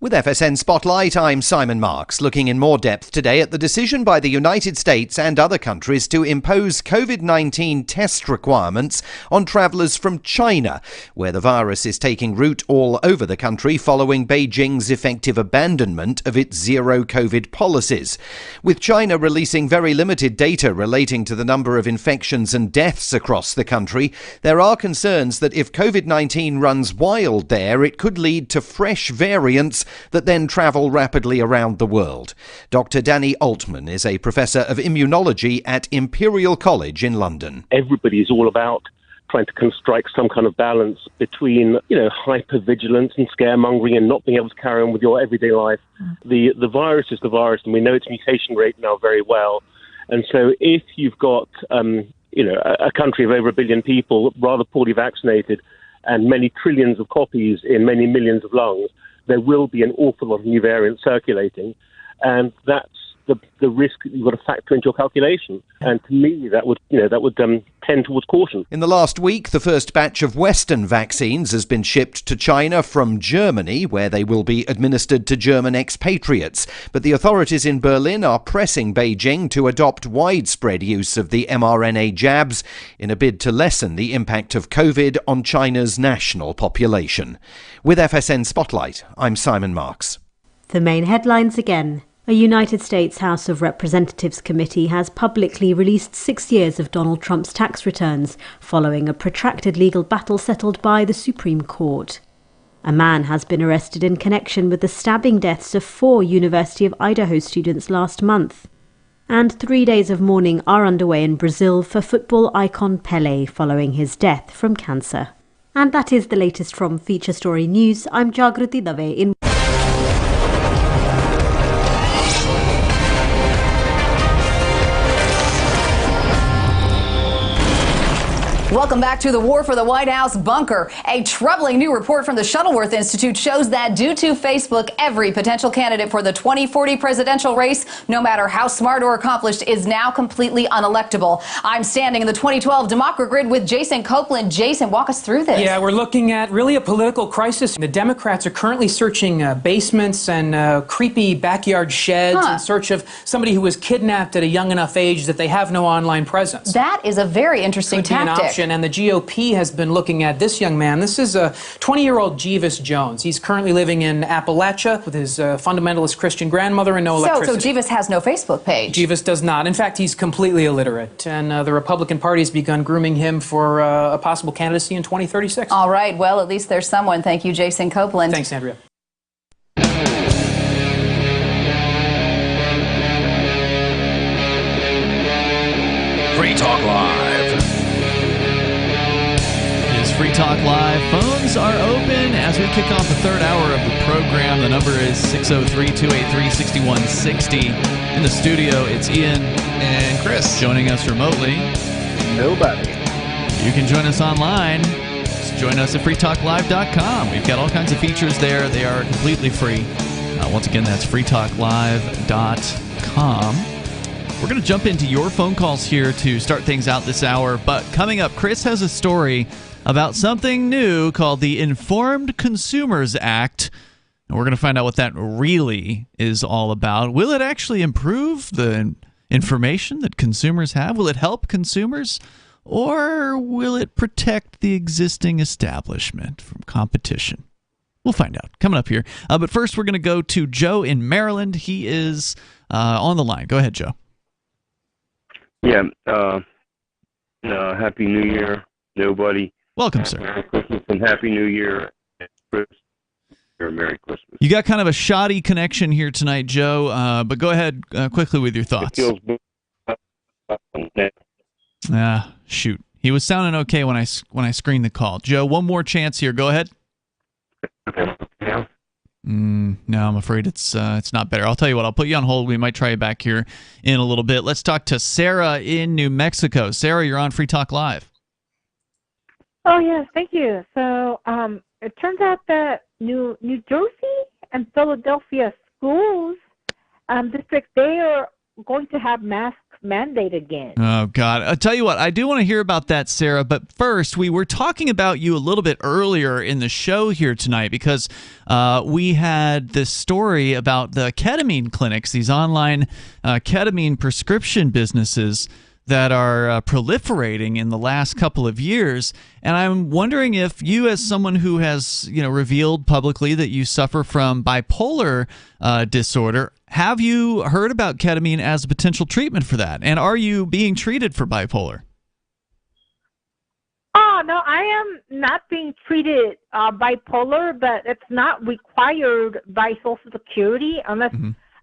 With FSN Spotlight, I'm Simon Marks, looking in more depth today at the decision by the United States and other countries to impose COVID-19 test requirements on travellers from China, where the virus is taking root all over the country following Beijing's effective abandonment of its zero-COVID policies. With China releasing very limited data relating to the number of infections and deaths across the country, there are concerns that if COVID-19 runs wild there, it could lead to fresh variants that then travel rapidly around the world. Dr. Danny Altman is a professor of immunology at Imperial College in London. Everybody is all about trying to strike some kind of balance between, hypervigilance and scaremongering and not being able to carry on with your everyday life. The virus is the virus, and we know its mutation rate now very well. And so if you've got, a country of over 1 billion people rather poorly vaccinated and many trillions of copies in many millions of lungs, there will be an awful lot of new variants circulating, and that's the risk that you've got to factor into your calculation. And to me, that would tend towards caution. In the last week, the first batch of Western vaccines has been shipped to China from Germany, where they will be administered to German expatriates. But the authorities in Berlin are pressing Beijing to adopt widespread use of the mRNA jabs in a bid to lessen the impact of COVID on China's national population. With FSN Spotlight, I'm Simon Marks. The main headlines again. A United States House of Representatives committee has publicly released 6 years of Donald Trump's tax returns following a protracted legal battle settled by the Supreme Court. A man has been arrested in connection with the stabbing deaths of 4 University of Idaho students last month. And 3 days of mourning are underway in Brazil for football icon Pelé following his death from cancer. And that is the latest from Feature Story News. I'm Jagruti Dave in Welcome back to the War for the White House bunker. A troubling new report from the Shuttleworth Institute shows that due to Facebook, every potential candidate for the 2040 presidential race, no matter how smart or accomplished, is now completely unelectable. I'm standing in the 2012 Democrat with Jason Copeland. Jason, walk us through this. Yeah, we're looking at really a political crisis. The Democrats are currently searching basements and creepy backyard sheds in search of somebody who was kidnapped at a young enough age that they have no online presence. That is a very interesting tactic. And the GOP has been looking at this young man. This is a 20-year-old Jeeves Jones. He's currently living in Appalachia with his fundamentalist Christian grandmother and no electricity. So Jeeves has no Facebook page? Jeeves does not. In fact, he's completely illiterate. And the Republican Party has begun grooming him for a possible candidacy in 2036. All right. Well, at least there's someone. Thank you, Jason Copeland. Thanks, Andrea. Free Talk Live. Free Talk Live. Phones are open as we kick off the third hour of the program. The number is 603-283-6160. In the studio, it's Ian and Chris. Joining us remotely, nobody. You can join us online. Just join us at freetalklive.com. We've got all kinds of features there. They are completely free. Once again, that's freetalklive.com. We're going to jump into your phone calls here to start things out this hour. But coming up, Chris has a story about something new called the Informed Consumers Act. And we're going to find out what that really is all about. Will it actually improve the information that consumers have? Will it help consumers? Or will it protect the existing establishment from competition? We'll find out. Coming up here. But first, we're going to go to Joe in Maryland. He is on the line. Go ahead, Joe. Yeah. Happy New Year, nobody. Welcome, sir. Merry Christmas and Happy New Year. Merry Christmas. You got kind of a shoddy connection here tonight, Joe, but go ahead quickly with your thoughts. Shoot. He was sounding okay when I screened the call. Joe, one more chance here. Go ahead. No, I'm afraid it's not better. I'll tell you what. I'll put you on hold. We might try you back here in a little bit. Let's talk to Sarah in New Mexico. Sarah, you're on Free Talk Live. Oh, yes, thank you. So it turns out that New Jersey and Philadelphia schools districts, they are going to have masks mandate again. Oh, God. I'll tell you what, I do want to hear about that, Sarah. But first, we were talking about you a little bit earlier in the show here tonight because we had this story about the ketamine clinics, these online ketamine prescription businesses that are proliferating in the last couple of years. And I'm wondering if you, as someone who has, revealed publicly that you suffer from bipolar disorder, have you heard about ketamine as a potential treatment for that? And are you being treated for bipolar? Oh, no, I am not being treated bipolar, but it's not required by Social Security unless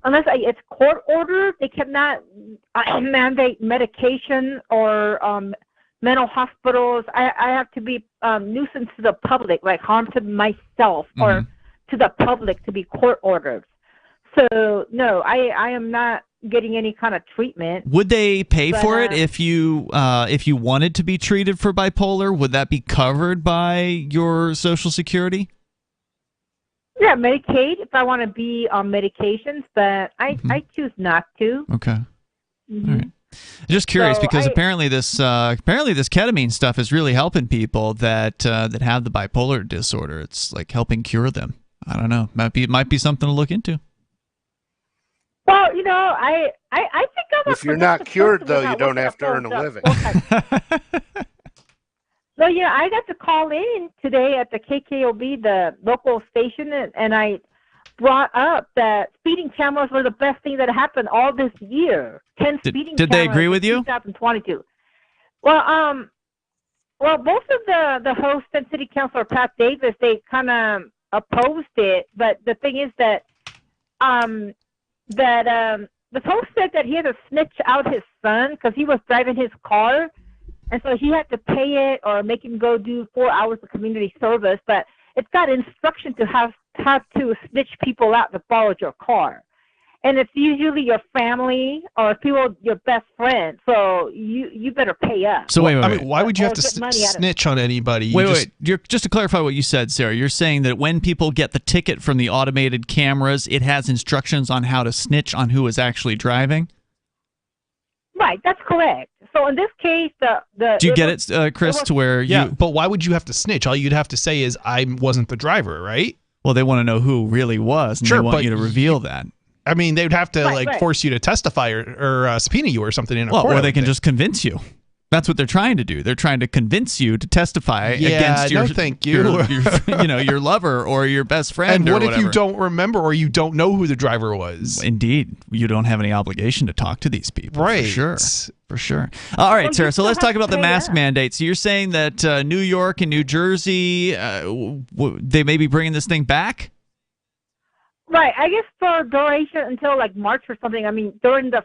it's court ordered. They cannot mandate medication or mental hospitals. I have to be nuisance to the public, like harm to myself or to the public to be court ordered. So, no, I am not getting any kind of treatment. Would they pay for it if you wanted to be treated for bipolar? Would that be covered by your Social Security? Yeah, Medicaid if I want to be on medications, but I choose not to. Okay. All right. Just curious because apparently this ketamine stuff is really helping people that have the bipolar disorder. It's like helping cure them. I don't know. It might be something to look into. Well, I think I'm if you're not cured, though, you don't have to earn a living. So, I got to call in today at the KKOB, the local station, and I brought up that speeding cameras were the best thing that happened all this year. 10 speeding cameras. Did they agree with you? 2022. Well, both of the host and city councilor, Pat Davis, they kind of opposed it. But the thing is that the host said that he had to snitch out his son because he was driving his car. And so he had to pay it or make him go do 4 hours of community service. But it's got instruction to have to snitch people out that followed your car. And it's usually your family or people, your best friend. So you better pay up. So wait. Why would you have to snitch on anybody? Wait. Just to clarify what you said, Sarah, you're saying that when people get the ticket from the automated cameras, it has instructions on how to snitch on who is actually driving? Right, that's correct. So in this case, do you get it, Chris, to where but why would you have to snitch? All you'd have to say is, I wasn't the driver, right? Well, they want to know who really was, and they want you to reveal that. I mean, they would have to force you to testify or subpoena you or something in a court. Or they can just convince you. That's what they're trying to do. They're trying to convince you to testify against your your lover or your best friend. And what if you don't remember or you don't know who the driver was? Indeed, you don't have any obligation to talk to these people. Right, for sure. All right, Sarah. So let's talk about the mask mandate. So you're saying that New York and New Jersey, they may be bringing this thing back. Right, I guess for duration until like March or something. I mean, during the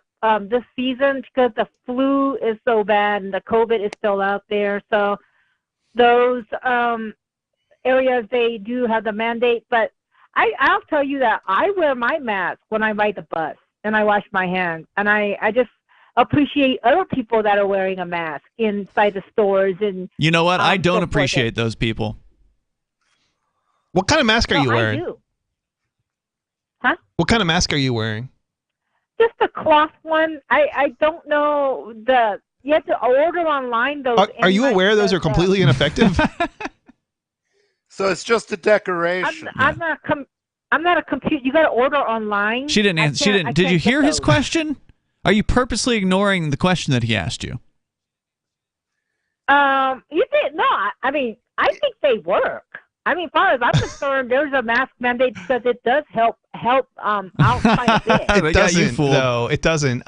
this season, because the flu is so bad and the COVID is still out there, so those areas they do have the mandate. But I'll tell you that I wear my mask when I ride the bus and I wash my hands, and I just appreciate other people that are wearing a mask inside the stores. And you know what? I don't appreciate those people. What kind of mask are you wearing? I do. Huh? What kind of mask are you wearing? Just a cloth one. I don't know you have to order online those. Are you aware those are completely ineffective? So it's just a decoration. I'm not a computer. You got to order online. She didn't answer. Did you hear his question? Are you purposely ignoring the question that he asked you? You did not. I mean, I think they work. I mean, as far as I'm concerned, there's a mask mandate because it does help out quite a bit. It doesn't, though. It doesn't.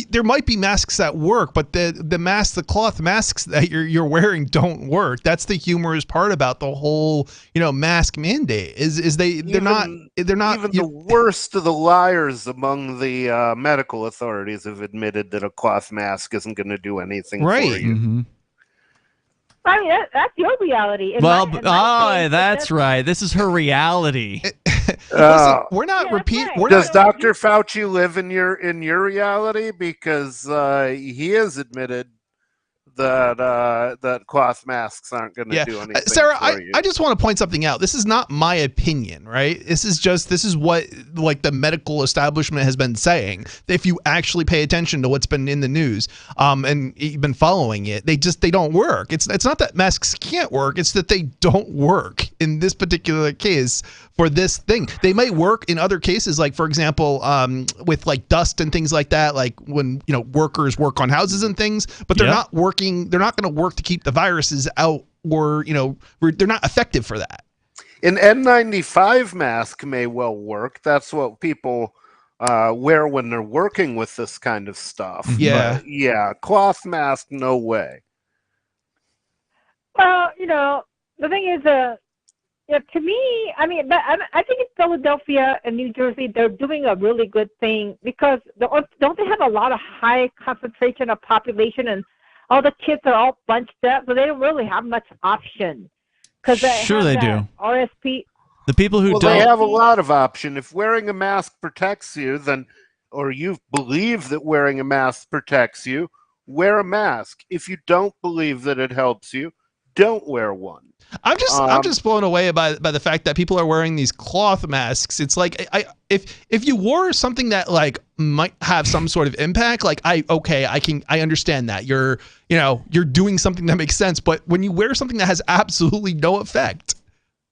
There might be masks that work, but the cloth masks that you're wearing don't work. That's the humorous part about the whole mask mandate is they're not even the worst of the liars among the medical authorities have admitted that a cloth mask isn't going to do anything for you. Mm-hmm. I mean, that's your reality. That's right. This is her reality. Listen, we're not repeating. Right. Does Dr. Fauci live in your reality? Because he has admitted that cloth masks aren't going to do anything. Sarah, for you. I just want to point something out. This is not my opinion, right? This is what like the medical establishment has been saying. If you actually pay attention to what's been in the news, and you've been following it, they don't work. It's not that masks can't work. It's that they don't work in this particular case for this thing. They might work in other cases, like for example, with like dust and things like that, like when workers work on houses and things, but they're not working. They're not going to work to keep the viruses out, or they're not effective for that. An N95 mask may well work. That's what people wear when they're working with this kind of stuff. Yeah. But, yeah, cloth mask, no way. Well, the thing is, to me, I mean, but I think in Philadelphia and New Jersey, they're doing a really good thing because don't they have a lot of high concentration of population, and all the kids are all bunched up, so they don't really have much option. Sure they do. RSP. The people who don't. They have a lot of option. If wearing a mask protects you, or you believe that wearing a mask protects you, wear a mask. If you don't believe that it helps you, don't wear one. I'm just blown away by the fact that people are wearing these cloth masks. It's like if you wore something that like might have some sort of impact, like I understand that you're doing something that makes sense. But when you wear something that has absolutely no effect,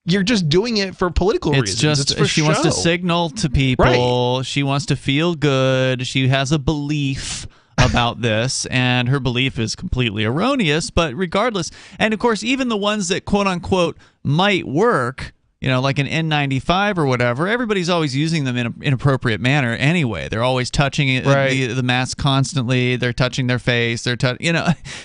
you're just doing it for political reasons. It's for she wants to signal to people. Right. She wants to feel good. She has a belief about this, and her belief is completely erroneous, but regardless, and of course even the ones that quote unquote might work, like an N95 or whatever, everybody's always using them in an inappropriate manner anyway. They're always touching it, the mask constantly. They're touching their face. They're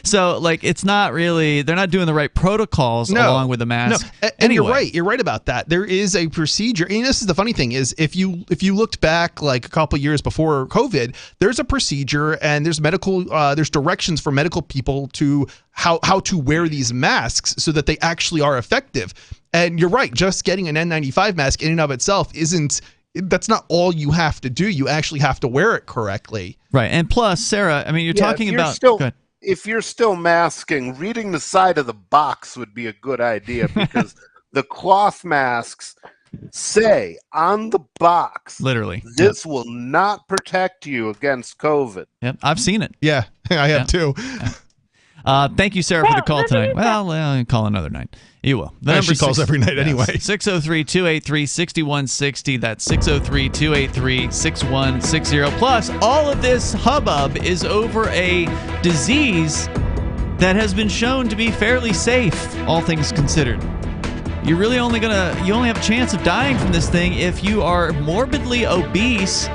so like it's not really, they're not doing the right protocols along with the mask. No, and anyway. You're right about that. There is a procedure, and this is the funny thing is if you looked back like a couple years before COVID, there's a procedure and there's there's directions for medical people to how to wear these masks so that they actually are effective. And you're right, just getting an N95 mask in and of itself that's not all you have to do. You actually have to wear it correctly. Right. And plus, Sarah, I mean, you're talking about... If you're still masking, reading the side of the box would be a good idea because the cloth masks say on the box, literally, this will not protect you against COVID. Yep, I've seen it. Yeah, I have too. Thank you, Sarah, for the call tonight. Well, I'll call another night. You will. She calls every night anyway. 603-283-6160. That's 603-283-6160. Plus, all of this hubbub is over a disease that has been shown to be fairly safe, all things considered. You only have a chance of dying from this thing if you are morbidly obese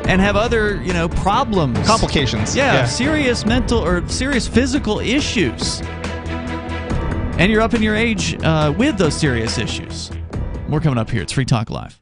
and have other, problems. Complications. Yeah, serious mental or serious physical issues. And you're up in your age with those serious issues. More coming up here. It's Free Talk Live.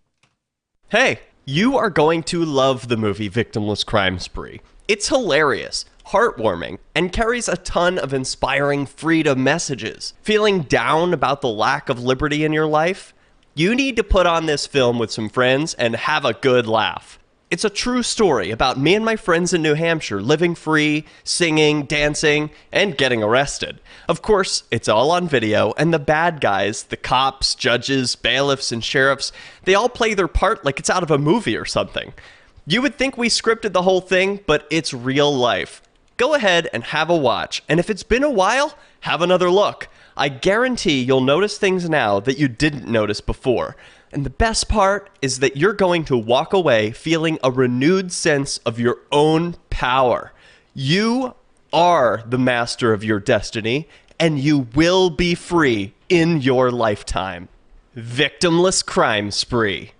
Hey, you are going to love the movie Victimless Crime Spree. It's hilarious, heartwarming, and carries a ton of inspiring freedom messages. Feeling down about the lack of liberty in your life? You need to put on this film with some friends and have a good laugh. It's a true story about me and my friends in New Hampshire living free, singing, dancing, and getting arrested. Of course, it's all on video, and the bad guys, the cops, judges, bailiffs, and sheriffs, they all play their part like it's out of a movie or something. You would think we scripted the whole thing, but it's real life. Go ahead and have a watch, and if it's been a while, have another look. I guarantee you'll notice things now that you didn't notice before. And the best part is that you're going to walk away feeling a renewed sense of your own power. You are the master of your destiny, and you will be free in your lifetime. Victimless Crime Spree.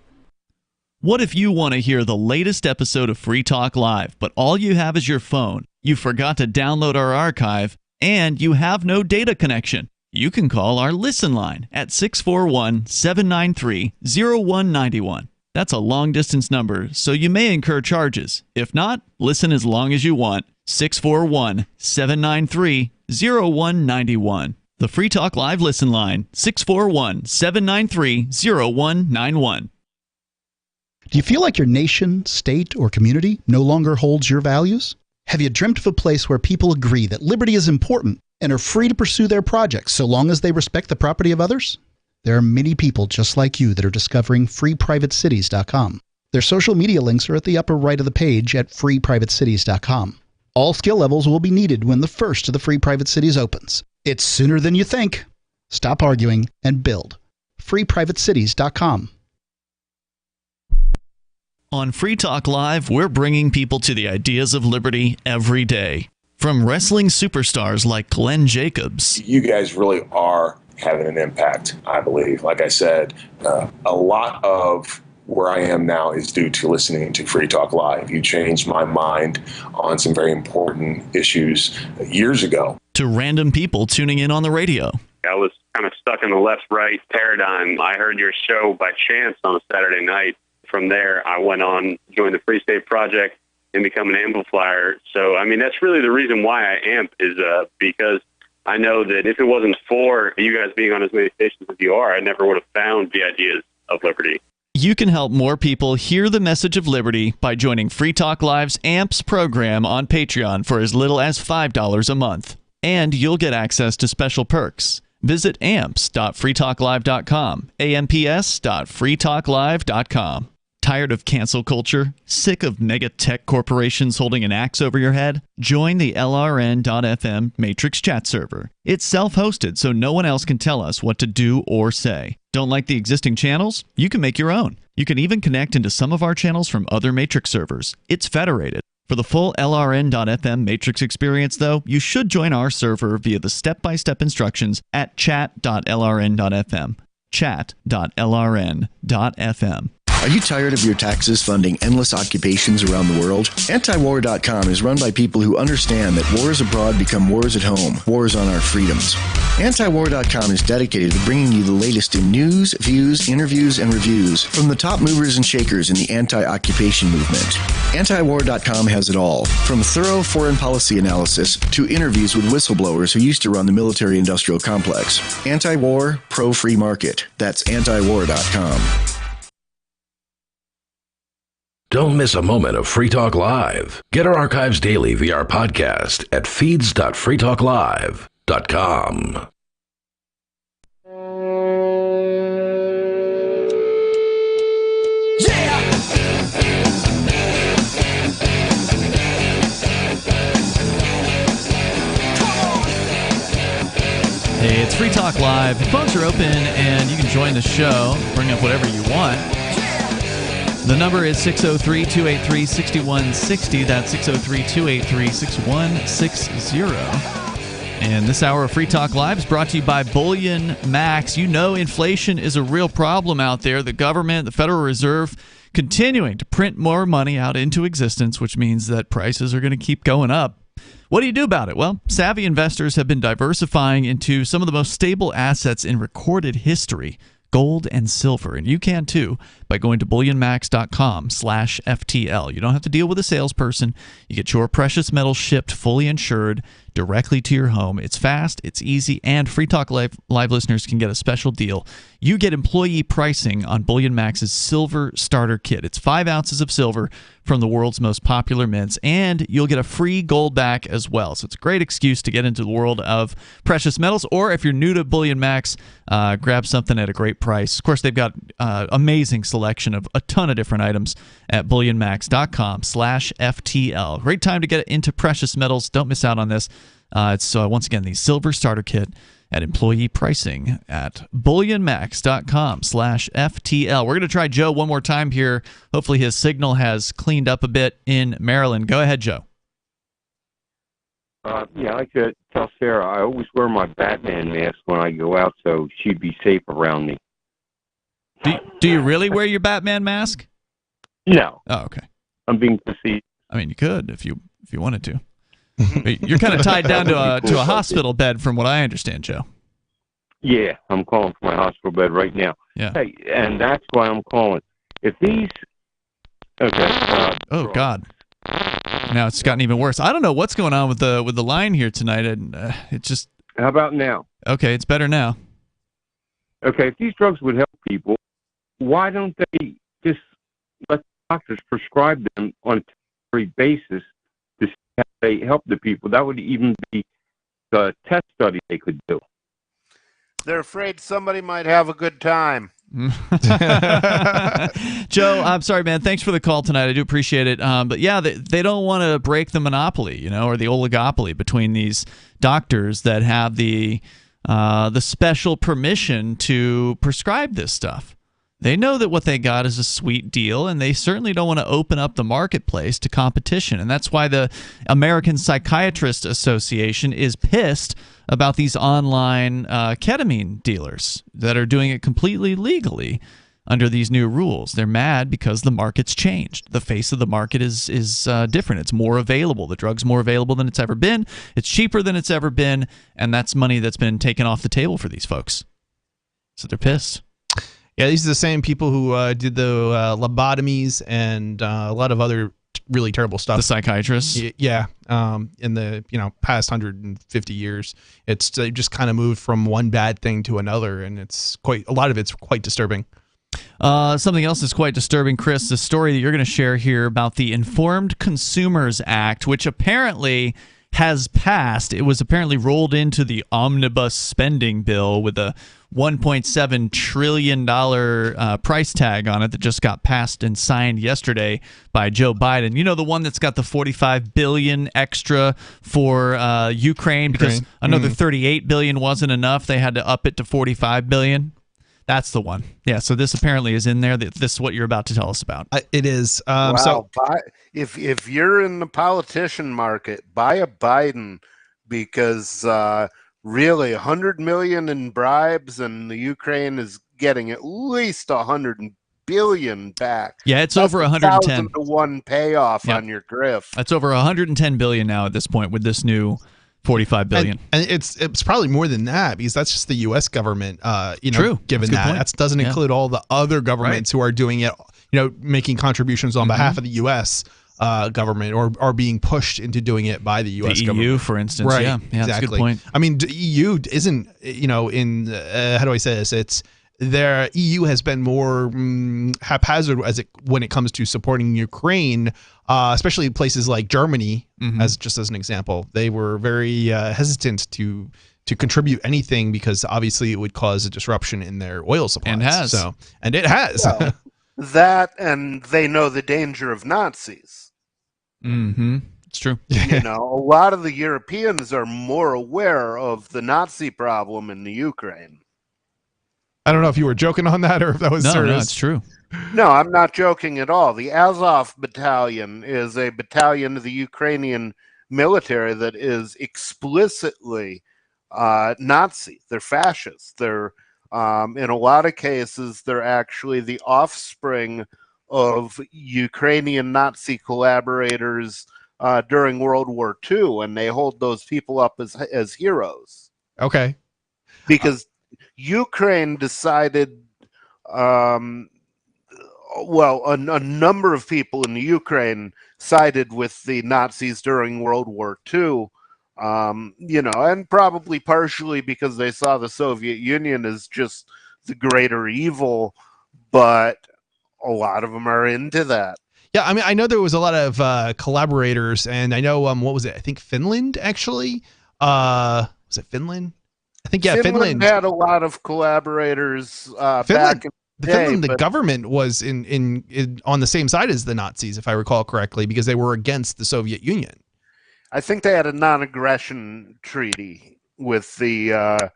What if you want to hear the latest episode of Free Talk Live, but all you have is your phone, you forgot to download our archive, and you have no data connection? You can call our Listen line at 641-793-0191. That's a long-distance number, so you may incur charges. If not, listen as long as you want. 641-793-0191. The Free Talk Live Listen line, 641-793-0191. Do you feel like your nation, state, or community no longer holds your values? Have you dreamt of a place where people agree that liberty is important and are free to pursue their projects so long as they respect the property of others? There are many people just like you that are discovering freeprivatecities.com. Their social media links are at the upper right of the page at freeprivatecities.com. All skill levels will be needed when the first of the Free Private Cities opens. It's sooner than you think. Stop arguing and build. freeprivatecities.com. On Free Talk Live, we're bringing people to the ideas of liberty every day. From wrestling superstars like Glenn Jacobs. You guys really are having an impact, I believe. Like I said, a lot of where I am now is due to listening to Free Talk Live. You changed my mind on some very important issues years ago. To random people tuning in on the radio. I was kind of stuck in the left-right paradigm. I heard your show by chance on a Saturday night. From there, I went on, joined the Free State Project, and become an amplifier. So, I mean, that's really the reason why I amp is because I know that if it wasn't for you guys being on as many stations as you are, I never would have found the ideas of liberty. You can help more people hear the message of liberty by joining Free Talk Live's AMPS program on Patreon for as little as $5 a month. And you'll get access to special perks. Visit amps.freetalklive.com, amps.freetalklive.com. Tired of cancel culture? Sick of mega tech corporations holding an axe over your head? Join the LRN.FM Matrix chat server. It's self-hosted, so no one else can tell us what to do or say. Don't like the existing channels? You can make your own. You can even connect into some of our channels from other Matrix servers. It's federated. For the full LRN.FM Matrix experience, though, you should join our server via the step-by-step instructions at chat.lrn.fm. chat.lrn.fm. Are you tired of your taxes funding endless occupations around the world? Antiwar.com is run by people who understand that wars abroad become wars at home, wars on our freedoms. Antiwar.com is dedicated to bringing you the latest in news, views, interviews, and reviews from the top movers and shakers in the anti-occupation movement. Antiwar.com has it all, from thorough foreign policy analysis to interviews with whistleblowers who used to run the military-industrial complex. Anti-war, pro-free market. That's antiwar.com. Don't miss a moment of Free Talk Live. Get our archives daily via our podcast at feeds.freetalklive.com. Hey, it's Free Talk Live. The phones are open and you can join the show. Bring up whatever you want. The number is 603-283-6160. That's 603-283-6160. And this hour of Free Talk Live is brought to you by Bullion Max. You know inflation is a real problem out there. The government, the Federal Reserve, continuing to print more money out into existence, which means that prices are going to keep going up. What do you do about it? Well, savvy investors have been diversifying into some of the most stable assets in recorded history. Gold and silver, and you can too by going to bullionmax.com/FTL. You don't have to deal with a salesperson. You get your precious metals shipped fully insured directly to your home. It's fast, it's easy, and Free Talk Live listeners can get a special deal. You get employee pricing on Bullion Max's Silver Starter Kit. It's 5 ounces of silver from the world's most popular mints, and you'll get a free gold back as well. So it's a great excuse to get into the world of precious metals, or if you're new to Bullion Max, grab something at a great price. Of course, they've got amazing selection of a ton of different items at bullionmax.com/FTL. Great time to get into precious metals. Don't miss out on this. It's once again the Silver Starter Kit at employee pricing at bullionmax.com/FTL. We're going to try Joe one more time here. Hopefully his signal has cleaned up a bit in Maryland. Go ahead, Joe. Yeah, I could tell Sarah I always wear my Batman mask when I go out, so she'd be safe around me. Do you really wear your Batman mask? No. Oh, okay. I'm being facetious. I mean, you could if you wanted to. You're kind of tied down to a hospital bed, from what I understand, Joe. Yeah, I'm calling for my hospital bed right now. Yeah. Hey, and that's why I'm calling. If these, okay. Oh God. Now it's gotten even worse. I don't know what's going on with the line here tonight, and it just. How about now? Okay, it's better now. Okay, if these drugs would help people, why don't they just let doctors prescribe them on a temporary basis to see how they help the people? That would even be test study they could do. They're afraid somebody might have a good time. Joe, I'm sorry, man. Thanks for the call tonight. I do appreciate it. But yeah, they don't want to break the monopoly, or the oligopoly between these doctors that have the special permission to prescribe this stuff. They know that what they got is a sweet deal, and they certainly don't want to open up the marketplace to competition. And that's why the American Psychiatrist Association is pissed about these online ketamine dealers that are doing it completely legally under these new rules. They're mad because the market's changed. The face of the market is different. It's more available. The drug's more available than it's ever been. It's cheaper than it's ever been, and that's money that's been taken off the table for these folks. So they're pissed. Yeah, these are the same people who did the lobotomies and a lot of other really terrible stuff. The psychiatrists? Yeah. In the past 150 years, it's just kind of moved from one bad thing to another, and a lot of it's quite disturbing. Something else that's quite disturbing, Chris, the story that you're going to share here about the Informed Consumers Act, which apparently has passed. It was apparently rolled into the omnibus spending bill with a $1.7 trillion price tag on it that just got passed and signed yesterday by Joe Biden. You know, the one that's got the $45 billion extra for Ukraine because another $38 billion wasn't enough. They had to up it to $45 billion. That's the one. Yeah, so this apparently is in there. This is what you're about to tell us about. It is. Wow. If you're in the politician market, buy a Biden because really $100 million in bribes, and the Ukraine is getting at least $100 billion back. Yeah, it's over 110 to 1 payoff on your grift. That's over 110 billion now at this point with this new $45 billion. And it's probably more than that because that's just the U.S. government. True. Given that doesn't include all the other governments who are doing it. Making contributions on behalf of the U.S. Government or are being pushed into doing it by the U.S. The government. EU, for instance. Right. Yeah, exactly. That's a good point. I mean, the EU isn't. In how do I say this? It's their EU has been more haphazard when it comes to supporting Ukraine, especially places like Germany. As an example, they were very hesitant to contribute anything because obviously it would cause a disruption in their oil supplies. And it has. Well, that, and they know the danger of Nazis. It's true. A lot of the Europeans are more aware of the Nazi problem in the Ukraine. I don't know if you were joking on that or if that was serious. No, it's true. No, I'm not joking at all. The Azov Battalion is a battalion of the Ukrainian military that is explicitly Nazi. They're fascist. They're in a lot of cases, they're actually the offspring of Ukrainian Nazi collaborators during World War II, and they hold those people up as heroes. Okay. Because Ukraine decided, a number of people in the Ukraine sided with the Nazis during World War II. And probably partially because they saw the Soviet Union as just the greater evil, but a lot of them are into that. Yeah, I mean, I know there was a lot of collaborators, and I know, what was it? I think Finland, actually. Was it Finland? I think, yeah, Finland had a lot of collaborators back in the day. Finland, the government was in on the same side as the Nazis, if I recall correctly, because they were against the Soviet Union. I think they had a non-aggression treaty with the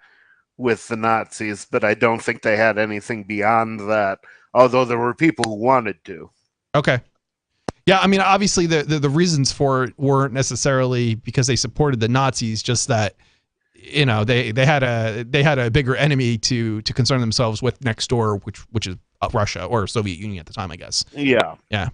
Nazis, but I don't think they had anything beyond that, although there were people who wanted to. Okay. Yeah, I mean, obviously the reasons for it weren't necessarily because they supported the Nazis, just that they had a bigger enemy to concern themselves with next door, which is Russia or Soviet Union at the time, I guess. Yeah. Yeah.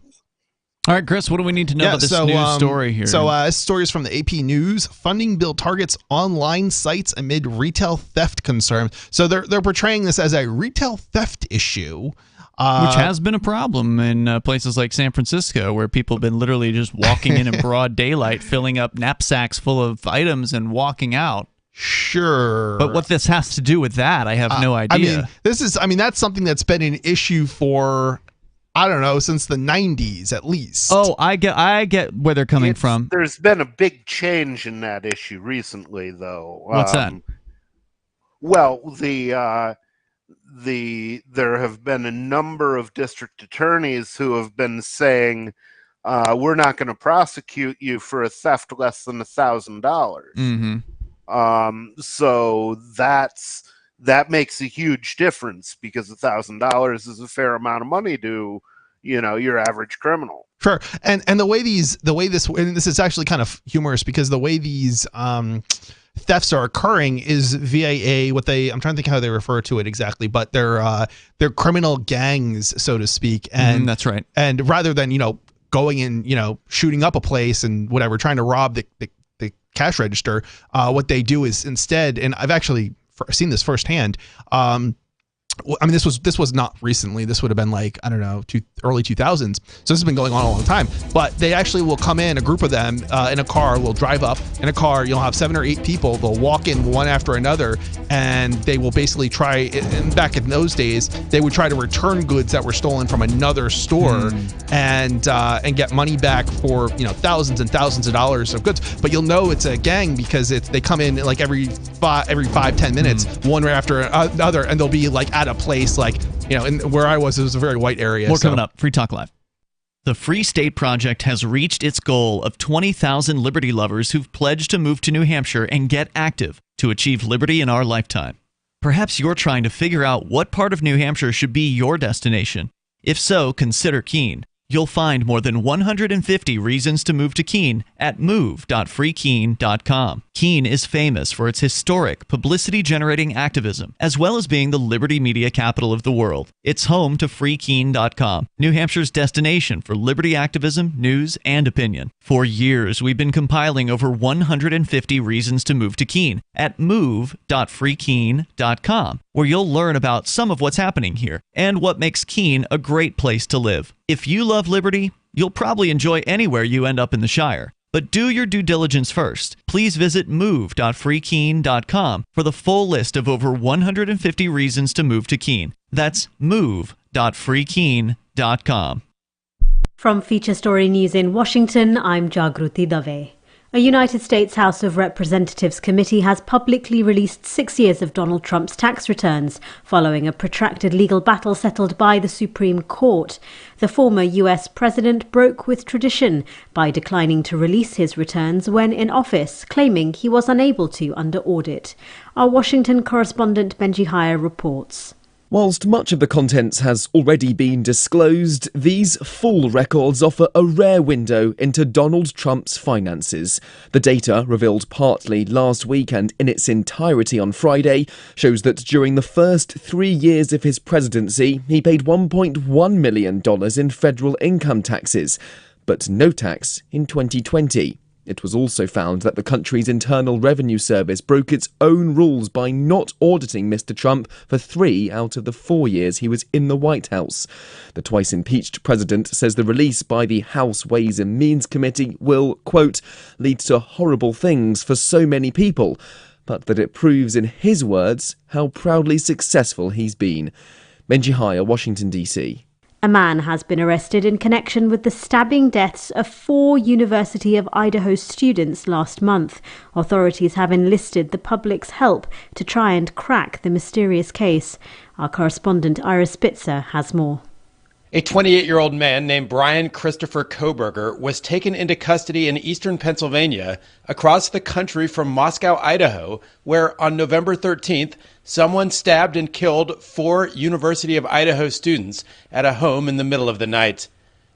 All right, Chris, what do we need to know about this news story here? This story is from the AP News. Funding bill targets online sites amid retail theft concerns. So they're portraying this as a retail theft issue. Which has been a problem in places like San Francisco, where people have been literally just walking in broad daylight, filling up knapsacks full of items and walking out. Sure. But what this has to do with that, I have no idea. That's something that's been an issue for I don't know, since the 90s at least. Oh, I get where they're coming from. There's been a big change in that issue recently, though. What's that? Well, there have been a number of district attorneys who have been saying, we're not going to prosecute you for a theft less than $1,000. Mm-hmm. So that makes a huge difference, because $1,000 is a fair amount of money to, your average criminal. Sure. And the way this is actually kind of humorous, because the way these thefts are occurring is via I'm trying to think how they refer to it exactly, but they're criminal gangs, so to speak. And that's right. And rather than, going and, shooting up a place and whatever, trying to rob the cash register, what they do is instead, and I've actually seen this firsthand. I mean, this was not recently. This would have been like, I don't know, early 2000s. So this has been going on a long time. But they actually will come in, a group of them in a car, will drive up in a car. You'll have 7 or 8 people. They'll walk in one after another, and they will basically try. And back in those days, they would try to return goods that were stolen from another store and get money back for thousands and thousands of dollars of goods. But you'll know it's a gang because they come in like every 5-10 minutes, one right after another, and they'll be like at a place like, where I was, it was a very white area. More coming up. Free Talk Live. The Free State Project has reached its goal of 20,000 liberty lovers who've pledged to move to New Hampshire and get active to achieve liberty in our lifetime. Perhaps you're trying to figure out what part of New Hampshire should be your destination. If so, consider Keene. You'll find more than 150 reasons to move to Keene at move.freekeene.com. Keene is famous for its historic, publicity-generating activism, as well as being the liberty media capital of the world. It's home to freekeene.com, New Hampshire's destination for liberty activism, news, and opinion. For years, we've been compiling over 150 reasons to move to Keene at move.freekeene.com, where you'll learn about some of what's happening here and what makes Keene a great place to live. If you love liberty, you'll probably enjoy anywhere you end up in the Shire. But do your due diligence first. Please visit move.freekeene.com for the full list of over 150 reasons to move to Keene. That's move.freekeene.com. From Feature Story News in Washington, I'm Jagruti Dave. A United States House of Representatives committee has publicly released 6 years of Donald Trump's tax returns, following a protracted legal battle settled by the Supreme Court. The former U.S. president broke with tradition by declining to release his returns when in office, claiming he was unable to under audit. Our Washington correspondent Benji Heyer reports. Whilst much of the contents has already been disclosed, these full records offer a rare window into Donald Trump's finances. The data, revealed partly last week and in its entirety on Friday, shows that during the first 3 years of his presidency, he paid $1.1 million in federal income taxes, but no tax in 2020. It was also found that the country's Internal Revenue Service broke its own rules by not auditing Mr. Trump for 3 out of the 4 years he was in the White House. The twice-impeached president says the release by the House Ways and Means Committee will, quote, lead to horrible things for so many people, but that it proves, in his words, how proudly successful he's been. Benji Heyer, Washington, D.C. A man has been arrested in connection with the stabbing deaths of 4 University of Idaho students last month. Authorities have enlisted the public's help to try and crack the mysterious case. Our correspondent Ira Spitzer has more. A 28-year-old man named Brian Christopher Koberger was taken into custody in eastern Pennsylvania, across the country from Moscow, Idaho, where on November 13th, someone stabbed and killed 4 University of Idaho students at a home in the middle of the night.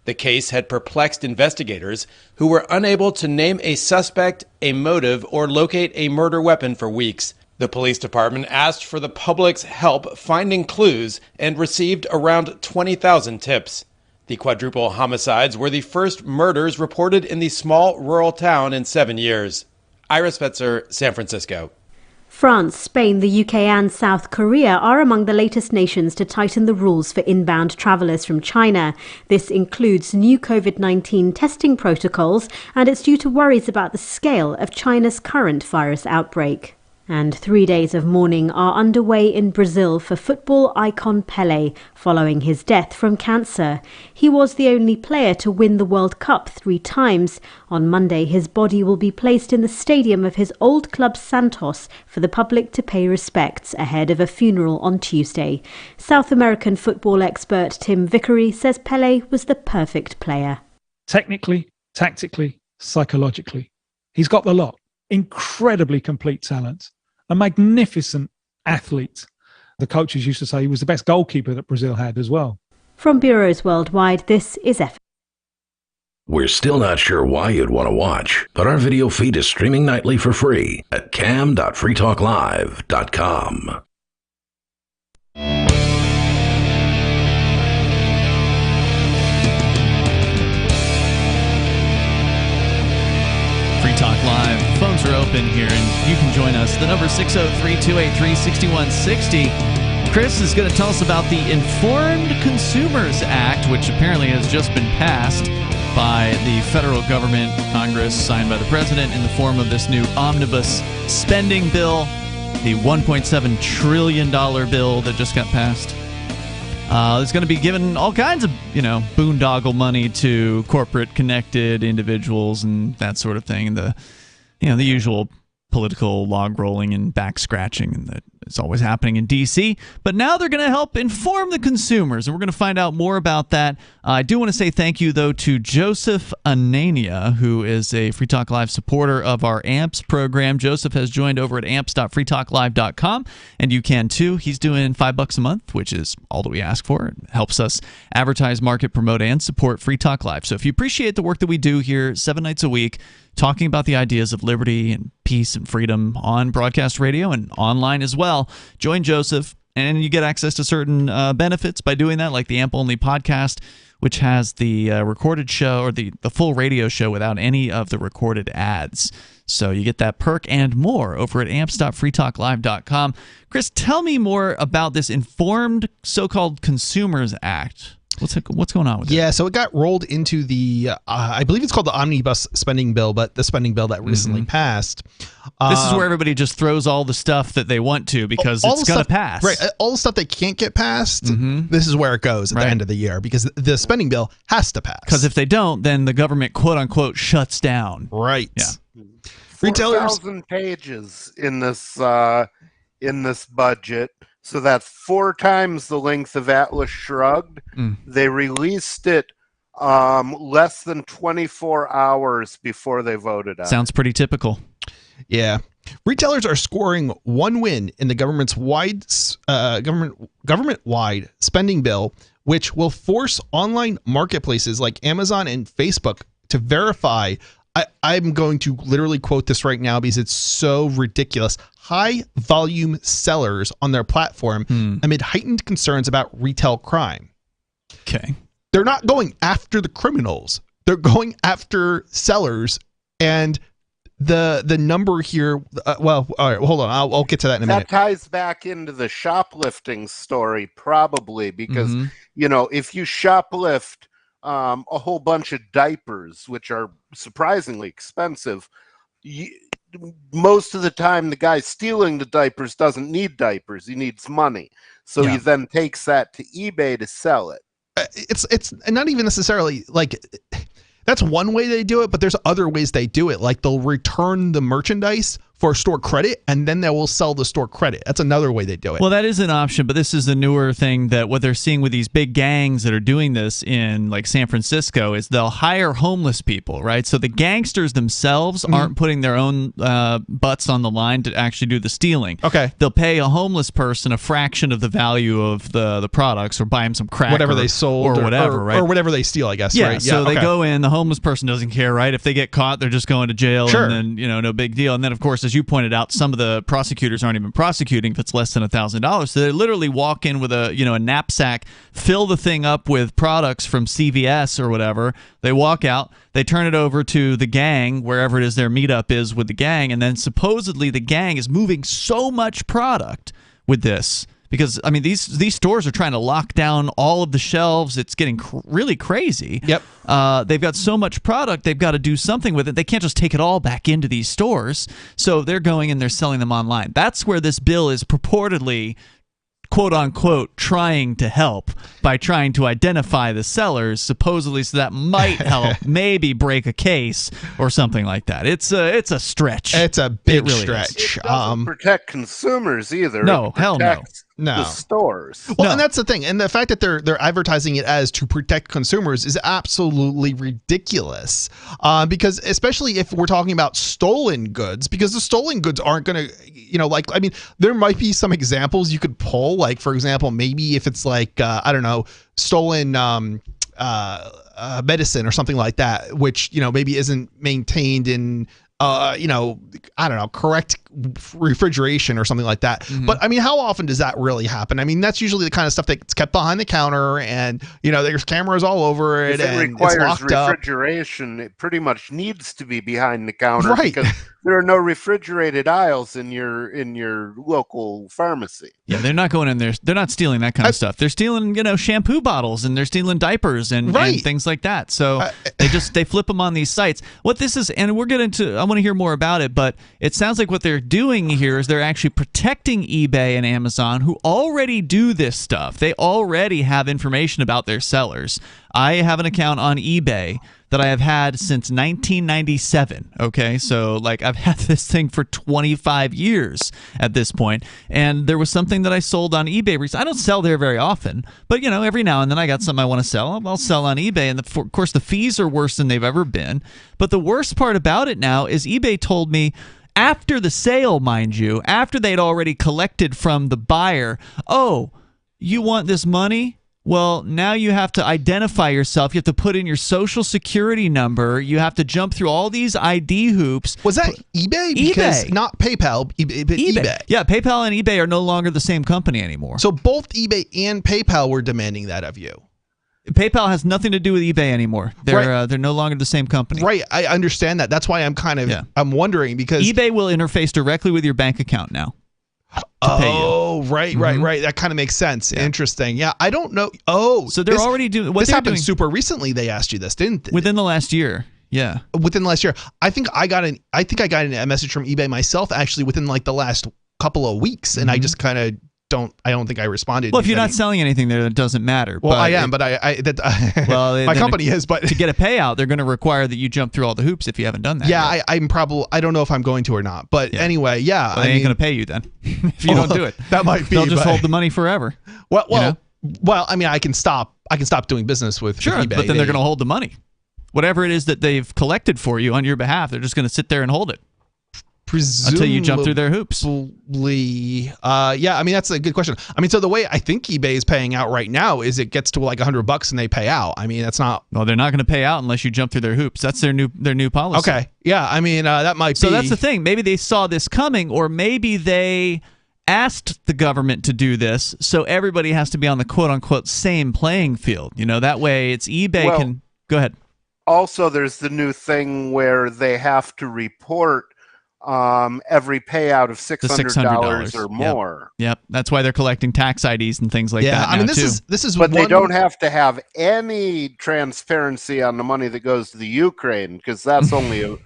The case had perplexed investigators who were unable to name a suspect, a motive, or locate a murder weapon for weeks. The police department asked for the public's help finding clues and received around 20,000 tips. The quadruple homicides were the first murders reported in the small rural town in 7 years. Ira Spitzer, San Francisco. France, Spain, the UK and South Korea are among the latest nations to tighten the rules for inbound travellers from China. This includes new COVID-19 testing protocols, and it's due to worries about the scale of China's current virus outbreak. And 3 days of mourning are underway in Brazil for football icon Pelé following his death from cancer. He was the only player to win the World Cup 3 times. On Monday, his body will be placed in the stadium of his old club Santos for the public to pay respects ahead of a funeral on Tuesday. South American football expert Tim Vickery says Pelé was the perfect player. Technically, tactically, psychologically, he's got the lot. Incredibly complete talent. A magnificent athlete. The coaches used to say he was the best goalkeeper that Brazil had as well. From bureaus worldwide, this is FM. We're still not sure why you'd want to watch, but our video feed is streaming nightly for free at cam.freetalklive.com. Free Talk Live. Phones are open here, and you can join us. The number 603-283-6160. Chris is going to tell us about the Informed Consumers Act, which apparently has just been passed by the federal government, Congress, signed by the president in the form of this new omnibus spending bill, the $1.7 trillion bill that just got passed. It's going to be given all kinds of, boondoggle money to corporate-connected individuals and that sort of thing. The usual political log rolling and back scratching that is always happening in D.C. But now they're going to help inform the consumers, and we're going to find out more about that. I do want to say thank you, though, to Joseph Anania, who is a Free Talk Live supporter of our AMPS program. Joseph has joined over at amps.freetalklive.com, and you can too. He's doing $5 a month, which is all that we ask for. It helps us advertise, market, promote, and support Free Talk Live. So if you appreciate the work that we do here 7 nights a week, talking about the ideas of liberty and peace and freedom on broadcast radio and online as well, join Joseph, and you get access to certain benefits by doing that, like the AMP-only podcast, which has the recorded show, or the full radio show without any of the recorded ads. So you get that perk and more over at amps.freetalklive.com. Chris, tell me more about this Informed So-Called Consumers Act. What's going on with it? Yeah, so it got rolled into the, I believe it's called the Omnibus Spending Bill, but the spending bill that recently passed. This is where everybody just throws all the stuff that they want to because it's going to pass. Right, all the stuff that can't get passed, this is where it goes at the end of the year, because the spending bill has to pass. Because if they don't, then the government, quote-unquote, shuts down. Right. Yeah. 4,000 pages in this budget. So that's 4 times the length of Atlas Shrugged. They released it less than 24 hours before they voted on it. Sounds pretty typical. Yeah. Retailers are scoring one win in the government-wide spending bill, which will force online marketplaces like Amazon and Facebook to verify. I'm going to literally quote this right now because it's so ridiculous. High volume sellers on their platform amid heightened concerns about retail crime. Okay. They're not going after the criminals. They're going after sellers. And the number here, all right, hold on. I'll get to that in a minute. That ties back into the shoplifting story probably because, if you shoplift a whole bunch of diapers, which are surprisingly expensive, most of the time the guy stealing the diapers doesn't need diapers, he needs money, so he then takes that to eBay to sell it. It's not even necessarily like that's one way they do it, but there's other ways they do it, like they'll return the merchandise for store credit, and then they will sell the store credit. That's another way they do it. Well, that is an option, but this is the newer thing that what they're seeing with these big gangs that are doing this in like San Francisco is they'll hire homeless people, right? So the gangsters themselves aren't putting their own butts on the line to actually do the stealing. Okay. They'll pay a homeless person a fraction of the value of the products, or buy them some crack, whatever they sold, or whatever, right? Or whatever they steal, I guess. Yeah. Right? So they go in. The homeless person doesn't care, right? If they get caught, they're just going to jail, Sure. and then no big deal. And then of course, as you pointed out, some of the prosecutors aren't even prosecuting if it's less than $1,000. So they literally walk in with a knapsack, fill the thing up with products from CVS or whatever. They walk out, they turn it over to the gang, wherever it is their meetup is with the gang, and then supposedly the gang is moving so much product with this Because, I mean, these stores are trying to lock down all of the shelves. It's getting really crazy. Yep. They've got so much product, they've got to do something with it. They can't just take it all back into these stores. So they're going and they're selling them online. That's where this bill is purportedly, quote-unquote, trying to help by trying to identify the sellers, supposedly, so that might help maybe break a case or something like that. It's a stretch. It's a big really stretch. It doesn't protect consumers either. No, It hell no. protects No. the stores. Well, and that's the thing. And the fact that they're advertising it as to protect consumers is absolutely ridiculous. Because especially if we're talking about stolen goods, because the stolen goods aren't going to, there might be some examples you could pull. Like, for example, maybe if it's like, stolen medicine or something like that, which, maybe isn't maintained in, correct refrigeration or something like that. Mm-hmm. But I mean, how often does that really happen? I mean, that's usually the kind of stuff that's kept behind the counter, and there's cameras all over it, If it and requires it's locked up. refrigeration, it pretty much needs to be behind the counter, Right. because there are no refrigerated aisles in your local pharmacy. Yeah, they're not going in there. They're not stealing that kind of stuff. They're stealing, shampoo bottles, and they're stealing diapers and things like that. So they flip them on these sites. What this is, and we're getting to, I want to hear more about it, but it sounds like what they're doing here is they're actually protecting eBay and Amazon, who already do this stuff. They already have information about their sellers. I have an account on eBay that I have had since 1997. Okay, so I've had this thing for 25 years at this point, and there was something that I sold on eBay recently. I don't sell there very often, but every now and then I got something I want to sell. I'll sell on eBay, and of course the fees are worse than they've ever been. But the worst part about it now is eBay told me, after the sale, mind you, after they'd already collected from the buyer, oh, you want this money? Well, now you have to identify yourself. You have to put in your social security number. You have to jump through all these ID hoops. Was that eBay? Because not PayPal, but eBay. Yeah, PayPal and eBay are no longer the same company anymore. So both eBay and PayPal were demanding that of you. PayPal has nothing to do with eBay anymore. They're no longer the same company. Right, I understand that. That's why I'm I'm wondering, because eBay will interface directly with your bank account now. Oh, right. That kind of makes sense. Yeah. Interesting. Yeah, I don't know. Oh, so they're already doing what this they're happened doing super recently. They asked you this, didn't they? Within the last year. Yeah, within the last year. I think I got a message from eBay myself, actually, within the last couple of weeks, and I just kind of I don't think I responded. Well, if you're not selling anything there, that doesn't matter. Well, I am, but my company is. But to get a payout, they're going to require that you jump through all the hoops if you haven't done that. Yeah, I'm probably. I don't know if I'm going to or not. But anyway, yeah, well, they ain't going to pay you then if you don't do it. That might be. They'll just hold the money forever. Well. I mean, I can stop doing business with eBay. But then they're going to hold the money, whatever it is that they've collected for you on your behalf. They're just going to sit there and hold it. Until you jump through their hoops. Yeah, I mean, that's a good question. I mean, so the way I think eBay is paying out right now is it gets to $100 and they pay out. I mean, that's not. Well, they're not going to pay out unless you jump through their hoops. That's their new policy. Okay. Yeah. I mean, that might be. So that's the thing. Maybe they saw this coming, or maybe they asked the government to do this, so everybody has to be on the quote unquote same playing field. That way it's eBay can go ahead. Also, there's the new thing where they have to report every payout of $600 or more. Yep, that's why they're collecting tax IDs and things like that. Yeah, I mean, this is. But they don't have to have any transparency on the money that goes to the Ukraine, because that's only a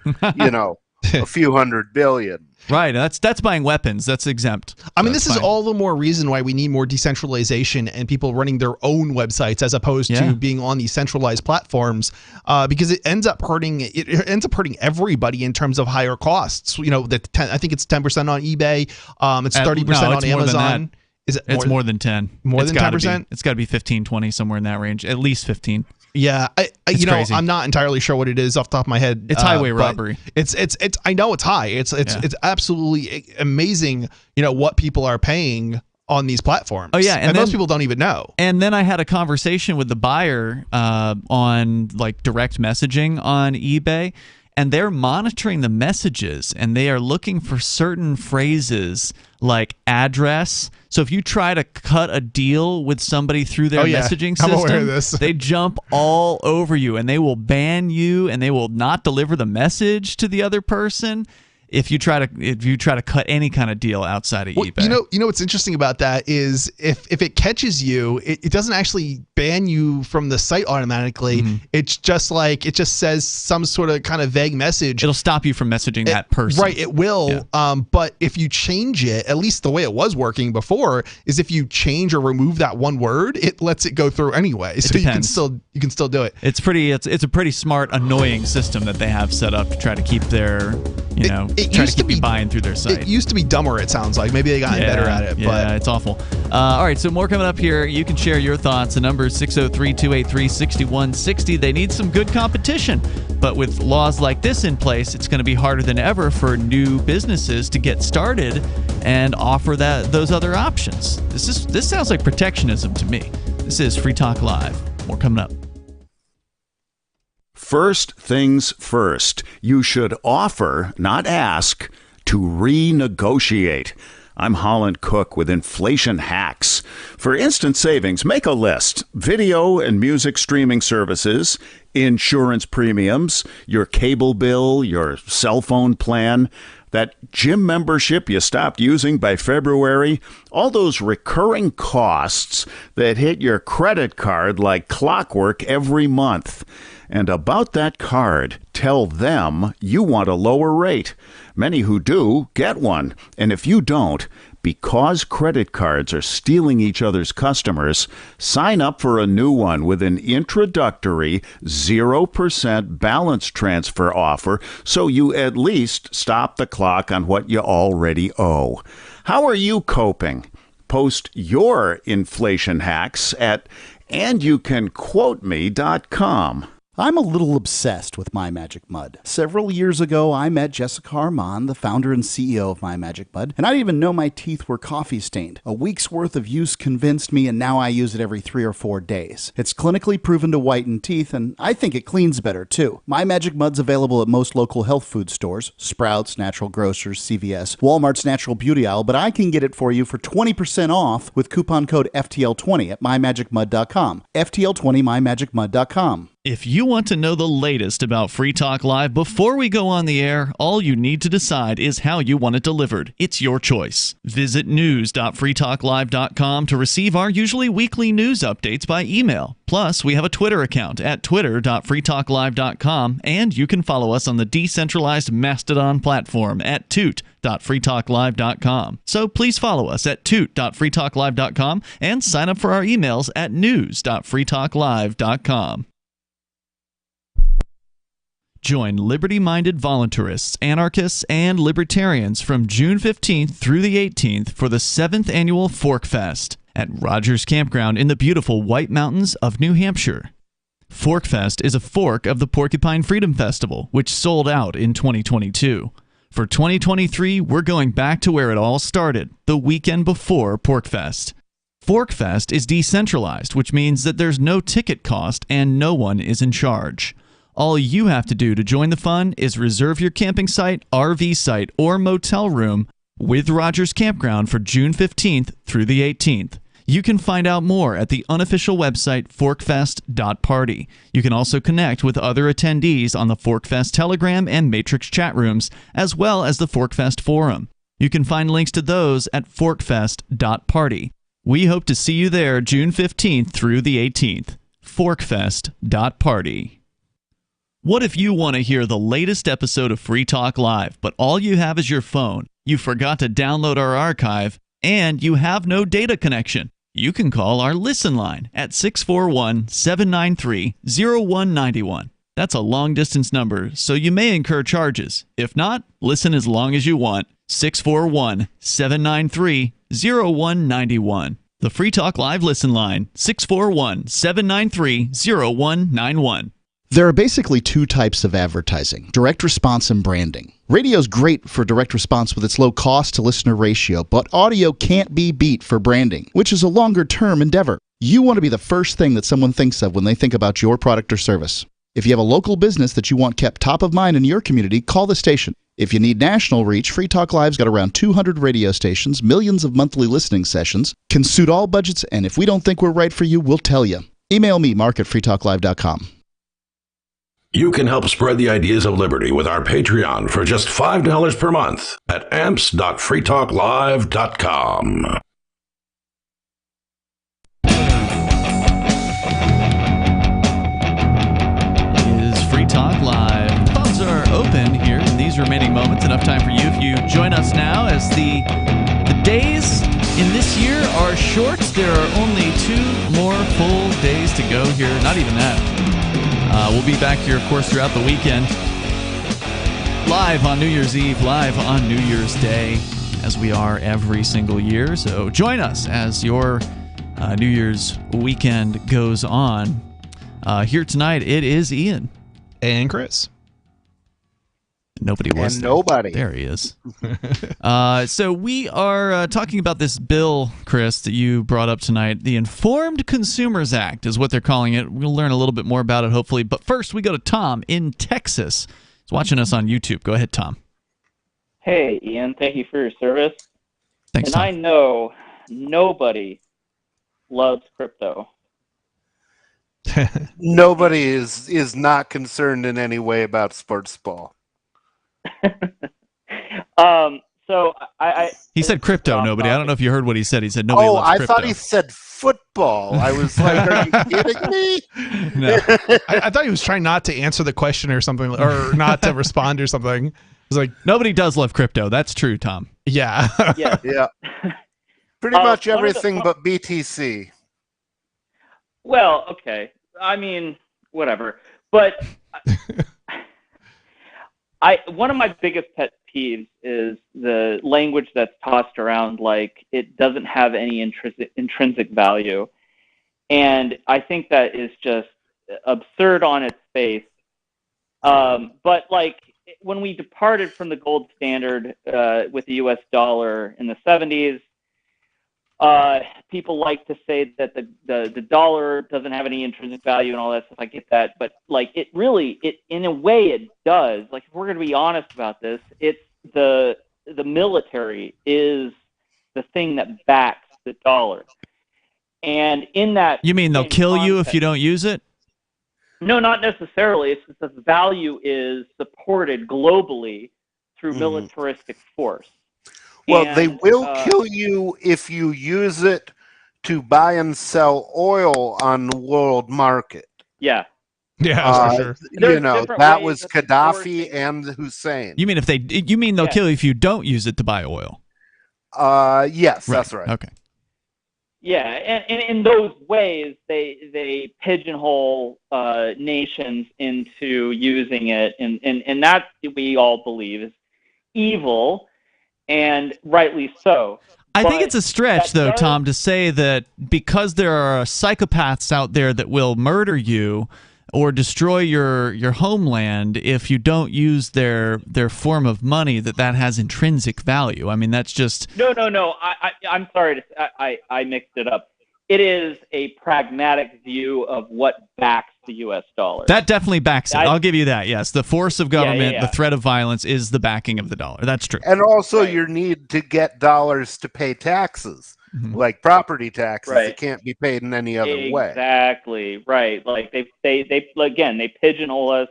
few $100 billion. Right, that's buying weapons. That's exempt. I mean, this is all the more reason why we need more decentralization and people running their own websites as opposed to being on these centralized platforms, because it ends up hurting everybody in terms of higher costs. I think it's 10% on eBay. It's 30% on Amazon. It's more than 10. More than 10%? It's got to be 15, 20, somewhere in that range. At least 15. Yeah, crazy. I'm not entirely sure what it is off the top of my head. It's highway robbery. It's I know it's high. It's absolutely amazing. What people are paying on these platforms. Oh yeah, and most people don't even know. And then I had a conversation with the buyer on direct messaging on eBay, and they're monitoring the messages, and they are looking for certain phrases like address. So if you try to cut a deal with somebody through their messaging system, I'm aware of this. They jump all over you, and they will ban you, and they will not deliver the message to the other person. if you try to cut any kind of deal outside of eBay. You know what's interesting about that is if it catches you, it doesn't actually ban you from the site automatically. It's just like it just says some sort of kind of vague message. It'll stop you from messaging that person. Right, it will. Yeah. But if you change it, at least the way it was working before, is if you change or remove that one word, it lets it go through anyway. So you can still do it. It's a pretty smart, annoying system that they have set up to try to keep their try to keep you buying through their site. It used to be dumber, it sounds like. Maybe they got better at it. Yeah, it's awful. All right, so more coming up here. You can share your thoughts. The number is 603-283-6160. They need some good competition. But with laws like this in place, it's going to be harder than ever for new businesses to get started and offer those other options. This sounds like protectionism to me. This is Free Talk Live. More coming up. First things first, you should offer, not ask, to renegotiate. I'm Holland Cook with Inflation Hacks. For instant savings, make a list. Video and music streaming services, insurance premiums, your cable bill, your cell phone plan, that gym membership you stopped using by February, all those recurring costs that hit your credit card like clockwork every month. And about that card, tell them you want a lower rate. Many who do get one. And if you don't, because credit cards are stealing each other's customers, sign up for a new one with an introductory 0% balance transfer offer so you at least stop the clock on what you already owe. How are you coping? Post your inflation hacks at andyoucanquoteme.com. I'm a little obsessed with My Magic Mud. Several years ago, I met Jessica Armand, the founder and CEO of My Magic Mud, and I didn't even know my teeth were coffee stained. A week's worth of use convinced me, and now I use it every 3 or 4 days. It's clinically proven to whiten teeth, and I think it cleans better, too. My Magic Mud's available at most local health food stores, Sprouts, Natural Grocers, CVS, Walmart's Natural Beauty Aisle, but I can get it for you for 20% off with coupon code FTL20 at mymagicmud.com. FTL20 mymagicmud.com. If you want to know the latest about Free Talk Live before we go on the air, all you need to decide is how you want it delivered. It's your choice. Visit news.freetalklive.com to receive our usually weekly news updates by email. Plus, we have a Twitter account at twitter.freetalklive.com, and you can follow us on the decentralized Mastodon platform at toot.freetalklive.com. So please follow us at toot.freetalklive.com and sign up for our emails at news.freetalklive.com. Join liberty-minded voluntarists, anarchists, and libertarians from June 15th through the 18th for the 7th annual Fork Fest at Rogers Campground in the beautiful White Mountains of New Hampshire. Fork Fest is a fork of the Porcupine Freedom Festival, which sold out in 2022. For 2023, we're going back to where it all started, the weekend before PorcFest. ForkFest is decentralized, which means that there's no ticket cost and no one is in charge. All you have to do to join the fun is reserve your camping site, RV site, or motel room with Rogers Campground for June 15th through the 18th. You can find out more at the unofficial website forkfest.party. You can also connect with other attendees on the ForkFest Telegram and Matrix chat rooms, as well as the ForkFest forum. You can find links to those at forkfest.party. We hope to see you there June 15th through the 18th. forkfest.party. What if you want to hear the latest episode of Free Talk Live, but all you have is your phone, you forgot to download our archive, and you have no data connection? You can call our Listen line at 641-793-0191. That's a long-distance number, so you may incur charges. If not, listen as long as you want. 641-793-0191. The Free Talk Live Listen line, 641-793-0191. There are basically two types of advertising, direct response and branding. Radio's great for direct response with its low cost to listener ratio, but audio can't be beat for branding, which is a longer term endeavor. You want to be the first thing that someone thinks of when they think about your product or service. If you have a local business that you want kept top of mind in your community, call the station. If you need national reach, Free Talk Live's got around 200 radio stations, millions of monthly listening sessions, can suit all budgets, and if we don't think we're right for you, we'll tell you. Email me, mark@freetalklive.com. You can help spread the ideas of liberty with our Patreon for just $5 per month at amps.freetalklive.com. Is Free Talk Live. The phones are open here in these remaining moments. Enough time for you if you join us now as the days in this year are short. There are only 2 more full days to go here. Not even that. We'll be back here, of course, throughout the weekend. Live on New Year's Eve, live on New Year's Day, as we are every single year. So join us as your New Year's weekend goes on. Here tonight, it is Ian. And Chris. Nobody was And there. nobody. There he is. So we are talking about this bill, Chris, that you brought up tonight. The Informed Consumers Act is what they're calling it. We'll learn a little bit more about it, hopefully. But first, we go to Tom in Texas. He's watching us on YouTube. Go ahead, Tom. Hey, Ian. Thank you for your service. Thanks, and Tom. I know nobody loves crypto. Nobody is not concerned in any way about sports ball. So I He said crypto, nobody. I don't know if you heard what he said. He said nobody loves I crypto. thought he said football. I was like, are you kidding me? No. I thought he was trying not to answer the question or something, or not to respond or something. It was like, nobody does love crypto. That's true, Tom. Yeah. Yeah. Pretty much everything but BTC. Well, okay. I mean, whatever. But one of my biggest pet peeves is the language that's tossed around like it doesn't have any intrinsic value. And I think that is just absurd on its face. But like when we departed from the gold standard with the US dollar in the 70s, people like to say that the dollar doesn't have any intrinsic value and all that stuff. I get that, but like it in a way it does. Like if we're going to be honest about this, it's the military is the thing that backs the dollar, and in that You mean they'll kill you if you don't use it? No, not necessarily. It's just that the value is supported globally through militaristic force. Well, And, they will kill you if you use it to buy and sell oil on the world market. Yeah. Yeah, for sure. You know, that was Gaddafi and Hussein. You mean they'll kill you if you don't use it to buy oil? Yes, that's right. Okay. Yeah, and in those ways, they pigeonhole nations into using it, and that we all believe is evil, and rightly so. I think it's a stretch, though, Tom, to say that because there are psychopaths out there that will murder you or destroy your homeland if you don't use their form of money, that has intrinsic value. I mean, that's just... No. I'm sorry. I mixed it up. It is a pragmatic view of what backs the U.S. dollar. That definitely backs it. I'll give you that, yes. The force of government, yeah. the threat of violence is the backing of the dollar. That's true. And also your need to get dollars to pay taxes, like property taxes. Right. It can't be paid in any other way. Exactly, right. Like they pigeonhole us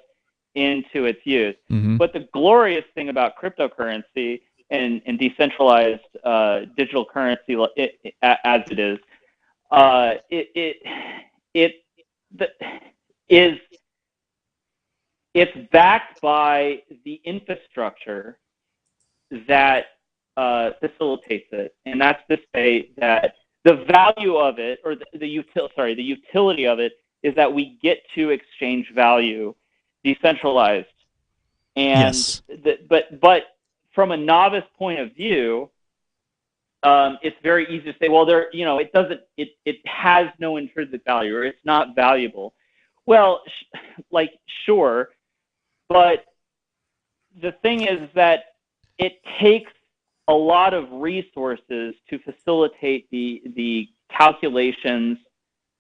into its use. But the glorious thing about cryptocurrency and decentralized digital currency as it is, it's backed by the infrastructure that facilitates it, and that's to say that the value of it, or the utility of it, is that we get to exchange value decentralized. And yes. But from a novice point of view, it's very easy to say, well, it has no intrinsic value, or it's not valuable. Well, sure, but the thing is that it takes a lot of resources to facilitate the calculations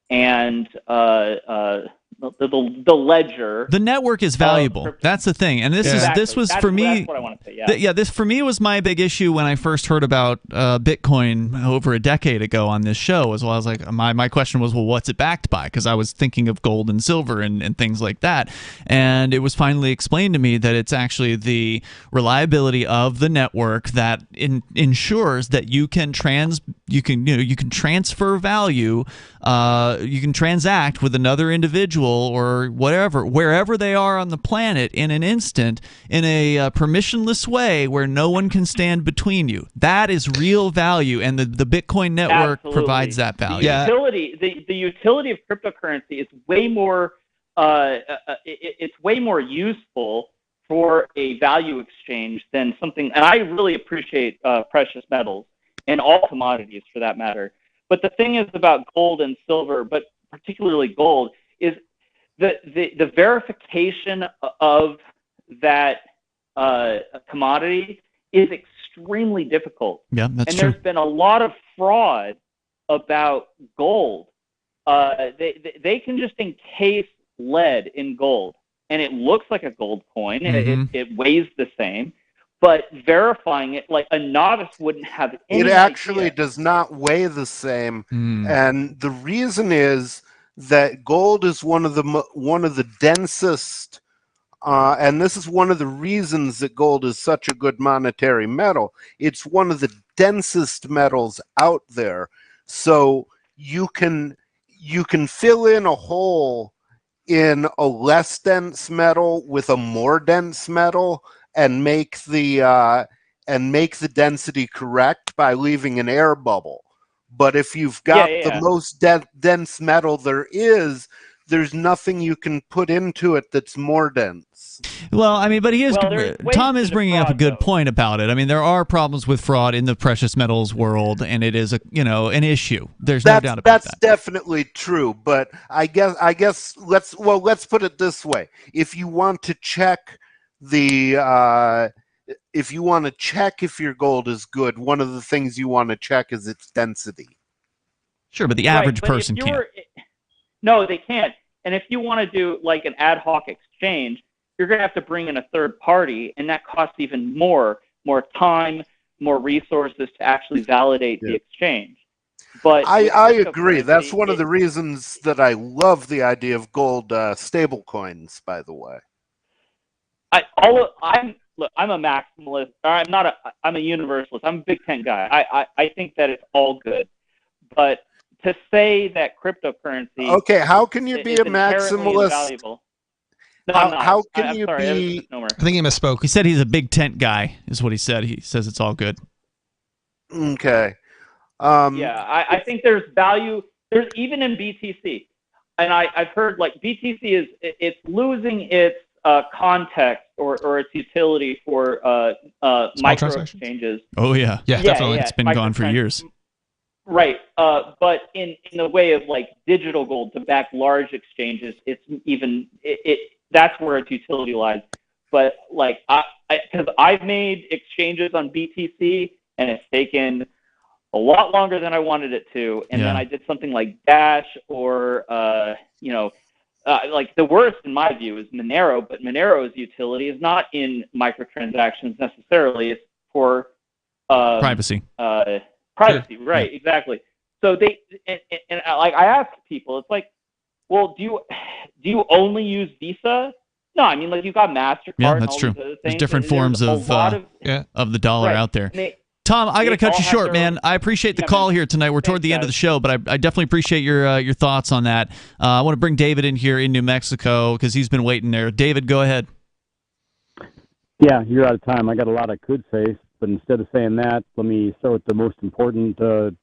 and the ledger. The network is valuable. That's the thing, and this was for me. That's what I want to say. Yeah. This for me was my big issue when I first heard about Bitcoin over a decade ago on this show. As well, I was like, my question was, well, what's it backed by? Because I was thinking of gold and silver and things like that, and it was finally explained to me that it's actually the reliability of the network that ensures that you can transfer value, you can transact with another individual or whatever, wherever they are on the planet in an instant, in a permissionless way where no one can stand between you. That is real value, and the Bitcoin network provides that value. The utility of cryptocurrency is way more. It's way more useful for a value exchange than something. And I really appreciate precious metals and all commodities for that matter. But the thing is about gold and silver, but particularly gold, is the verification of that commodity is extremely difficult. Yeah, that's and true. There's been a lot of fraud about gold. They can just encase lead in gold, and it looks like a gold coin. It weighs the same. But verifying it, like a novice wouldn't have any idea. It actually does not weigh the same, and the reason is that gold is one of the densest, and this is one of the reasons that gold is such a good monetary metal. It's one of the densest metals out there, so you can fill in a hole in a less dense metal with a more dense metal and make the density correct by leaving an air bubble. But if you've got the most dense metal there's nothing you can put into it that's more dense. Well, I mean, but Tom is bringing up a good point about it. I mean, there are problems with fraud in the precious metals world, and it is an issue. There's no doubt about that. That's definitely true, but I guess let's put it this way. If you want to check if your gold is good, one of the things you want to check is its density. Sure, but the average person can't. No, they can't. And if you want to do like an ad hoc exchange, you're going to have to bring in a third party, and that costs even more time, more resources to actually validate the exchange. But I agree. That's one of the reasons that I love the idea of gold stable coins, by the way. I'm a maximalist. I'm a universalist. I'm a Big Tent guy. I think that it's all good. But to say that cryptocurrency... Okay, how can you be a maximalist? No, how can you be... I think he misspoke. He said he's a Big Tent guy, is what he said. He says it's all good. Okay. I think there's value. There's even in BTC. And I've heard like BTC it's losing its context or its utility for micro exchanges. Oh, yeah. Yeah, definitely. It's been gone for years. Right, but in the way of like digital gold to back large exchanges, it's even that's where its utility lies. But like because I've made exchanges on BTC and it's taken a lot longer than I wanted it to, and then I did something like Dash or like the worst in my view is Monero, but Monero's utility is not in microtransactions necessarily. It's for privacy. Privacy, right? Exactly. So like I ask people, it's like, well, do you only use Visa? No, I mean like you've got MasterCard. Yeah, that's true. There's different forms of the dollar out there. Tom, I got to cut you short, man. I appreciate the call here tonight. We're toward the end of the show, but I definitely appreciate your thoughts on that. I want to bring David in here in New Mexico because he's been waiting there. David, go ahead. Yeah, you're out of time. I got a lot I could say. But instead of saying that, let me start with the most important 1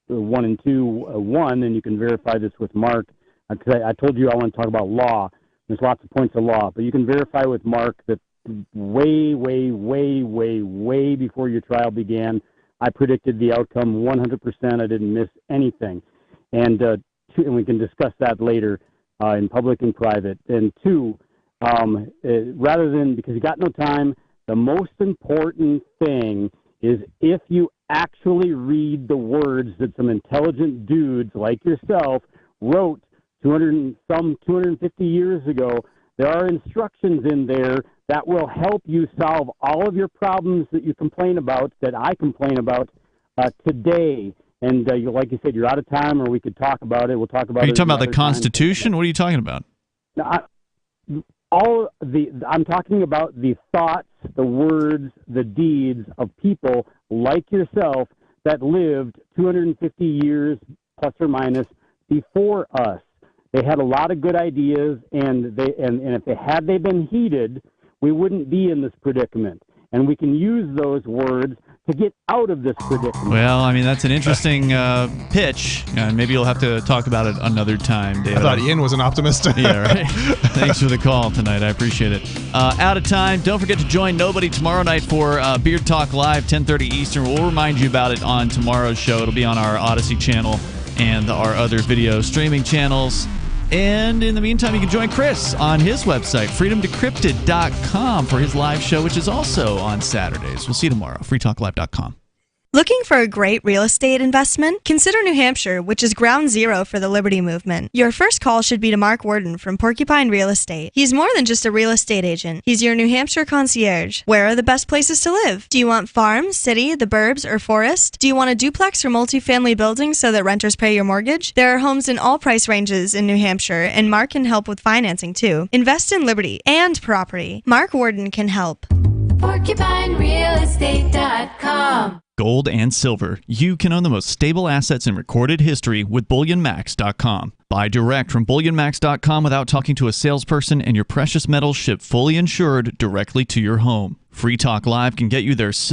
and 2. 1, and you can verify this with Mark. I told you I want to talk about law. There's lots of points of law, but you can verify with Mark that way before your trial began, I predicted the outcome 100%. I didn't miss anything. And we can discuss that later in public and private. And 2, rather than, because you got no time, the most important thing is if you actually read the words that some intelligent dudes like yourself wrote 250 years ago. There are instructions in there that will help you solve all of your problems that you complain about, that I complain about today. And like you said, you're out of time, or we could talk about it. We'll talk about it. Are you talking about the another Constitution? What are you talking about? I'm talking about the thoughts, the words, the deeds of people like yourself that lived 250 years plus or minus before us. They had a lot of good ideas, and if they been heeded, we wouldn't be in this predicament. And we can use those words to get out of this predicament. Well, I mean, that's an interesting pitch. Maybe you'll have to talk about it another time, David. I thought Ian was an optimist. Yeah, right. Thanks for the call tonight. I appreciate it. Out of time. Don't forget to join Nobody tomorrow night for Beard Talk Live, 10:30 Eastern. We'll remind you about it on tomorrow's show. It'll be on our Odyssey channel and our other video streaming channels. And in the meantime, you can join Chris on his website, freedomdecrypted.com, for his live show, which is also on Saturdays. We'll see you tomorrow. freetalklive.com. Looking for a great real estate investment? Consider New Hampshire, which is ground zero for the Liberty Movement. Your first call should be to Mark Worden from Porcupine Real Estate. He's more than just a real estate agent. He's your New Hampshire concierge. Where are the best places to live? Do you want farm, city, the burbs, or forest? Do you want a duplex or multifamily building so that renters pay your mortgage? There are homes in all price ranges in New Hampshire, and Mark can help with financing too. Invest in Liberty and property. Mark Worden can help. PorcupineRealEstate.com. Gold and silver. You can own the most stable assets in recorded history with BullionMax.com. Buy direct from BullionMax.com without talking to a salesperson, and your precious metals shipped fully insured directly to your home. Free Talk Live can get you their silver